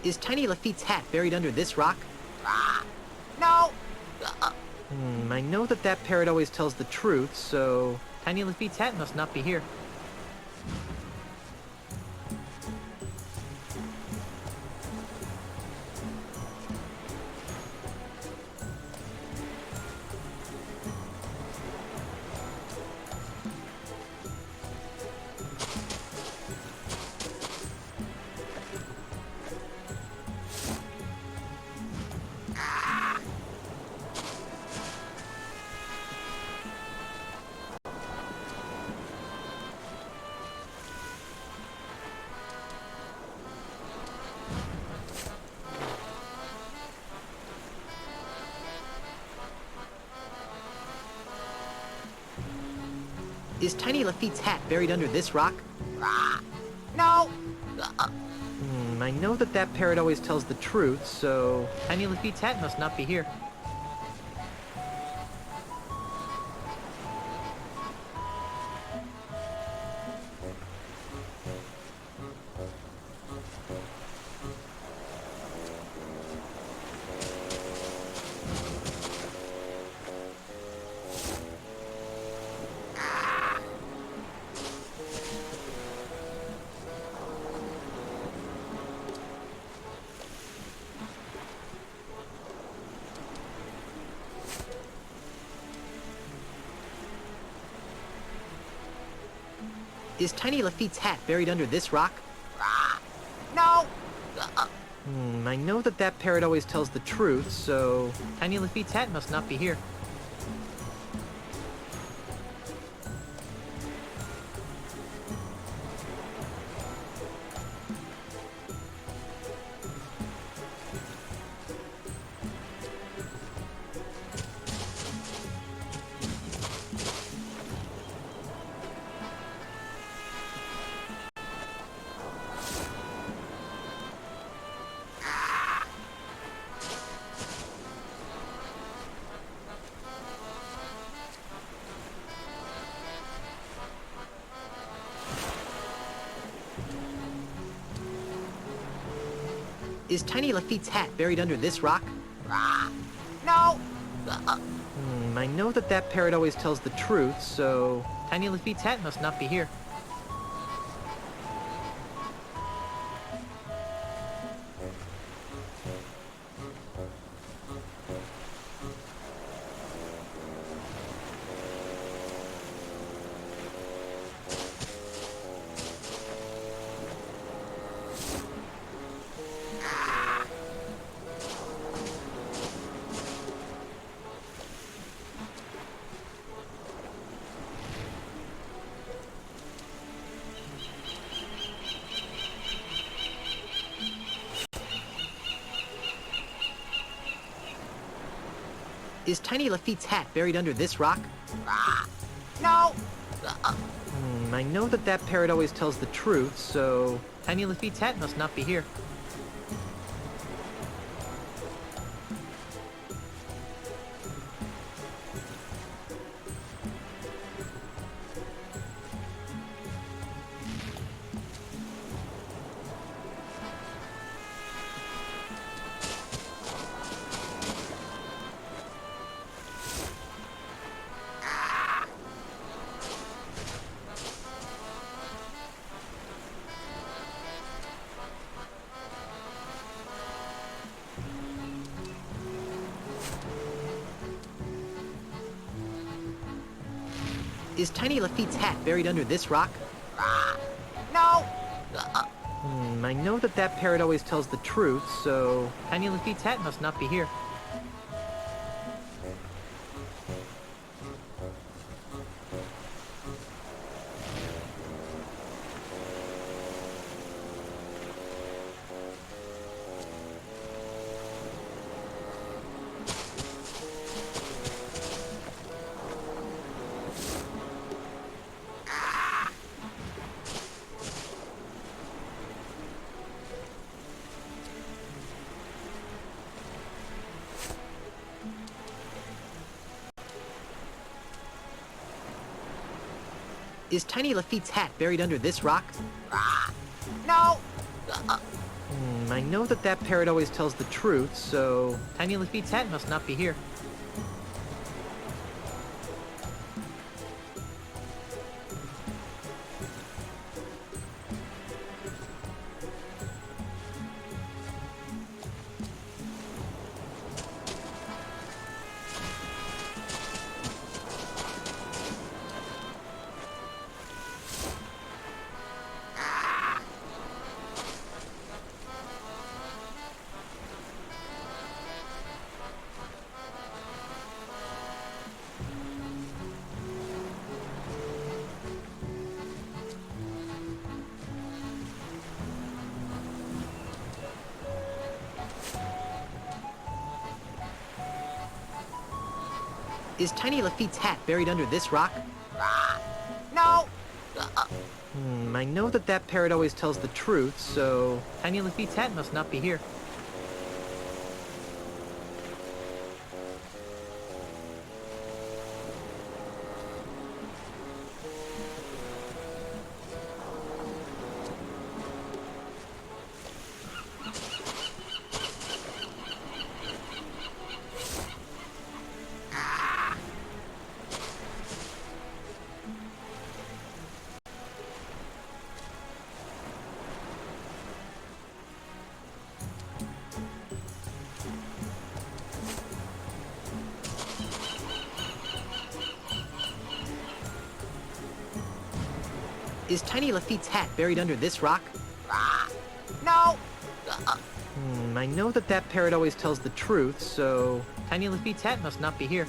[SPEAKER 1] Is Tiny Lafitte's hat buried under this rock?
[SPEAKER 20] No!
[SPEAKER 1] I know that that parrot always tells the truth, so Tiny Lafitte's hat must not be here. Is Tiny Lafitte's hat buried under this rock?
[SPEAKER 20] No.
[SPEAKER 1] I know that that parrot always tells the truth, so Tiny Lafitte's hat must not be here. Is Tiny Lafitte's hat buried under this rock?
[SPEAKER 20] No.
[SPEAKER 1] I know that that parrot always tells the truth, so Tiny Lafitte's hat must not be here. Is Tiny Lafitte's hat buried under this rock?
[SPEAKER 20] No.
[SPEAKER 1] I know that that parrot always tells the truth, so Tiny Lafitte's hat must not be here. Is Tiny Lafitte's hat buried under this rock?
[SPEAKER 20] No.
[SPEAKER 1] I know that that parrot always tells the truth, so Tiny Lafitte's hat must not be here. Is Tiny Lafitte's hat buried under this rock?
[SPEAKER 20] No.
[SPEAKER 1] I know that that parrot always tells the truth, so Tiny Lafitte's hat must not be here. Is Tiny Lafitte's hat buried under this rock?
[SPEAKER 20] No.
[SPEAKER 1] I know that that parrot always tells the truth, so Tiny Lafitte's hat must not be here. Is Tiny Lafitte's hat buried under this rock?
[SPEAKER 20] No.
[SPEAKER 1] I know that that parrot always tells the truth, so Tiny Lafitte's hat must not be here. Is Tiny Lafitte's hat buried under this rock?
[SPEAKER 10] No!
[SPEAKER 1] I know that that parrot always tells the truth, so Tiny Lafitte's hat must not be here.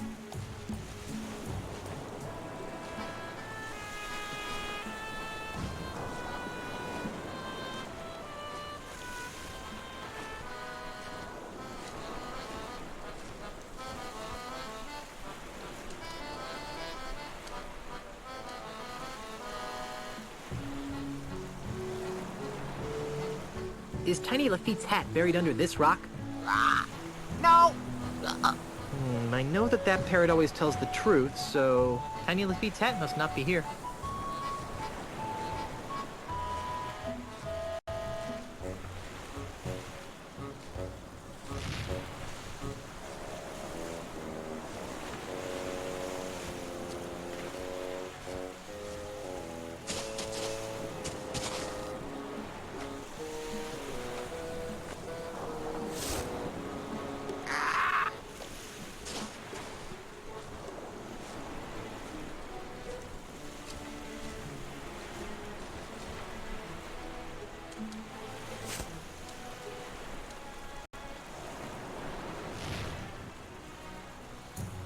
[SPEAKER 1] Is Tiny Lafitte's hat buried under this rock?
[SPEAKER 10] No!
[SPEAKER 1] I know that that parrot always tells the truth, so Tiny Lafitte's hat must not be here.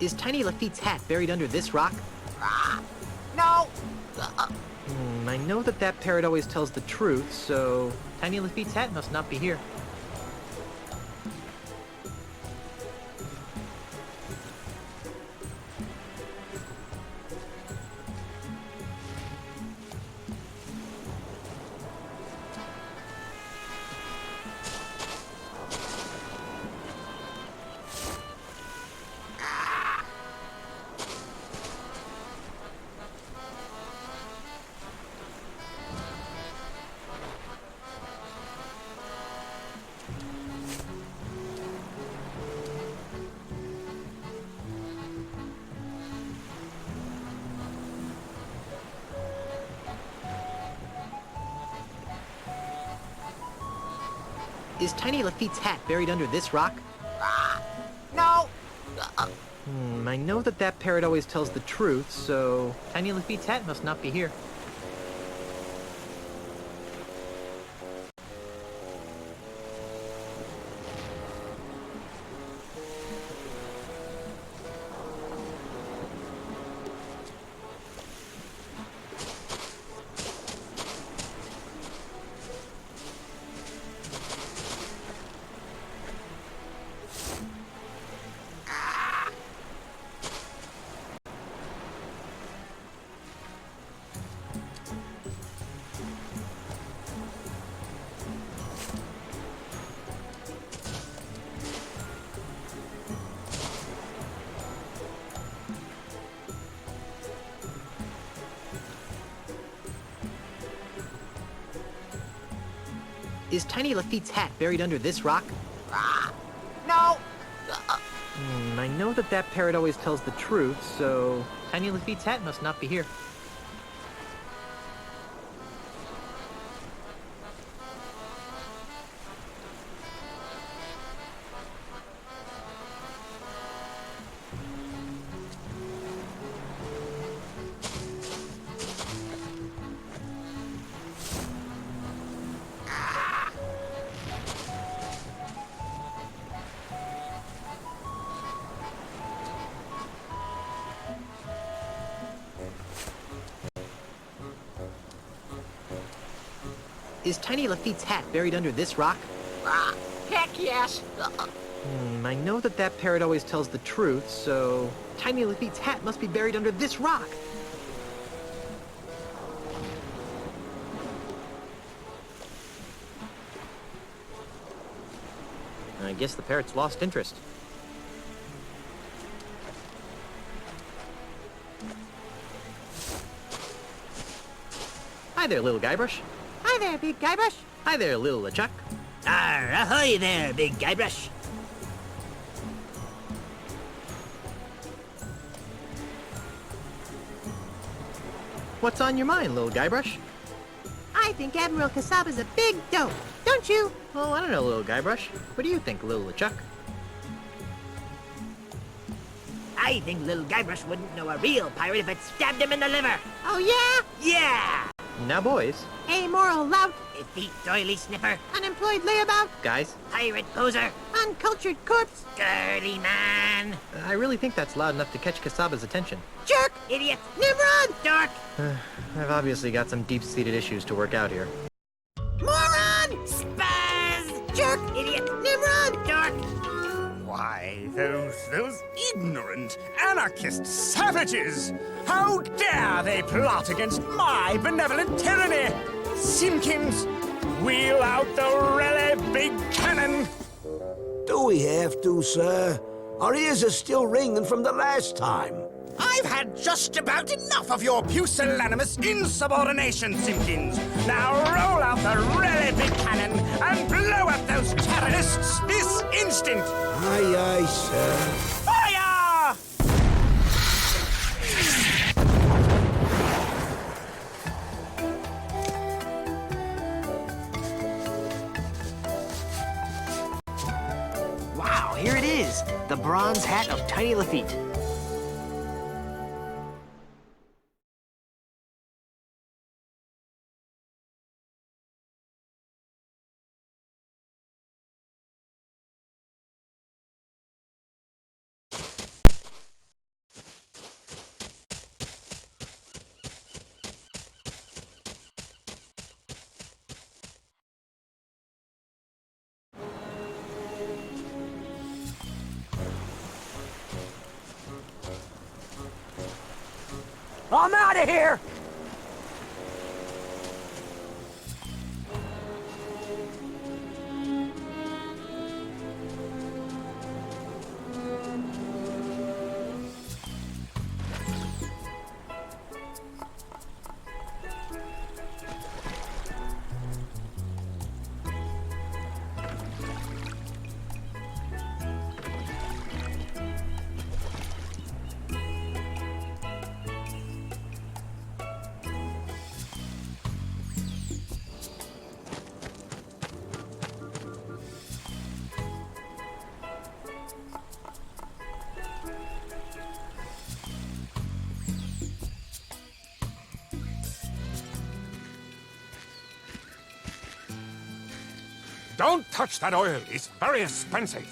[SPEAKER 1] Is Tiny Lafitte's hat buried under this rock?
[SPEAKER 10] No!
[SPEAKER 1] I know that that parrot always tells the truth, so Tiny Lafitte's hat must not be here. Is Tiny Lafitte's hat buried under this rock?
[SPEAKER 10] No!
[SPEAKER 1] I know that that parrot always tells the truth, so Tiny Lafitte's hat must not be here. Is Tiny Lafitte's hat buried under this rock?
[SPEAKER 10] No!
[SPEAKER 1] I know that that parrot always tells the truth, so Tiny Lafitte's hat must not be here. Is Tiny Lafitte's hat buried under this rock?
[SPEAKER 10] Heck yes!
[SPEAKER 1] I know that that parrot always tells the truth, so Tiny Lafitte's hat must be buried under this rock. I guess the parrots lost interest. Hi there, little Guybrush.
[SPEAKER 9] Hi there, Big Guybrush.
[SPEAKER 1] Hi there, little LeChuck.
[SPEAKER 10] Ahoy there, Big Guybrush.
[SPEAKER 1] What's on your mind, little Guybrush?
[SPEAKER 9] I think Admiral Casaba's a big dope, don't you?
[SPEAKER 1] Oh, I don't know, little Guybrush. What do you think, little LeChuck?
[SPEAKER 10] I think little Guybrush wouldn't know a real pirate if it stabbed him in the liver.
[SPEAKER 9] Oh, yeah?
[SPEAKER 10] Yeah!
[SPEAKER 1] Now, boys.
[SPEAKER 9] Amoral lout.
[SPEAKER 10] Effete doily sniffer.
[SPEAKER 9] Unemployed layabout.
[SPEAKER 1] Guys.
[SPEAKER 10] Pirate poser.
[SPEAKER 9] Uncultured corpse.
[SPEAKER 10] Girly man.
[SPEAKER 1] I really think that's loud enough to catch Casaba's attention.
[SPEAKER 9] Jerk.
[SPEAKER 10] Idiot.
[SPEAKER 9] Nimrod.
[SPEAKER 10] Dork.
[SPEAKER 1] I've obviously got some deep-seated issues to work out here.
[SPEAKER 9] Moron.
[SPEAKER 10] Spaz.
[SPEAKER 9] Jerk.
[SPEAKER 10] Idiot.
[SPEAKER 9] Nimrod.
[SPEAKER 10] Dork.
[SPEAKER 20] Why, those ignorant anarchist savages! How dare they plot against my benevolent tyranny! Simpkins, wheel out the really big cannon!
[SPEAKER 5] Do we have to, sir? Our ears are still ringing from the last time.
[SPEAKER 20] I've had just about enough of your pusillanimous insubordination, Simpkins. Now roll out the really big cannon and blow up those terrorists this instant!
[SPEAKER 5] Aye, aye, sir.
[SPEAKER 20] Fire!
[SPEAKER 19] Wow, here it is. The bronze hat of Tiny Lafitte.
[SPEAKER 10] I'm out of here!
[SPEAKER 3] Don't touch that oil. It's very expensive.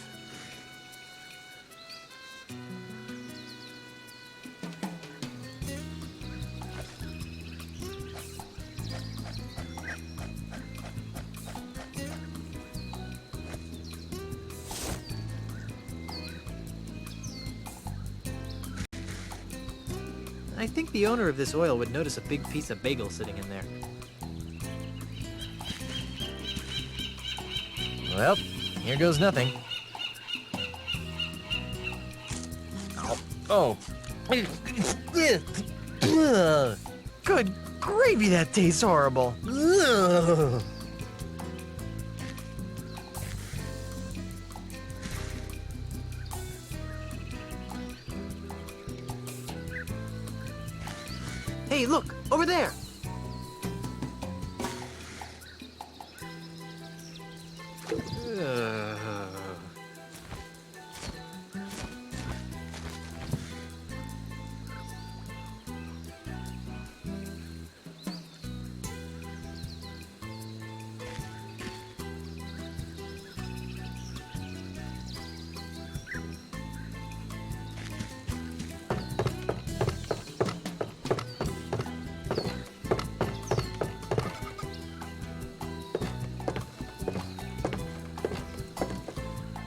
[SPEAKER 1] I think the owner of this oil would notice a big piece of bagel sitting in there. Well, here goes nothing. Oh.
[SPEAKER 19] Good gravy, that tastes horrible. Ugh.
[SPEAKER 1] Hey, look! Over there!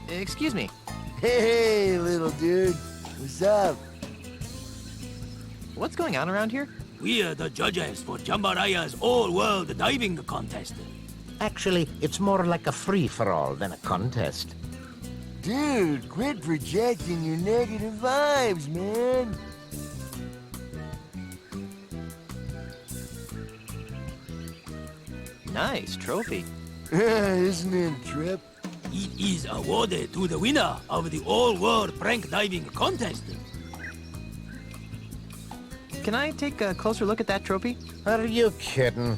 [SPEAKER 1] Excuse me.
[SPEAKER 13] Hey, little dude. What's up?
[SPEAKER 1] What's going on around here?
[SPEAKER 22] We are the judges for Jambaraya's all-world diving contest.
[SPEAKER 10] Actually, it's more like a free-for-all than a contest.
[SPEAKER 13] Dude, quit projecting your negative vibes, man.
[SPEAKER 1] Nice trophy.
[SPEAKER 13] Isn't it a trip?
[SPEAKER 22] It is awarded to the winner of the all-world prank diving contest.
[SPEAKER 1] Can I take a closer look at that trophy?
[SPEAKER 12] Are you kidding?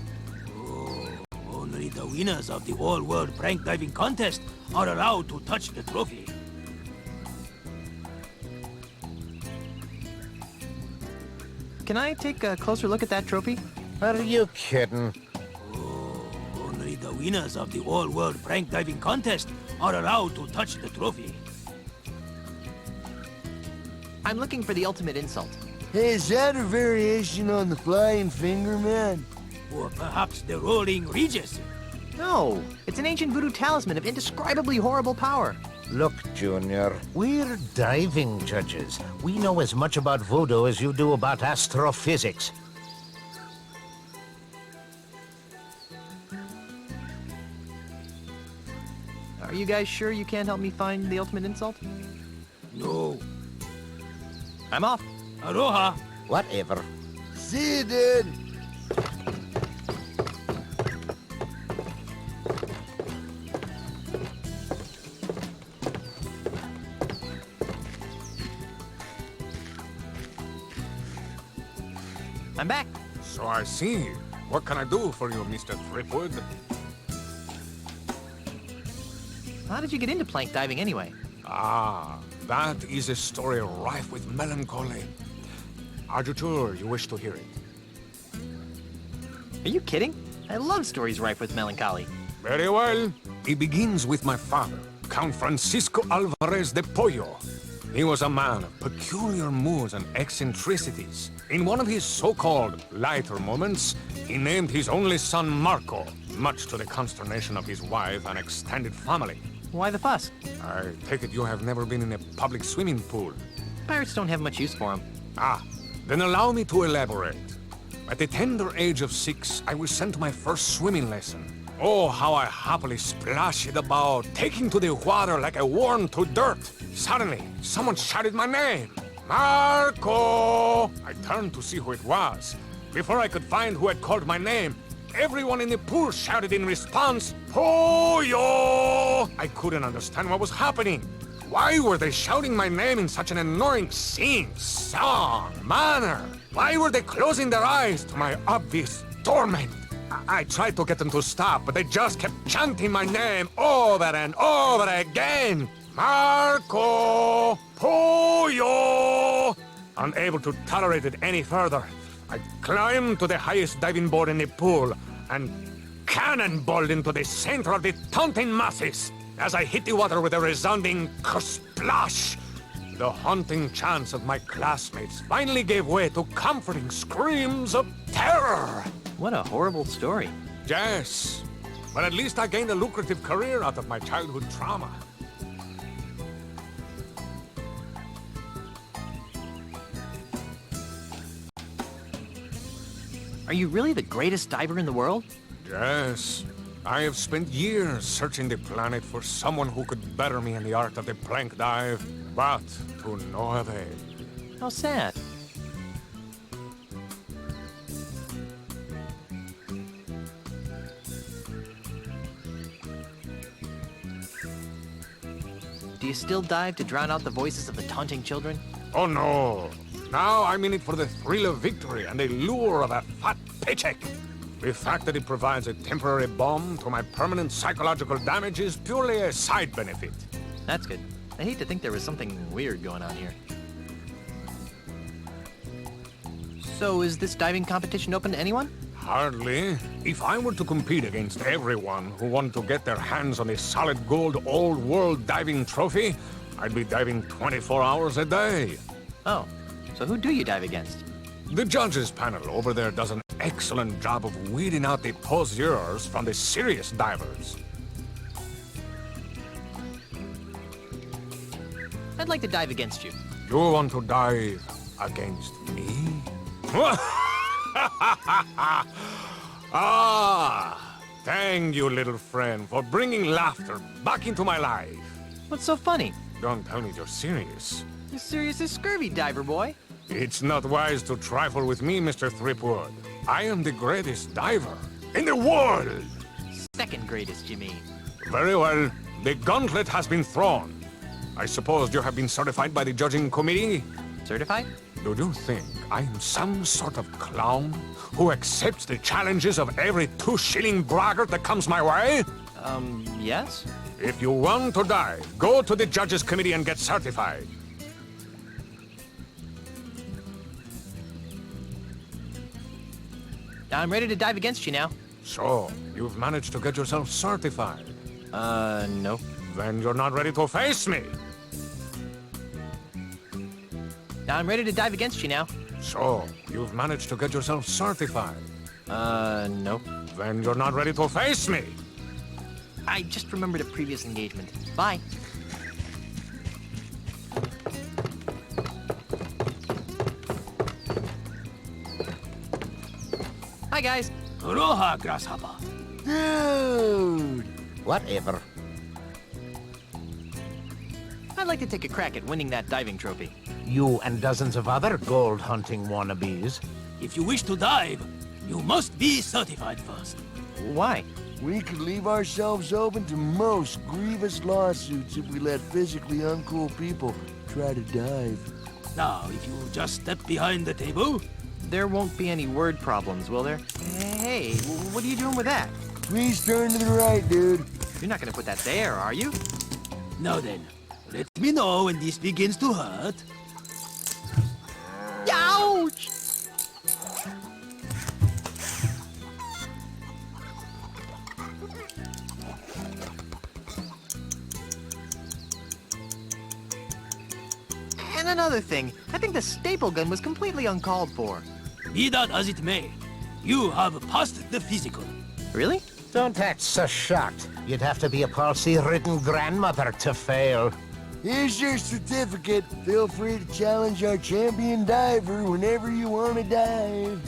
[SPEAKER 22] Oh, only the winners of the all-world prank diving contest are allowed to touch the trophy.
[SPEAKER 1] Can I take a closer look at that trophy?
[SPEAKER 12] Are you kidding?
[SPEAKER 22] Oh, only the winners of the all-world prank diving contest are allowed to touch the trophy.
[SPEAKER 1] I'm looking for the ultimate insult.
[SPEAKER 13] Hey, is that a variation on the flying finger, man?
[SPEAKER 22] Or perhaps the rolling Regis.
[SPEAKER 1] No, it's an ancient voodoo talisman of indescribably horrible power.
[SPEAKER 12] Look, Junior, we're diving judges. We know as much about voodoo as you do about astrophysics.
[SPEAKER 1] Are you guys sure you can't help me find the ultimate insult?
[SPEAKER 22] No.
[SPEAKER 1] I'm off.
[SPEAKER 22] Aloha.
[SPEAKER 12] Whatever.
[SPEAKER 13] See you, dude.
[SPEAKER 1] I'm back.
[SPEAKER 3] So I see. What can I do for you, Mr. Threepwood?
[SPEAKER 1] How did you get into plank diving anyway?
[SPEAKER 3] Ah, that is a story rife with melancholy. Are you sure you wish to hear it?
[SPEAKER 1] Are you kidding? I love stories rife with melancholy.
[SPEAKER 3] Very well. It begins with my father, Count Francisco Alvarez de Pollo. He was a man of peculiar moods and eccentricities. In one of his so-called lighter moments, he named his only son Marco, much to the consternation of his wife and extended family.
[SPEAKER 1] Why the fuss?
[SPEAKER 3] I take it you have never been in a public swimming pool.
[SPEAKER 1] Pirates don't have much use for them.
[SPEAKER 3] Ah, then allow me to elaborate. At the tender age of 6, I was sent to my first swimming lesson. Oh, how I happily splashed about, taking to the water like a worm to dirt. Suddenly, someone shouted my name. Marco! I turned to see who it was. Before I could find who had called my name, everyone in the pool shouted in response, Pollo! I couldn't understand what was happening. Why were they shouting my name in such an annoying sing-song manner? Why were they closing their eyes to my obvious torment? I tried to get them to stop, but they just kept chanting my name over and over again. Marco! Pollo! Unable to tolerate it any further, I climbed to the highest diving board in the pool and cannonballed into the center of the taunting masses. As I hit the water with a resounding splash, the haunting chants of my classmates finally gave way to comforting screams of terror.
[SPEAKER 1] What a horrible story.
[SPEAKER 3] Yes, but at least I gained a lucrative career out of my childhood trauma.
[SPEAKER 1] Are you really the greatest diver in the world?
[SPEAKER 3] Yes. I have spent years searching the planet for someone who could better me in the art of the plank dive, but to no avail.
[SPEAKER 1] How sad. Do you still dive to drown out the voices of the taunting children?
[SPEAKER 3] Oh no! Now I'm in it for the thrill of victory and the lure of a fat paycheck. The fact that it provides a temporary balm to my permanent psychological damage is purely a side benefit.
[SPEAKER 1] That's good. I hate to think there was something weird going on here. So is this diving competition open to anyone?
[SPEAKER 3] Hardly. If I were to compete against everyone who wanted to get their hands on a solid gold all-world diving trophy, I'd be diving 24 hours a day.
[SPEAKER 1] Oh, so who do you dive against?
[SPEAKER 3] The judges panel over there does an excellent job of weeding out the poseurs from the serious divers.
[SPEAKER 1] I'd like to dive against you.
[SPEAKER 3] You want to dive against me? Ah, thank you, little friend, for bringing laughter back into my life.
[SPEAKER 4] What's so funny?
[SPEAKER 3] Don't tell me you're serious.
[SPEAKER 4] You're serious as scurvy, diver boy.
[SPEAKER 3] It's not wise to trifle with me, Mr. Threepwood. I am the greatest diver in the world!
[SPEAKER 4] Second greatest, you mean?
[SPEAKER 3] Very well. The gauntlet has been thrown. I suppose you have been certified by the judging committee?
[SPEAKER 4] Certified?
[SPEAKER 3] Do you think I am some sort of clown who accepts the challenges of every 2-shilling braggart that comes my way?
[SPEAKER 4] Yes?
[SPEAKER 3] If you want to dive, go to the judges committee and get certified.
[SPEAKER 4] I'm ready to dive against you now.
[SPEAKER 3] So, you've managed to get yourself certified?
[SPEAKER 4] No.
[SPEAKER 3] Then you're not ready to face me.
[SPEAKER 4] I'm ready to dive against you now.
[SPEAKER 3] So, you've managed to get yourself certified?
[SPEAKER 4] No.
[SPEAKER 3] Then you're not ready to face me.
[SPEAKER 4] I just remembered a previous engagement. Bye. Hi, guys.
[SPEAKER 22] Aloha, grasshopper.
[SPEAKER 12] Dude! Whatever.
[SPEAKER 4] I'd like to take a crack at winning that diving trophy.
[SPEAKER 12] You and dozens of other gold hunting wannabes.
[SPEAKER 22] If you wish to dive, you must be certified first.
[SPEAKER 4] Why?
[SPEAKER 13] We could leave ourselves open to most grievous lawsuits if we let physically uncool people try to dive.
[SPEAKER 22] Now, if you just step behind the table...
[SPEAKER 4] There won't be any word problems, will there? Hey, what are you doing with that?
[SPEAKER 13] Please turn to the right, dude.
[SPEAKER 4] You're not gonna put that there, are you?
[SPEAKER 22] Now then, let me know when this begins to hurt.
[SPEAKER 4] Ouch! And another thing, I think the staple gun was completely uncalled for.
[SPEAKER 22] Be that as it may, you have passed the physical.
[SPEAKER 4] Really?
[SPEAKER 12] Don't act so shocked. You'd have to be a palsy-ridden grandmother to fail.
[SPEAKER 13] Here's your certificate. Feel free to challenge our champion diver whenever you want to dive.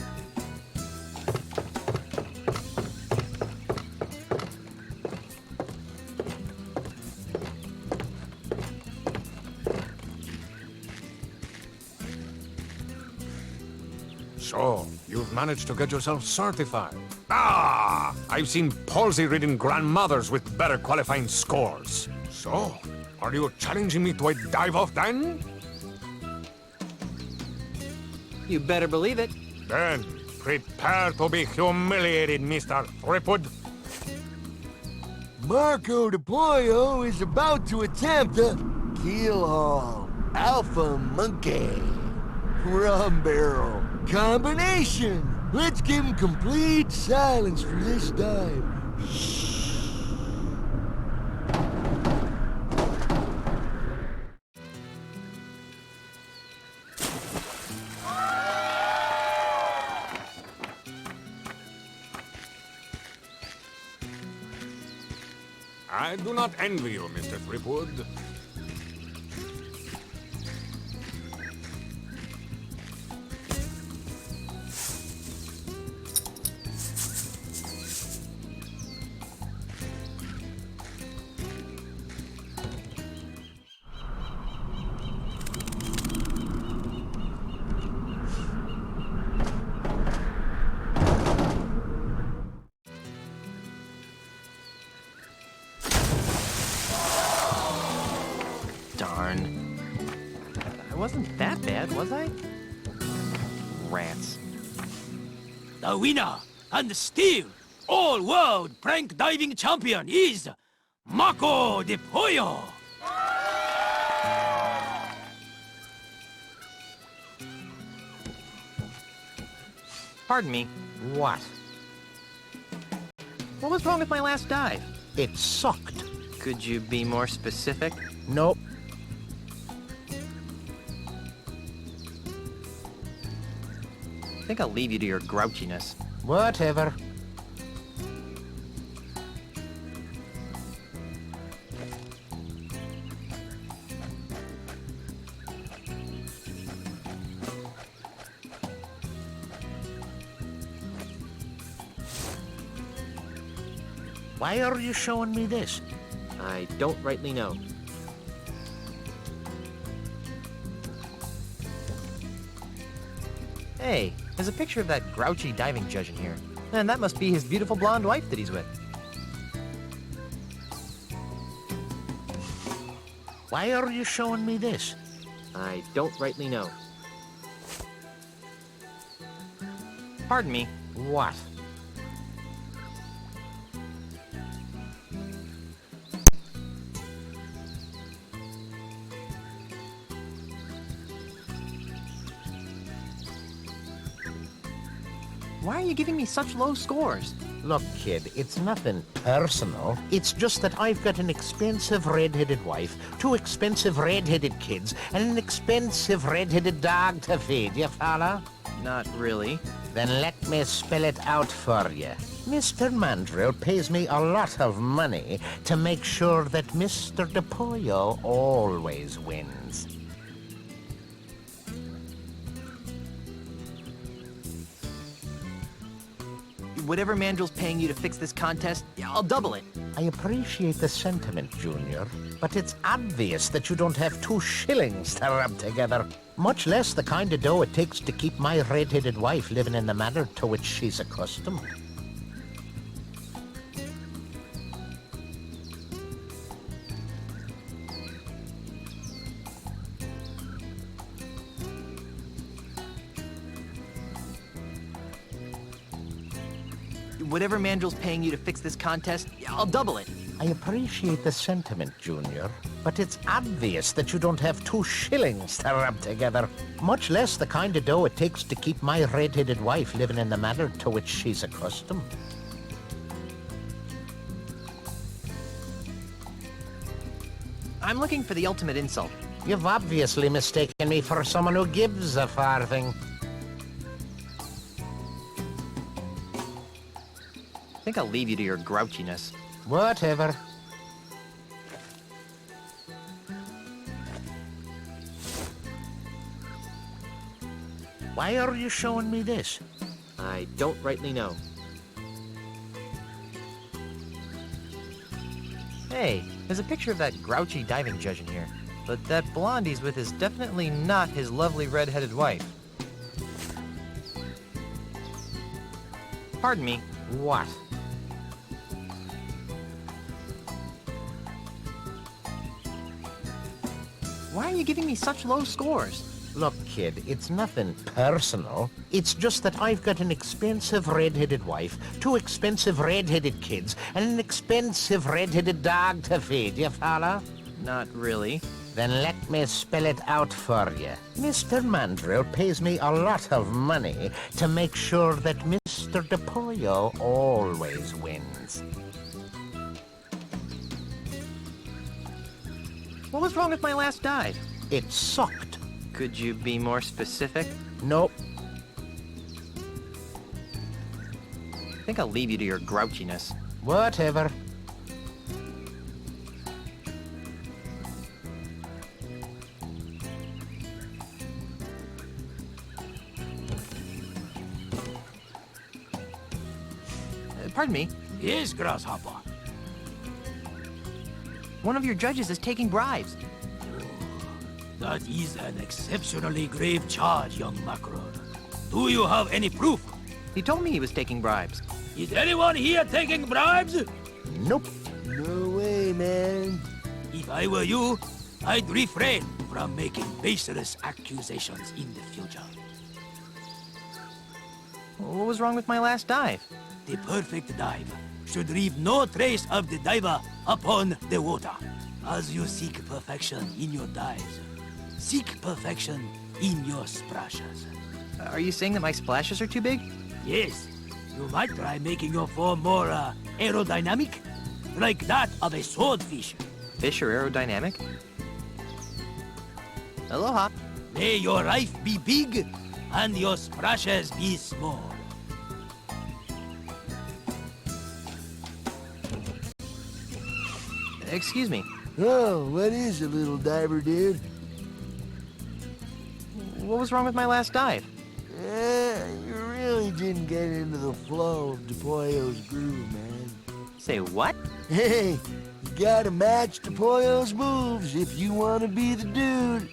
[SPEAKER 3] So, you've managed to get yourself certified. Ah! I've seen palsy-ridden grandmothers with better qualifying scores. So, are you challenging me to a dive-off then?
[SPEAKER 4] You better believe it.
[SPEAKER 3] Then, prepare to be humiliated, Mr. Threepwood.
[SPEAKER 13] Marco de Pollo is about to attempt a keel-haul alpha monkey rum barrel combination. Let's give him complete silence for this dive.
[SPEAKER 3] I do not envy you, Mr. Threepwood.
[SPEAKER 4] Darn. I wasn't that bad, was I? Rats.
[SPEAKER 22] The winner and still all-world prank diving champion is Marco de Pollo.
[SPEAKER 4] Pardon me.
[SPEAKER 12] What?
[SPEAKER 4] What was wrong with my last dive?
[SPEAKER 12] It sucked.
[SPEAKER 4] Could you be more specific?
[SPEAKER 12] Nope.
[SPEAKER 4] I think I'll leave you to your grouchiness.
[SPEAKER 12] Whatever. Why are you showing me this?
[SPEAKER 1] I don't rightly know. Hey, there's a picture of that grouchy diving judge in here. And that must be his beautiful blonde wife that he's with.
[SPEAKER 12] Why are you showing me this?
[SPEAKER 1] I don't rightly know. Pardon me.
[SPEAKER 12] What?
[SPEAKER 1] Why are you giving me such low scores?
[SPEAKER 12] Look, kid, it's nothing personal. It's just that I've got an expensive red-headed wife, 2 expensive red-headed kids, and an expensive red-headed dog to feed, you follow?
[SPEAKER 1] Not really.
[SPEAKER 12] Then let me spell it out for you. Mr. Mandrill pays me a lot of money to make sure that Mr. DePollo always wins.
[SPEAKER 4] Whatever Mandrill's paying you to fix this contest, I'll double it.
[SPEAKER 12] I appreciate the sentiment, Junior, but it's obvious that you don't have 2 shillings to rub together, much less the kind of dough it takes to keep my red-headed wife living in the manner to which she's accustomed.
[SPEAKER 4] Whatever Mandrill's paying you to fix this contest, I'll double it.
[SPEAKER 12] I appreciate the sentiment, Junior, but it's obvious that you don't have 2 shillings to rub together, much less the kind of dough it takes to keep my red-headed wife living in the manner to which she's accustomed.
[SPEAKER 4] I'm looking for the ultimate insult.
[SPEAKER 12] You've obviously mistaken me for someone who gives a farthing.
[SPEAKER 1] I think I'll leave you to your grouchiness.
[SPEAKER 12] Whatever. Why are you showing me this?
[SPEAKER 1] I don't rightly know. Hey, there's a picture of that grouchy diving judge in here. But that blonde he's with is definitely not his lovely red-headed wife. Pardon me.
[SPEAKER 12] What?
[SPEAKER 1] Why are you giving me such low scores?
[SPEAKER 12] Look, kid, it's nothing personal. It's just that I've got an expensive red-headed wife, 2 expensive red-headed kids, and an expensive red-headed dog to feed, you follow?
[SPEAKER 1] Not really.
[SPEAKER 12] Then let me spell it out for you. Mr. Mandrill pays me a lot of money to make sure that Mr. DePollo always wins.
[SPEAKER 1] What was wrong with my last dive?
[SPEAKER 12] It sucked.
[SPEAKER 1] Could you be more specific?
[SPEAKER 12] Nope.
[SPEAKER 1] I think I'll leave you to your grouchiness.
[SPEAKER 12] Whatever.
[SPEAKER 1] Pardon me?
[SPEAKER 22] Yes, Grasshopper.
[SPEAKER 4] One of your judges is taking bribes.
[SPEAKER 22] That is an exceptionally grave charge, young Macron. Do you have any proof?
[SPEAKER 1] He told me he was taking bribes.
[SPEAKER 22] Is anyone here taking bribes?
[SPEAKER 12] Nope.
[SPEAKER 13] No way, man.
[SPEAKER 22] If I were you, I'd refrain from making baseless accusations in the future.
[SPEAKER 1] What was wrong with my last dive?
[SPEAKER 22] The perfect dive should leave no trace of the diver upon the water. As you seek perfection in your dives, seek perfection in your splashes.
[SPEAKER 1] Are you saying that my splashes are too big?
[SPEAKER 22] Yes. You might try making your form more aerodynamic, like that of a swordfish.
[SPEAKER 1] Fish are aerodynamic? Aloha.
[SPEAKER 22] May your life be big and your splashes be small.
[SPEAKER 1] Excuse me.
[SPEAKER 13] Oh, what is it, little diver dude?
[SPEAKER 1] What was wrong with my last dive?
[SPEAKER 13] You really didn't get into the flow of DePollo's groove, man.
[SPEAKER 1] Say what?
[SPEAKER 13] Hey, you gotta match DePollo's moves if you want to be the dude.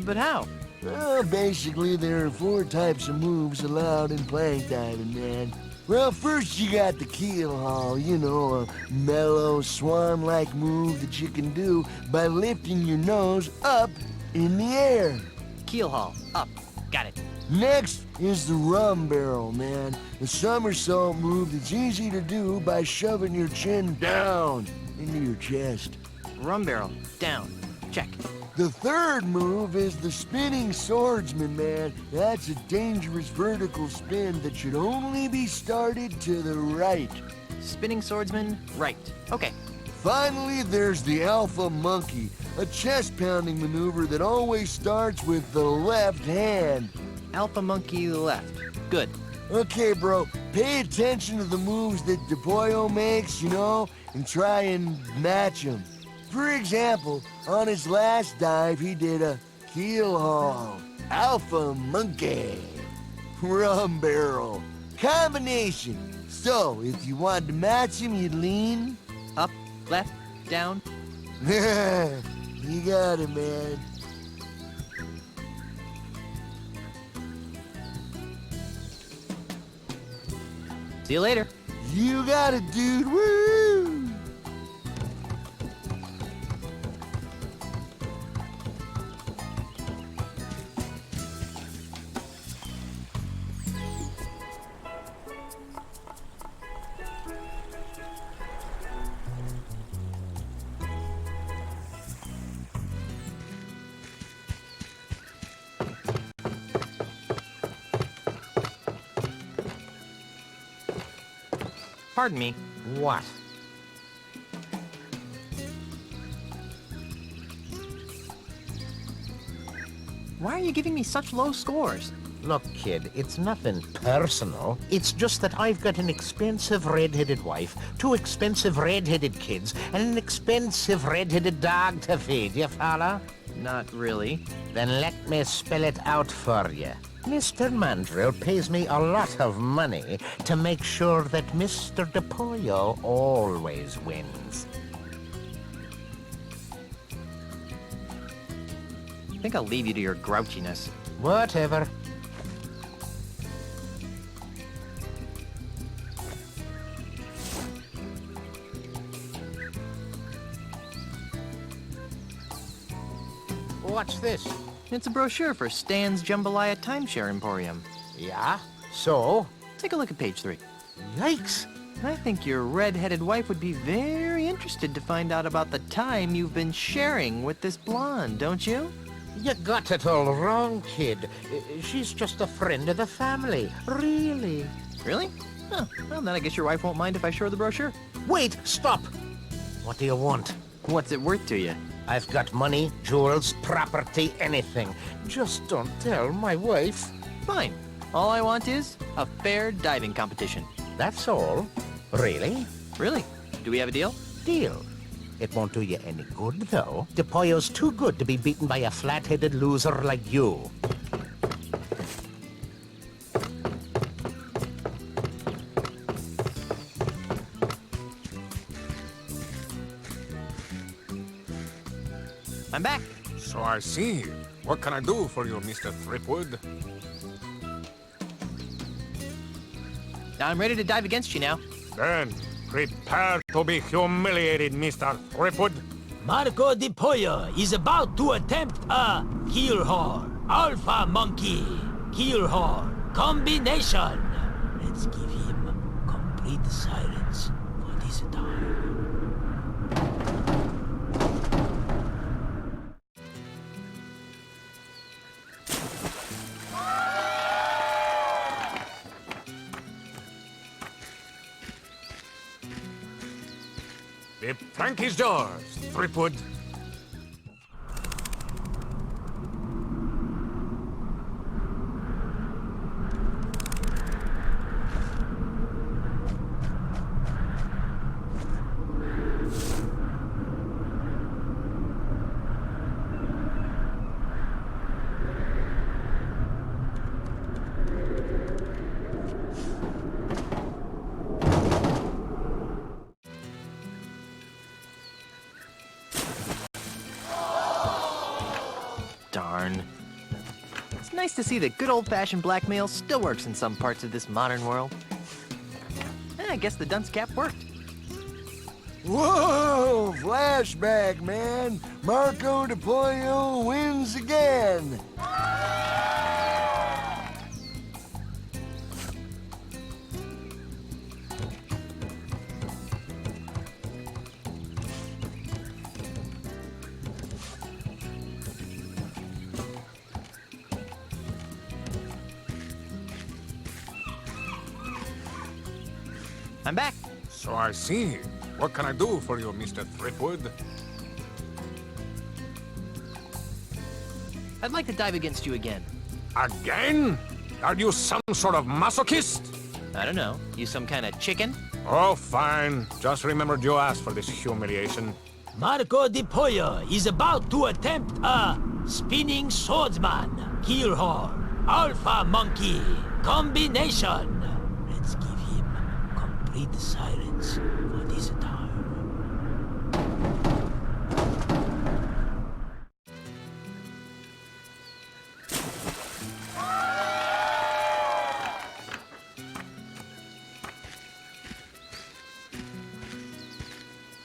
[SPEAKER 1] But how?
[SPEAKER 13] Well, basically, there are 4 types of moves allowed in plank diving, man. Well, first you got the keel haul, you know, a mellow, swan-like move that you can do by lifting your nose up in the air.
[SPEAKER 4] Keel haul. Up. Got it.
[SPEAKER 13] Next is the rum barrel, man. A somersault move that's easy to do by shoving your chin down into your chest.
[SPEAKER 4] Rum barrel. Down. Check.
[SPEAKER 13] The third move is the spinning swordsman, man. That's a dangerous vertical spin that should only be started to the right.
[SPEAKER 4] Spinning swordsman. Right. Okay.
[SPEAKER 13] Finally, there's the alpha monkey, a chest-pounding maneuver that always starts with the left hand.
[SPEAKER 4] Alpha monkey left. Good.
[SPEAKER 13] Okay, bro, pay attention to the moves that DePollo makes, you know, and try and match them. For example, on his last dive, he did a keel haul, alpha monkey, rum barrel, combination. So, if you wanted to match him, you'd lean...
[SPEAKER 4] Up, left, down.
[SPEAKER 13] You got it, man.
[SPEAKER 4] See you later.
[SPEAKER 13] You got it, dude. Woo!
[SPEAKER 4] Pardon me.
[SPEAKER 12] What?
[SPEAKER 4] Why are you giving me such low scores?
[SPEAKER 12] Look, kid, it's nothing personal. It's just that I've got an expensive red-headed wife, 2 expensive red-headed kids, and an expensive red-headed dog to feed, you follow?
[SPEAKER 4] Not really.
[SPEAKER 12] Then let me spell it out for you. Mr. Mandrill pays me a lot of money to make sure that Mr. DePollo always wins.
[SPEAKER 4] I think I'll leave you to your grouchiness.
[SPEAKER 12] Whatever. What's this?
[SPEAKER 4] It's a brochure for Stan's Jambalaya Timeshare Emporium.
[SPEAKER 12] Yeah? So?
[SPEAKER 4] Take a look at page 3.
[SPEAKER 12] Yikes!
[SPEAKER 4] I think your red-headed wife would be very interested to find out about the time you've been sharing with this blonde, don't you?
[SPEAKER 12] You got it all wrong, kid. She's just a friend of the family. Really?
[SPEAKER 4] Really? Oh, well, then I guess your wife won't mind if I show her the brochure.
[SPEAKER 12] Wait! Stop! What do you want?
[SPEAKER 4] What's it worth to you?
[SPEAKER 12] I've got money, jewels, property, anything. Just don't tell my wife.
[SPEAKER 4] Fine. All I want is a fair diving competition.
[SPEAKER 12] That's all? Really?
[SPEAKER 4] Really? Do we have a deal?
[SPEAKER 12] Deal. It won't do you any good, though. DePollo's too good to be beaten by a flat-headed loser like you.
[SPEAKER 4] I'm back.
[SPEAKER 3] So I see. What can I do for you, Mr. Threepwood?
[SPEAKER 4] I'm ready to dive against you now.
[SPEAKER 3] Then, prepare to be humiliated, Mr. Threepwood.
[SPEAKER 22] Marco DePollo is about to attempt a keel haul. Alpha monkey. Keel haul. Combination. Let's give him complete silence for this time.
[SPEAKER 3] The plank is yours, Threepwood.
[SPEAKER 4] Darn. It's nice to see that good old-fashioned blackmail still works in some parts of this modern world. I guess the dunce cap worked.
[SPEAKER 13] Whoa! Flashback, man! Marco de Pollo wins again!
[SPEAKER 4] I'm back.
[SPEAKER 3] So I see. What can I do for you, Mr. Threepwood?
[SPEAKER 4] I'd like to dive against you again.
[SPEAKER 3] Again? Are you some sort of masochist?
[SPEAKER 4] I don't know. You some kind of chicken?
[SPEAKER 3] Oh, fine. Just remembered you asked for this humiliation.
[SPEAKER 22] Marco de Pollo is about to attempt a spinning swordsman, keelhaul, alpha monkey combination. Let's give him complete silence for this time.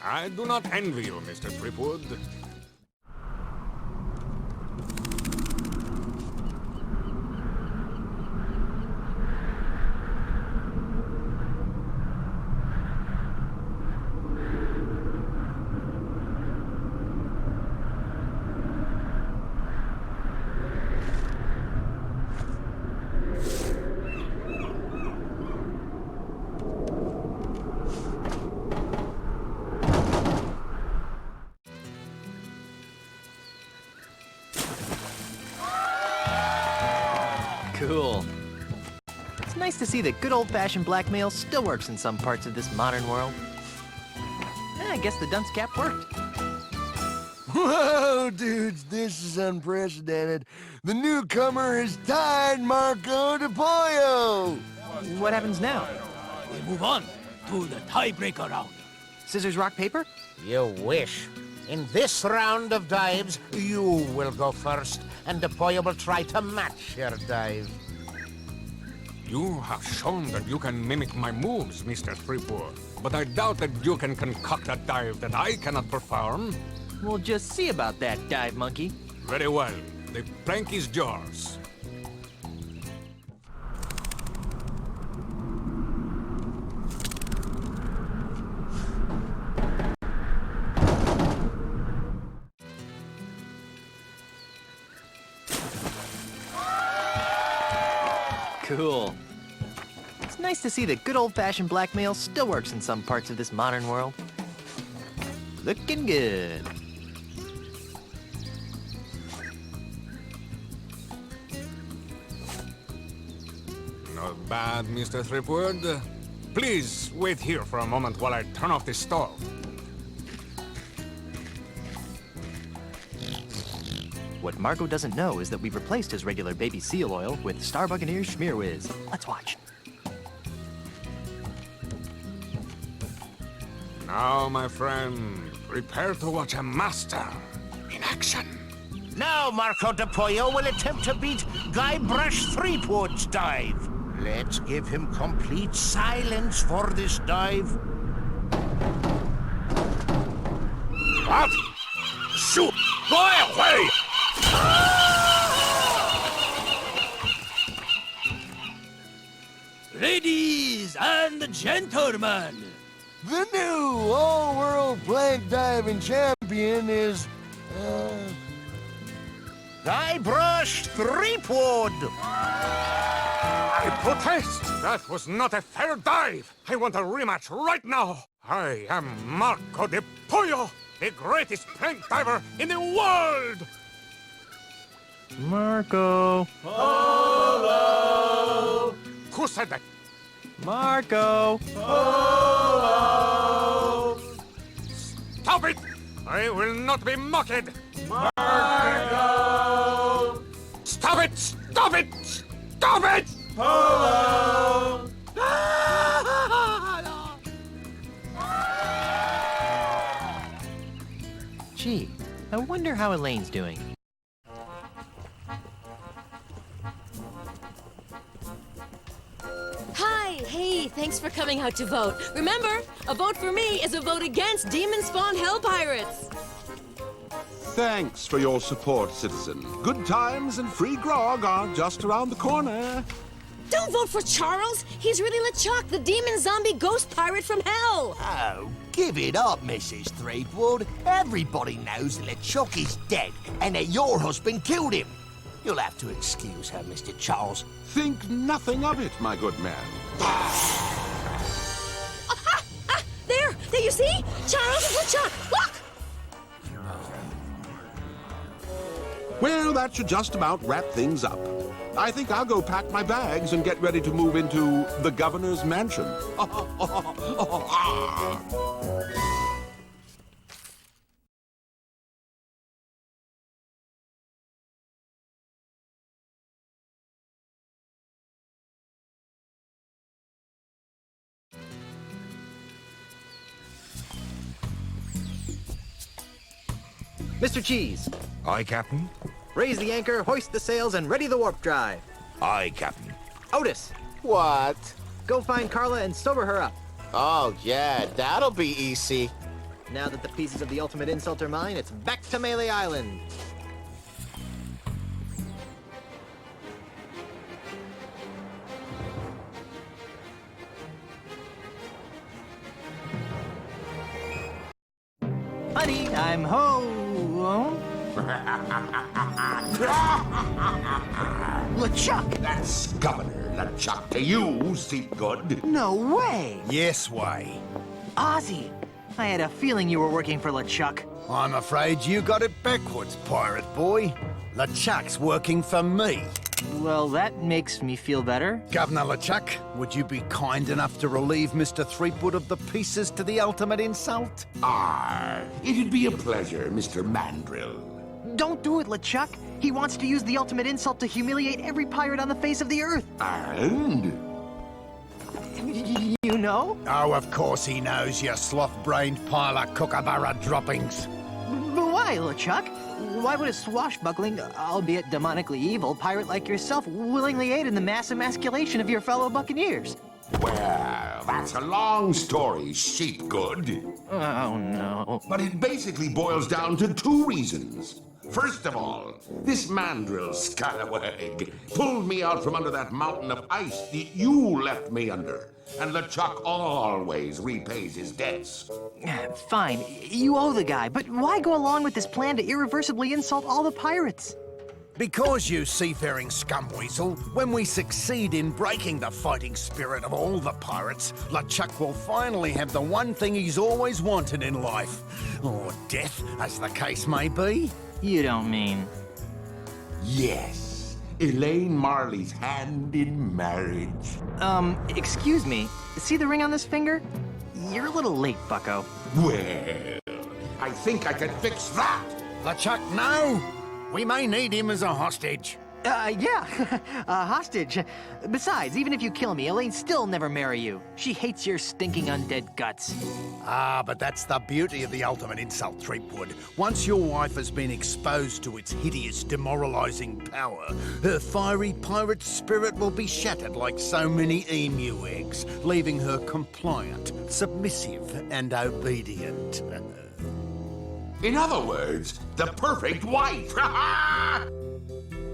[SPEAKER 3] I do not envy you, Mr. Threepwood.
[SPEAKER 4] Cool. It's nice to see that good old-fashioned blackmail still works in some parts of this modern world. I guess the dunce cap worked.
[SPEAKER 13] Whoa, dudes, this is unprecedented. The newcomer has tied Marco de Pollo!
[SPEAKER 4] What happens now?
[SPEAKER 22] We move on to the tiebreaker round.
[SPEAKER 4] Scissors, rock, paper?
[SPEAKER 12] You wish. In this round of dives, you will go first, and De Pollo will try to match your dive.
[SPEAKER 3] You have shown that you can mimic my moves, Mr. Threepwood. But I doubt that you can concoct a dive that I cannot perform.
[SPEAKER 4] We'll just see about that, dive monkey.
[SPEAKER 3] Very well. The plank is yours.
[SPEAKER 4] Cool. It's nice to see that good old-fashioned blackmail still works in some parts of this modern world. Looking good.
[SPEAKER 3] Not bad, Mr. Threepwood. Please wait here for a moment while I turn off the stove.
[SPEAKER 4] What Marco doesn't know is that we've replaced his regular baby seal oil with STARBUCCANEER'S Schmear Whiz. Let's watch.
[SPEAKER 3] Now, my friend, prepare to watch a master in action.
[SPEAKER 12] Now Marco de Pollo will attempt to beat Guybrush Threepwood's dive. Let's give him complete silence for this dive.
[SPEAKER 3] What? Shoot! Go away!
[SPEAKER 22] Ladies and gentlemen,
[SPEAKER 13] The new all-world plank diving champion is,
[SPEAKER 12] Guybrush Threepwood!
[SPEAKER 3] I protest! That was not a fair dive! I want a rematch right now! I am Marco de Pollo, the greatest plank diver in the world!
[SPEAKER 4] Marco.
[SPEAKER 3] Polo! Who said that?
[SPEAKER 4] Marco.
[SPEAKER 3] Polo! Stop it! I will not be mocked! Marco! Stop it! Stop it! Stop it! Polo!
[SPEAKER 4] Gee, I wonder how Elaine's doing.
[SPEAKER 15] Thanks for coming out to vote. Remember, a vote for me is a vote against demon-spawned hell pirates.
[SPEAKER 17] Thanks for your support, citizen. Good times and free grog are just around the corner.
[SPEAKER 15] Don't vote for Charles. He's really LeChuck, the demon zombie ghost pirate from hell.
[SPEAKER 23] Oh, give it up, Mrs. Threepwood. Everybody knows that LeChuck is dead and that your husband killed him. You'll have to excuse her, Mr. Charles.
[SPEAKER 17] Think nothing of it, my good man.
[SPEAKER 15] There, you see? Charles is LeChuck. Look!
[SPEAKER 17] Well, that should just about wrap things up. I think I'll go pack my bags and get ready to move into the governor's mansion.
[SPEAKER 1] Mr. Cheese.
[SPEAKER 8] Aye, Captain.
[SPEAKER 1] Raise the anchor, hoist the sails, and ready the warp drive.
[SPEAKER 8] Aye, Captain.
[SPEAKER 1] Otis.
[SPEAKER 24] What?
[SPEAKER 1] Go find Carla and sober her up.
[SPEAKER 24] Oh, yeah, that'll be easy.
[SPEAKER 1] Now that the pieces of the ultimate insult are mine, it's back to Melee Island. Honey, I'm home.
[SPEAKER 8] LeChuck! That's Governor LeChuck to you, Seatgood.
[SPEAKER 4] No way!
[SPEAKER 25] Yes way.
[SPEAKER 4] Ozzy, I had a feeling you were working for LeChuck.
[SPEAKER 25] I'm afraid you got it backwards, pirate boy. LeChuck's working for me.
[SPEAKER 4] Well, that makes me feel better.
[SPEAKER 25] Governor LeChuck, would you be kind enough to relieve Mr. Threepwood of the pieces to the ultimate insult?
[SPEAKER 8] It'd be a pleasure, Mr. Mandrill.
[SPEAKER 4] Don't do it, LeChuck. He wants to use the ultimate insult to humiliate every pirate on the face of the earth.
[SPEAKER 8] And?
[SPEAKER 4] You know?
[SPEAKER 25] Oh, of course he knows, you sloth-brained pile of kookaburra droppings.
[SPEAKER 4] But why, LeChuck? Why would a swashbuckling, albeit demonically evil, pirate like yourself willingly aid in the mass emasculation of your fellow buccaneers?
[SPEAKER 8] Well, that's a long story, Sheepgood.
[SPEAKER 4] Oh, no.
[SPEAKER 8] But it basically boils down to two reasons. First of all, this mandrill scallywag pulled me out from under that mountain of ice that you left me under. And LeChuck always repays his debts.
[SPEAKER 4] Fine, you owe the guy, but why go along with this plan to irreversibly insult all the pirates?
[SPEAKER 25] Because, you seafaring scumweasel, when we succeed in breaking the fighting spirit of all the pirates, LeChuck will finally have the one thing he's always wanted in life. Or death, as the case may be.
[SPEAKER 4] You don't mean...
[SPEAKER 8] Yes. Elaine Marley's hand in marriage.
[SPEAKER 4] Excuse me. See the ring on this finger? You're a little late, bucko.
[SPEAKER 8] Well, I think I can fix that.
[SPEAKER 25] LeChuck, no! We may need him as a hostage.
[SPEAKER 4] Yeah, a hostage. Besides, even if you kill me, Elaine's still never marry you. She hates your stinking undead guts.
[SPEAKER 25] But that's the beauty of the ultimate insult, Threepwood. Once your wife has been exposed to its hideous, demoralizing power, her fiery pirate spirit will be shattered like so many emu eggs, leaving her compliant, submissive, and obedient.
[SPEAKER 8] In other words, the perfect wife.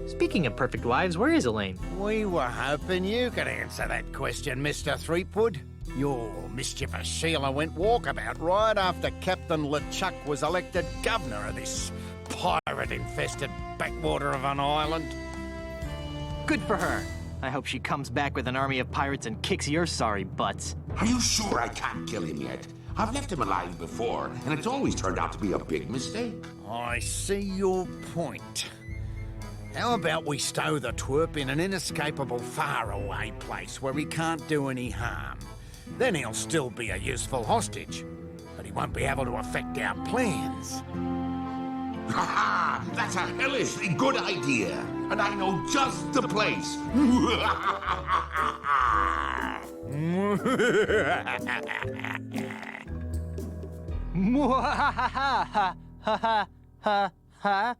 [SPEAKER 1] Speaking of perfect wives, where is Elaine?
[SPEAKER 25] We were hoping you could answer that question, Mr. Threepwood. Your mischievous Sheila went walkabout right after Captain LeChuck was elected governor of this pirate-infested backwater of an island.
[SPEAKER 4] Good for her. I hope she comes back with an army of pirates and kicks your sorry butts.
[SPEAKER 8] Are you sure I can't kill him yet? I've left him alive before, and it's always turned out to be a big mistake.
[SPEAKER 25] I see your point. How about we stow the twerp in an inescapable faraway place where he can't do any harm? Then he'll still be a useful hostage, but he won't be able to affect our plans.
[SPEAKER 8] Ha ha! That's a hellishly good idea, and I know just the place.
[SPEAKER 4] Ha ha ha ha ha ha ha.